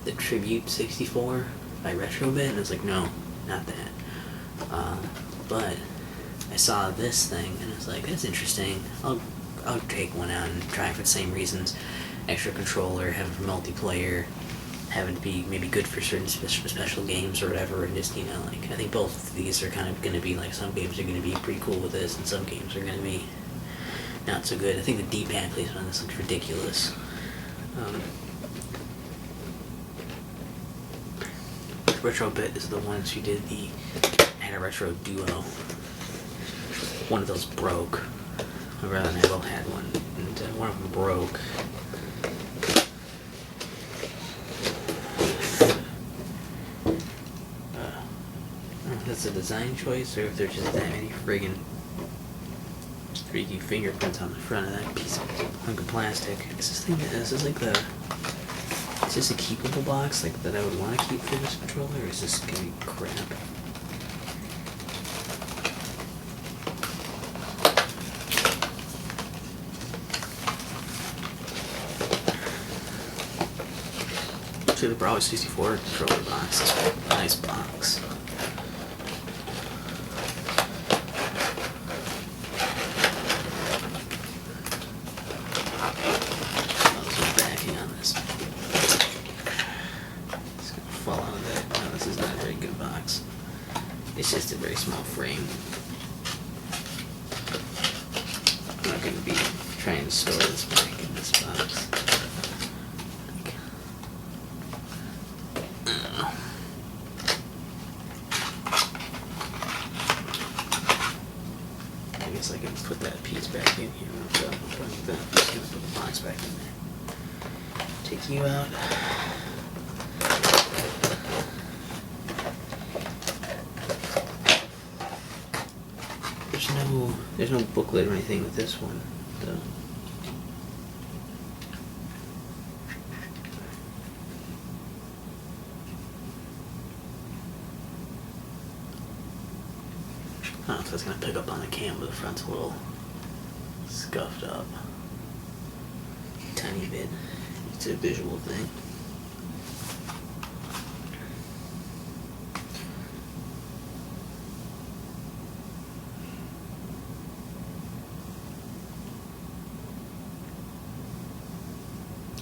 S1: The Tribute 64 by Retrobit?" And I was like, "No, not that." But I saw this thing and I was like, "That's interesting. I'll take one out and try it for the same reasons. Extra controller, have it for multiplayer, having to be maybe good for certain special games or whatever, and just, you know, like, I think both of these are kind of going to be, like, some games are going to be pretty cool with this, and some games are going to be not so good. I think the D-pad placement on this looks ridiculous. Retrobit is the ones who did the had a Retro Duo. One of those broke. My brother and I both had one, and one of them broke. I don't know if that's a design choice or if there's just that many friggin' freaky fingerprints on the front of that piece of hunk of plastic. Is this like the... Is this a keepable box like that I would want to keep for this controller, or is this gonna be crap? See, the Brawler 64 controller box is a nice box. It's just a very small frame. I'm not going to be trying to store this back in this box. I don't know. I guess I can put that piece back in here. I'm done with that. I'm just going to put the box back in there. Take you out. There's no booklet or anything with this one, though. Oh, so it's gonna pick up on the cam, but the front's a little scuffed up. Tiny bit. It's a visual thing.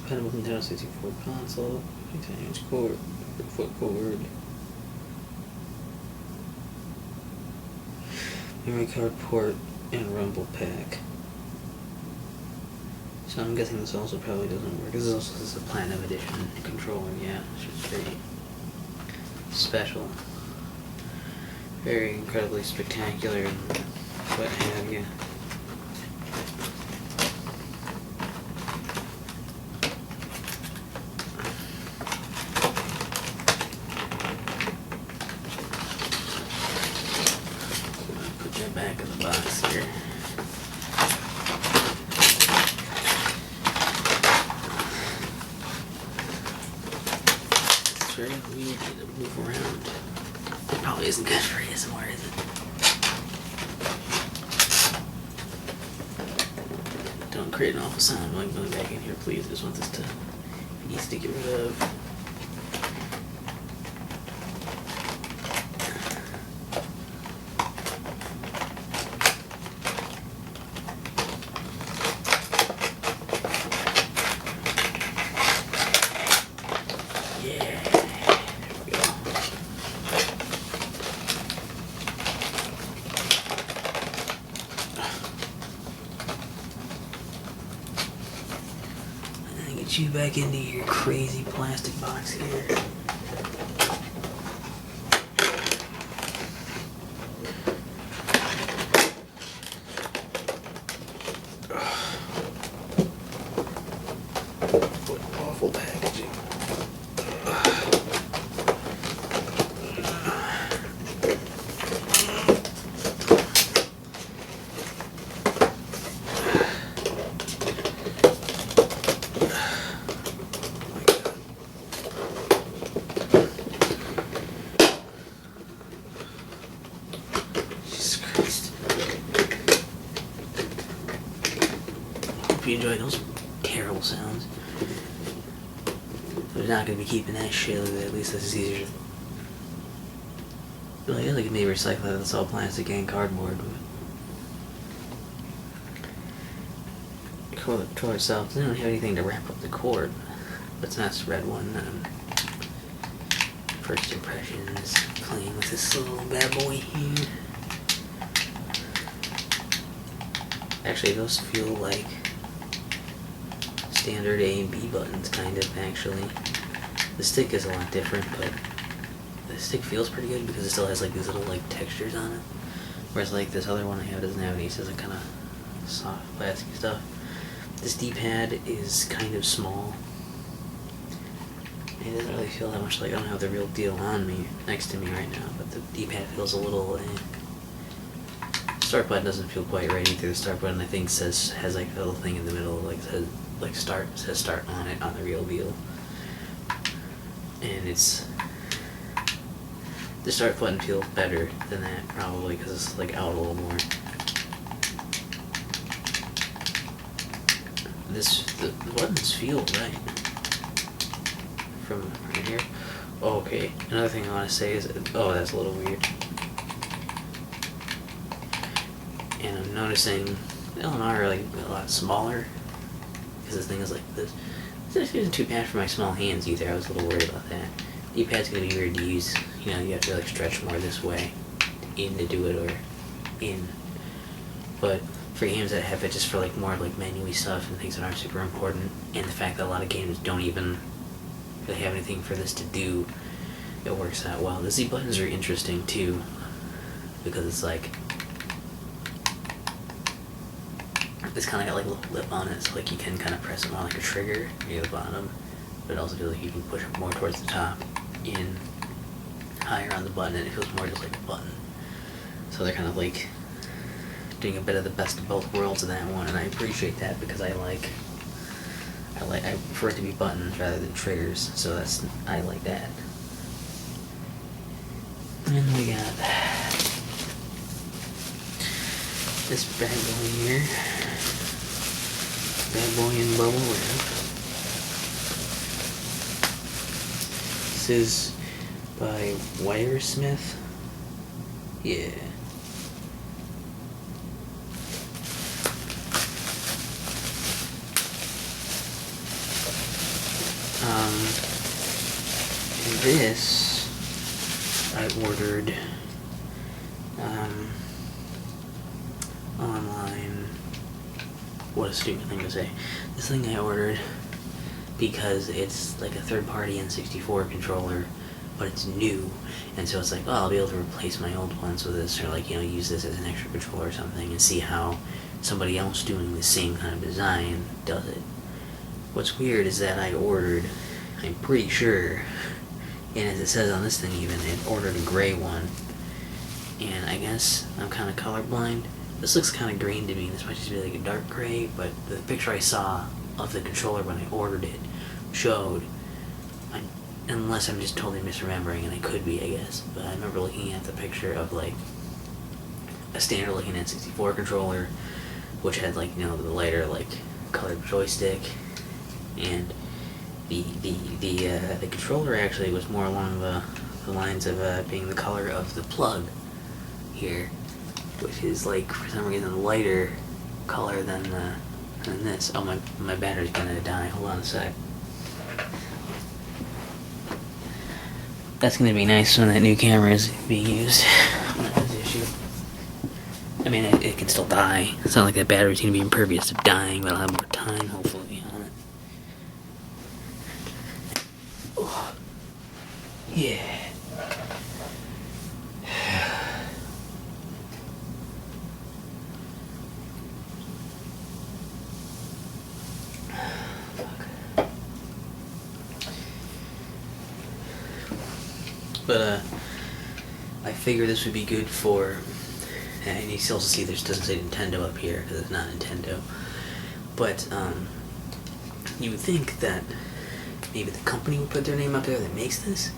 S1: Compatible with Nintendo 64 console, 10-inch cord, foot cord, memory card port, and rumble pack. So I'm guessing this also probably doesn't work. This is a Platinum Edition controller, yeah. It's just very special. Very incredibly spectacular and what have you. Put that back in the box here. It's very weird to move around. It probably isn't good for ASMR, is it? Don't create an awful sound when going back in here, please. I just want this to be easy to get rid of. You back into your crazy plastic box here. What awful packaging. Hope you enjoyed those terrible sounds. We're not gonna be keeping that shit, at least this is easier to... I guess I could maybe recycle it, it's all plastic and cardboard. The controller itself doesn't have anything to wrap up the cord. Let's not red one. First impressions, playing with this little bad boy here. Actually, those feel like standard A and B buttons, kind of, actually. The stick is a lot different, but the stick feels pretty good because it still has like these little like textures on it. Whereas like this other one I have doesn't have any, so it's kind of soft plastic stuff. This D-pad is kind of small. It doesn't really feel that much like, I don't have the real deal on me, next to me right now, but the D-pad feels a little, Start button doesn't feel quite right either. The start button I think has like a little thing in the middle, like says start on it on the real deal. And the start button feels better than that probably because it's like out a little more. The buttons feel right from right here. Oh, okay, another thing I want to say is, oh, that's a little weird. And I'm noticing the L&R are like a lot smaller because this thing is like this. This isn't too bad for my small hands either. I was a little worried about that. D-pad's gonna be weird to use. You know, you have to like stretch more this way in to do it or in. But for games that have it just for like more like menu-y stuff and things that aren't super important, and the fact that a lot of games don't even really have anything for this to do, it works out well. The Z buttons are interesting too because it's like it's kind of got like a little lip on it, so like you can kind of press them on like a trigger near the bottom, but it also feels like you can push it more towards the top, in higher on the button, and it feels more just like a button. So they're kind of like doing a bit of the best of both worlds in that one, and I appreciate that because I prefer it to be buttons rather than triggers, so I like that. And we got this bad boy here. Bad boy in bubble wrap. This is by Wiresmith. Yeah. And this I ordered online what a stupid thing to say. This thing I ordered because it's like a third-party N64 controller, but it's new, and so it's like, oh, I'll be able to replace my old ones with this, or like, you know, use this as an extra controller or something, and see how somebody else doing the same kind of design does it. What's weird is that I ordered, I'm pretty sure, and as it says on this thing even, it ordered a gray one, and I guess I'm kind of colorblind. This looks kind of green to me. This might just be like a dark gray, but the picture I saw of the controller when I ordered it showed, unless I'm just totally misremembering, and I could be, I guess, but I remember looking at the picture of like a standard looking N64 controller, which had like, you know, the lighter like colored joystick, and the controller actually was more along the lines of being the color of the plug here, which is like for some reason lighter color than this. Oh, my battery's gonna die. Hold on a sec. That's gonna be nice when that new camera is being used. Not this issue. I mean, it can still die. It's not like that battery's gonna be impervious to dying, but I'll have more time, hopefully, on it. Oh. Yeah. But I figure this would be good for, and you still also see there doesn't say Nintendo up here because it's not Nintendo. But you would think that maybe the company would put their name up there that makes this.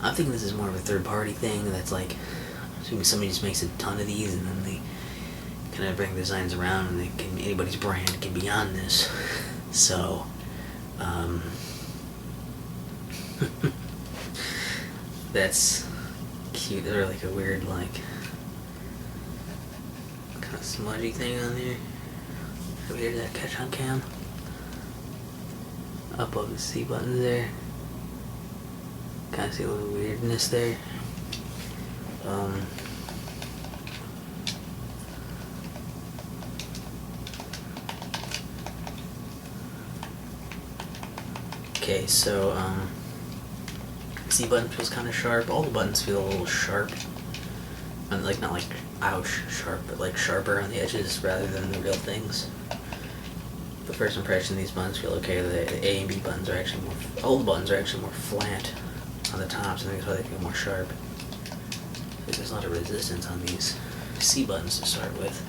S1: I'm thinking this is more of a third-party thing that's like, assuming somebody just makes a ton of these and then they kind of bring designs around and anybody's brand can be on this. So, that's cute. There's like a weird, like, kind of smudgy thing on there. Over here, that catch on cam. Up above the C buttons there. Kind of see a little weirdness there. Okay, so, C button feels kind of sharp. All the buttons feel a little sharp. And like, not like, ouch, sharp, but like sharper on the edges rather than the real things. The first impression, these buttons feel okay. The A and B buttons are actually more, all the buttons are actually more flat on the tops. I think that's why they feel more sharp. There's a lot of resistance on these C buttons to start with.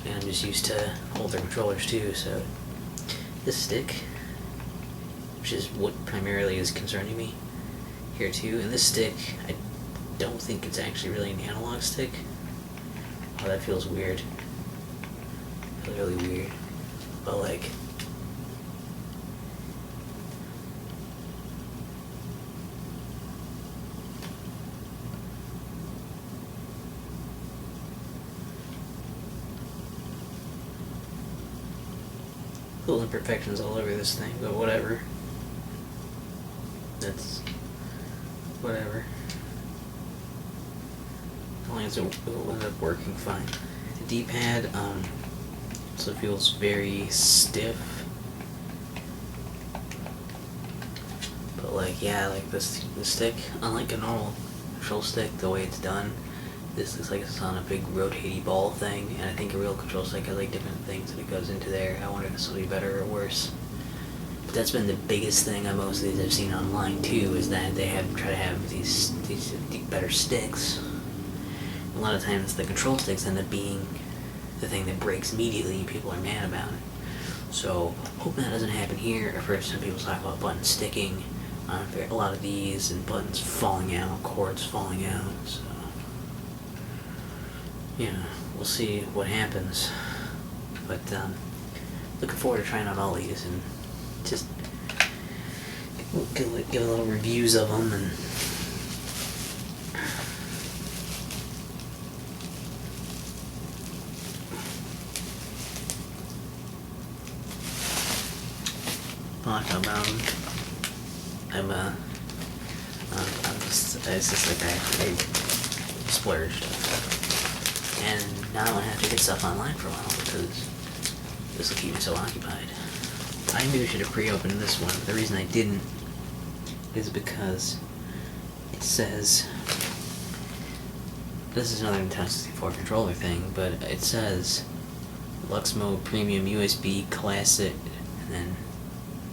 S1: And I'm just used to older controllers too, so this stick, which is what primarily is concerning me here too, and this stick, I don't think it's actually really an analog stick. Oh, that feels weird. Feels really weird. But like, little imperfections all over this thing, but whatever. That's whatever. As long as it will end up working fine. The D-pad also feels very stiff. But like, yeah, like the stick, unlike a normal control stick, the way it's done, this looks like it's on a big rotating ball thing, and I think a real control stick has like different things that it goes into there. I wonder if this will be better or worse. But that's been the biggest thing on most of these I've seen online too, is that they try to have these better sticks. A lot of times the control sticks end up being the thing that breaks immediately and people are mad about it. So, hoping that doesn't happen here. I've heard some people talk about buttons sticking on a lot of these, and buttons falling out, cords falling out, so yeah, we'll see what happens. But looking forward to trying out all these and just give a little reviews of them and talk about them. It's just like I splurged. And now I don't have to get stuff online for a while because this will keep me so occupied. I maybe should have pre-opened this one. The reason I didn't is because it says, this is another Nintendo 64 controller thing, but it says Lux Mode Premium USB Classic, and then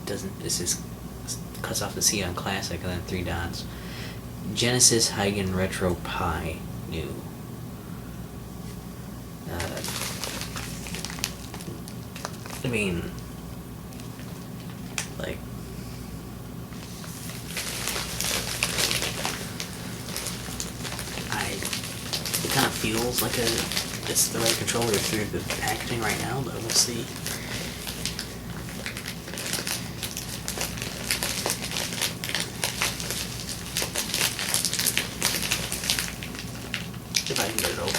S1: this is cuts off the C on Classic, and then 3 dots. Genesis Heigen Retro Pi New. I mean, like, it kind of feels like it's the right controller through the packaging right now, but we'll see. If I can get it open.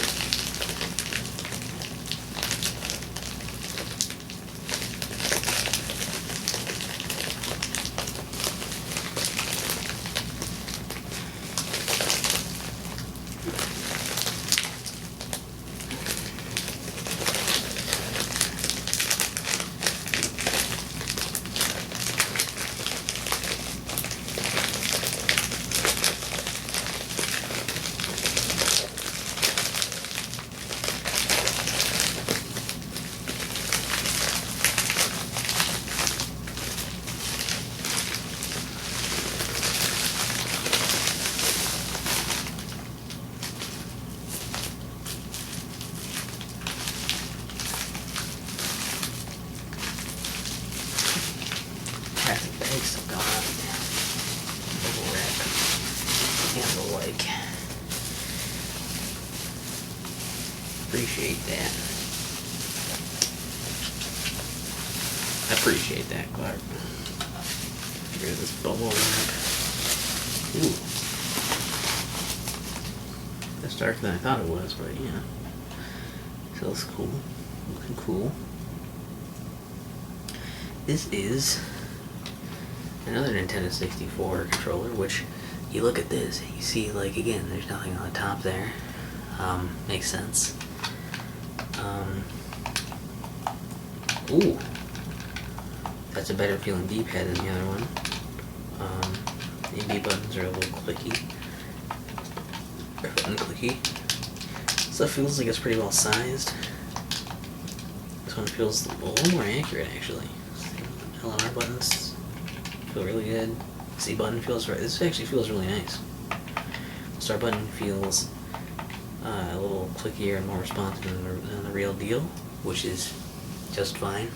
S1: Still going up. Double wrap. Handle like. Appreciate that. I appreciate that, Clark. Get rid of this bubble wrap. Ooh. That's darker than I thought it was, but yeah. Feels cool. Looking cool. This is another Nintendo 64 controller, which you look at this and you see, like, again, there's nothing on the top there. Makes sense. Ooh. That's a better feeling D-pad than the other one. The B buttons are a little clicky. Or unclicky. So it feels like it's pretty well sized. This one feels a little more accurate, actually. LR buttons feel really good. C button feels right. This actually feels really nice. Start button feels a little clickier and more responsive than the real deal, which is just fine.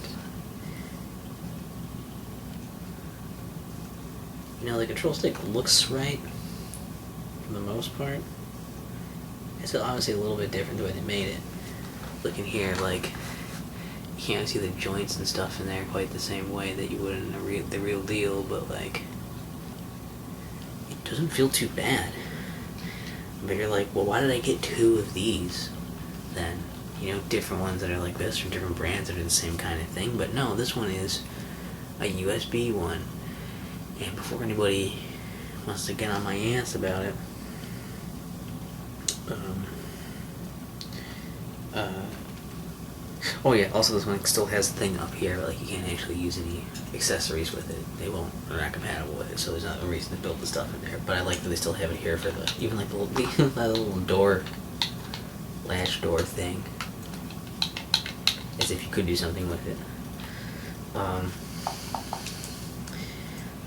S1: You know, the control stick looks right for the most part. It's obviously a little bit different the way they made it. Looking here, like, you can't see the joints and stuff in there quite the same way that you would in the real deal, but, like, it doesn't feel too bad. But you're like, well, why did I get 2 of these then? You know, different ones that are like this from different brands that are the same kind of thing. But no, this one is a USB one. And before anybody wants to get on my ass about it, oh yeah, also this one still has the thing up here, like you can't actually use any accessories with it. They're not compatible with it, so there's not a reason to build the stuff in there. But I like that they still have it here for the, even like the little door, latch door thing. As if you could do something with it.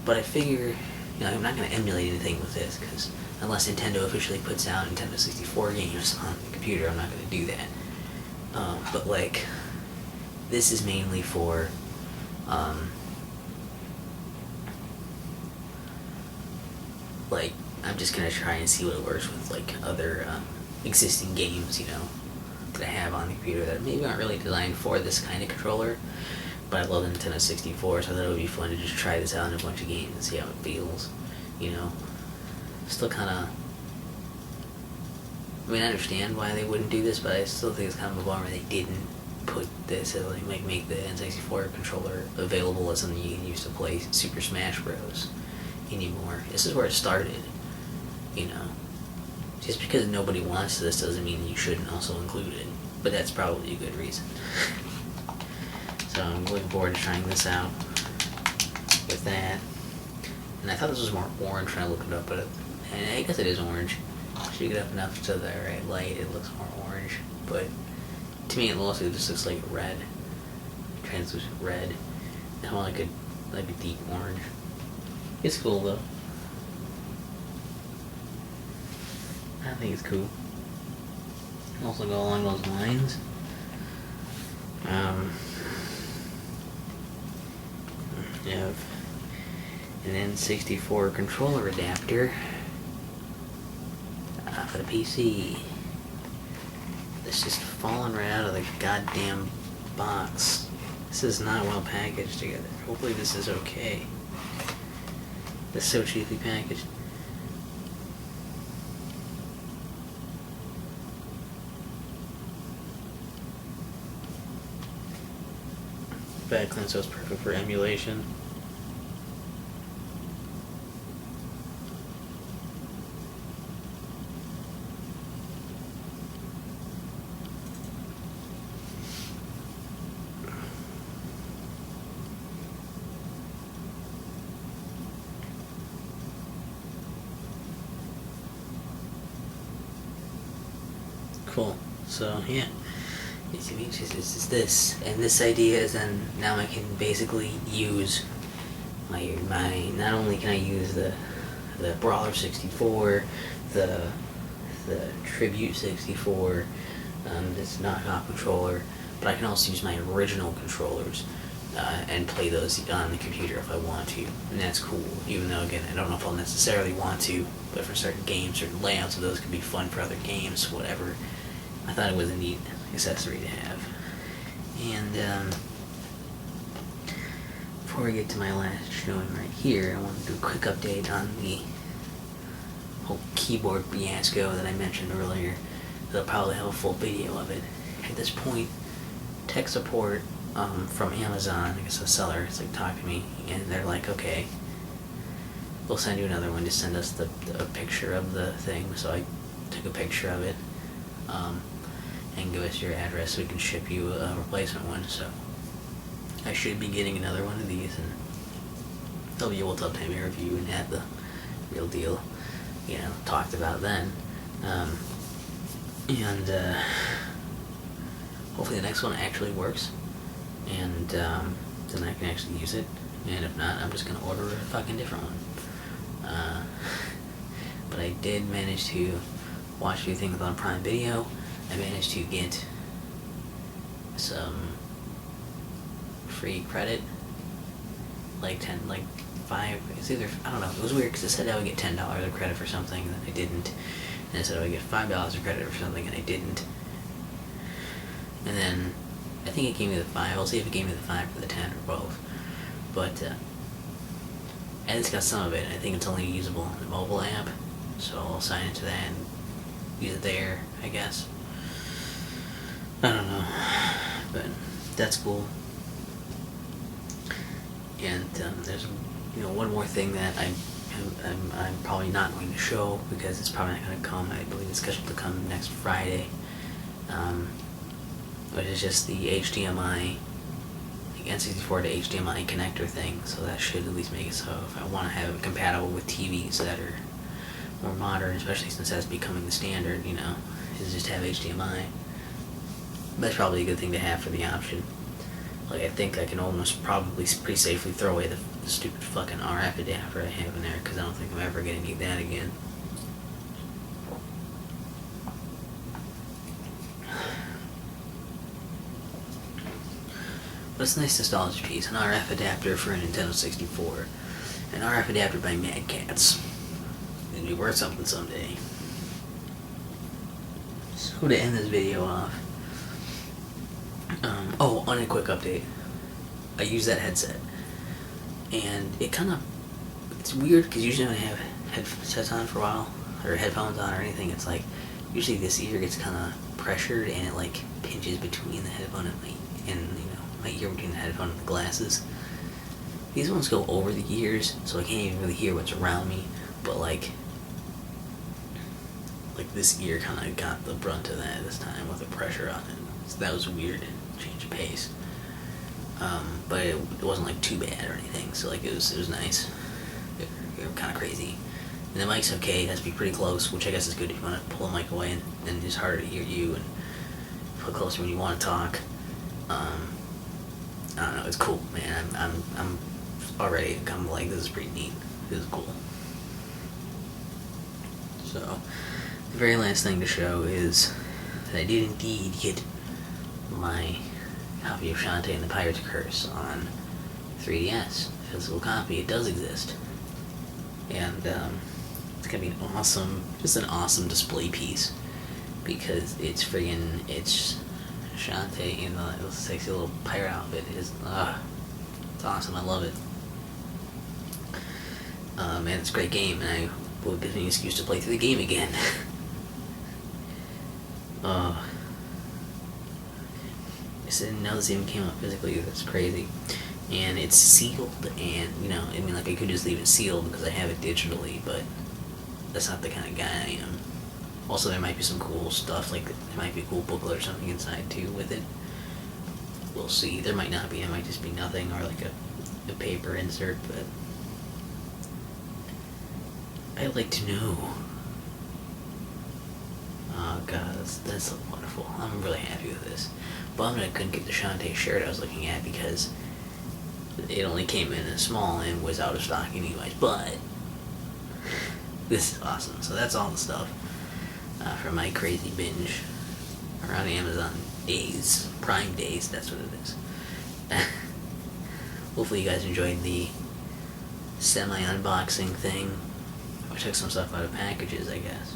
S1: But I figure, you know, I'm not going to emulate anything with this, because unless Nintendo officially puts out Nintendo 64 games on the computer, I'm not going to do that. But, like, this is mainly for, like, I'm just going to try and see what it works with, like, other existing games, you know, that I have on the computer that maybe aren't really designed for this kind of controller. But I love the Nintendo 64, so I thought it would be fun to just try this out in a bunch of games and see how it feels, you know. Still kind of, I mean, I understand why they wouldn't do this, but I still think it's kind of a bummer they didn't put this as, like, make the N64 controller available as something you can use to play Super Smash Bros. Anymore. This is where it started, you know. Just because nobody wants this doesn't mean you shouldn't also include it. but that's probably a good reason. So I'm looking forward to trying this out with that. And I thought this was more orange when I looked it up, but and I guess it is orange. Shake it up enough to the right light, it looks more orange. But to me, it mostly just looks like red, translucent red. I want like a deep orange. It's cool though. I think it's cool. Also go along those lines. You have an N64 controller adapter for the PC. It's just falling right out of the goddamn box. This is not well packaged together. Hopefully this is okay. It's so cheaply packaged. Backline, so it's perfect for emulation. Cool. So yeah. It's just this, and this idea is then now I can basically use my not only can I use the Brawler 64, the Tribute 64, this knockoff controller, but I can also use my original controllers and play those on the computer if I want to, and that's cool. Even though again I don't know if I'll necessarily want to, but for certain games, certain layouts of those could be fun for other games, whatever. I thought it was a neat accessory to have. And before I get to my last showing right here, I want to do a quick update on the whole keyboard fiasco that I mentioned earlier. They'll probably have a full video of it. At this point, tech support from Amazon, I guess the seller, it's like, talk to me, and they're like, okay, we'll send you another one. Just send us a picture of the thing. So I took a picture of it. And give us your address so we can ship you a replacement one. So I should be getting another one of these, and they'll be able to obtain a review and have the real deal, talked about then. Hopefully the next one actually works, and then I can actually use it. And if not, I'm just gonna order a fucking different one. But I did manage to watch a few things on Prime Video. I managed to get some free credit, it's either, I don't know, it was weird because it said I would get $10 of credit for something, and then I didn't, and it said I would get $5 of credit for something, and I didn't, and then, I think it gave me the 5, I'll see if it gave me the 5 for the 10 or both, but, and it's got some of it, I think it's only usable on the mobile app, so I'll sign into that and use it there, I guess. I don't know, but that's cool. And there's one more thing that I'm probably not going to show because it's probably not going to come. I believe it's scheduled to come next Friday. But it's just the HDMI, the N64 to HDMI connector thing. So that should at least make it so if I want to have it compatible with TVs that are more modern, especially since that's becoming the standard, is just have HDMI. That's probably a good thing to have for the option. Like, I think I can almost probably pretty safely throw away the stupid fucking RF adapter I have in there, because I don't think I'm ever going to need that again. But it's a nice nostalgia piece, an RF adapter for a Nintendo 64. An RF adapter by Mad Cats. It'll be worth something someday. So to end this video off, on a quick update, I use that headset, and it's weird because usually when I have headsets on for a while, or headphones on or anything, it's like, usually this ear gets kind of pressured and it like pinches between the headphone and my ear between the headphone and the glasses. These ones go over the ears, so I can't even really hear what's around me, but like this ear kind of got the brunt of that this time with the pressure on it. So that was weird, change of pace. But it wasn't like too bad or anything. So like it was nice. It was kind of crazy. And the mic's okay. It has to be pretty close, which I guess is good if you want to pull the mic away and it's harder to hear you and put closer when you want to talk. I don't know. It's cool, man. I'm already kind of like, this is pretty neat. This is cool. So the very last thing to show is that I did indeed get my copy of Shantae and the Pirate's Curse on 3DS. Physical copy. It does exist. And it's gonna be just an awesome display piece, because it's Shantae in the sexy little pirate outfit. It's awesome. I love it. And it's a great game, and I will give me an excuse to play through the game again. I didn't know this even came out physically. That's crazy. And it's sealed, and I could just leave it sealed because I have it digitally, but that's not the kind of guy I am. Also, there might be some cool stuff, like there might be a cool booklet or something inside too with it. We'll see. There might not be. It might just be nothing, or like a paper insert, but I'd like to know. Oh god, that's so wonderful. I'm really happy with this. Bummed I couldn't get the Shantae shirt I was looking at, because it only came in a small and was out of stock anyways, but this is awesome. So that's all the stuff for my crazy binge around Amazon days, Prime days, that's what it is. Hopefully you guys enjoyed the semi-unboxing thing. I took some stuff out of packages, I guess.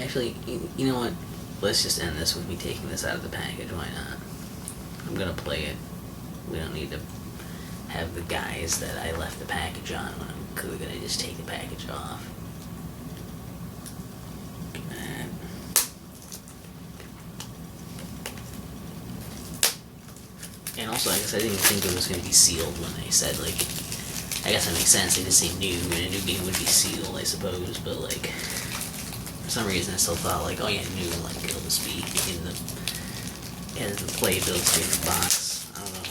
S1: Actually, you know what? Let's just end this with me taking this out of the package. Why not? I'm gonna play it. We don't need to have the guys that I left the package on when I'm clearly gonna just take the package off. And also, I guess I didn't think it was gonna be sealed when they said, like, I guess that makes sense. They just say new, and a new game would be sealed, I suppose, but like, for some reason I still thought, like, oh yeah, new, like, it'll just be in the playability in the box. I don't know.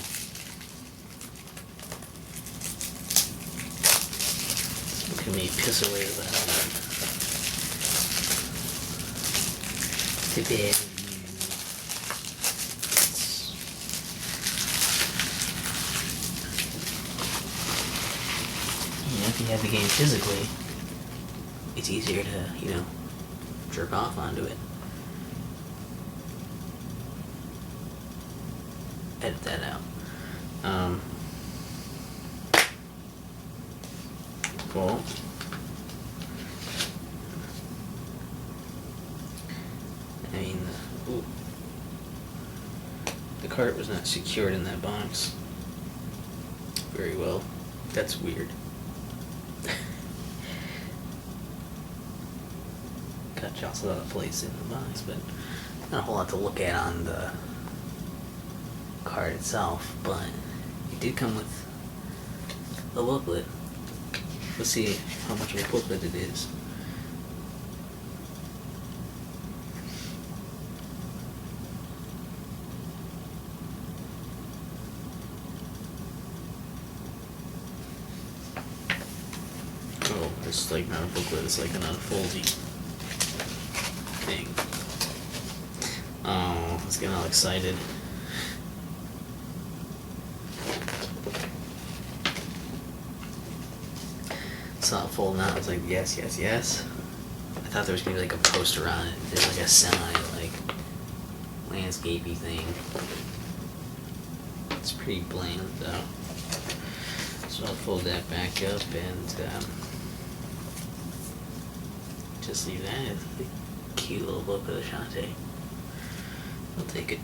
S1: Look at me piss away with that. Too bad. If you have the game physically, it's easier to, jerk off onto it. Edit that out. Well, the cart was not secured in that box very well. That's weird. Got jostled out of place in the box, but not a whole lot to look at on the card itself, but it did come with a booklet. Let's see how much of a booklet it is. Oh, it's like not a booklet, it's like an unfolding thing. Oh, I was getting all excited. Saw it folding out, I was like, yes, yes, yes. I thought there was gonna be like a poster on it. There's like a landscapey thing. It's pretty bland though. So I'll fold that back up and just leave that as a cute little book of the Shantae. I'll take it.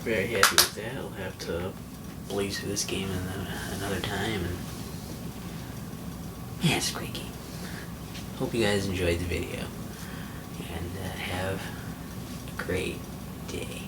S1: Very happy with that. I'll have to blaze through this game another time, and yeah, it's a great game. Hope you guys enjoyed the video, and have a great day.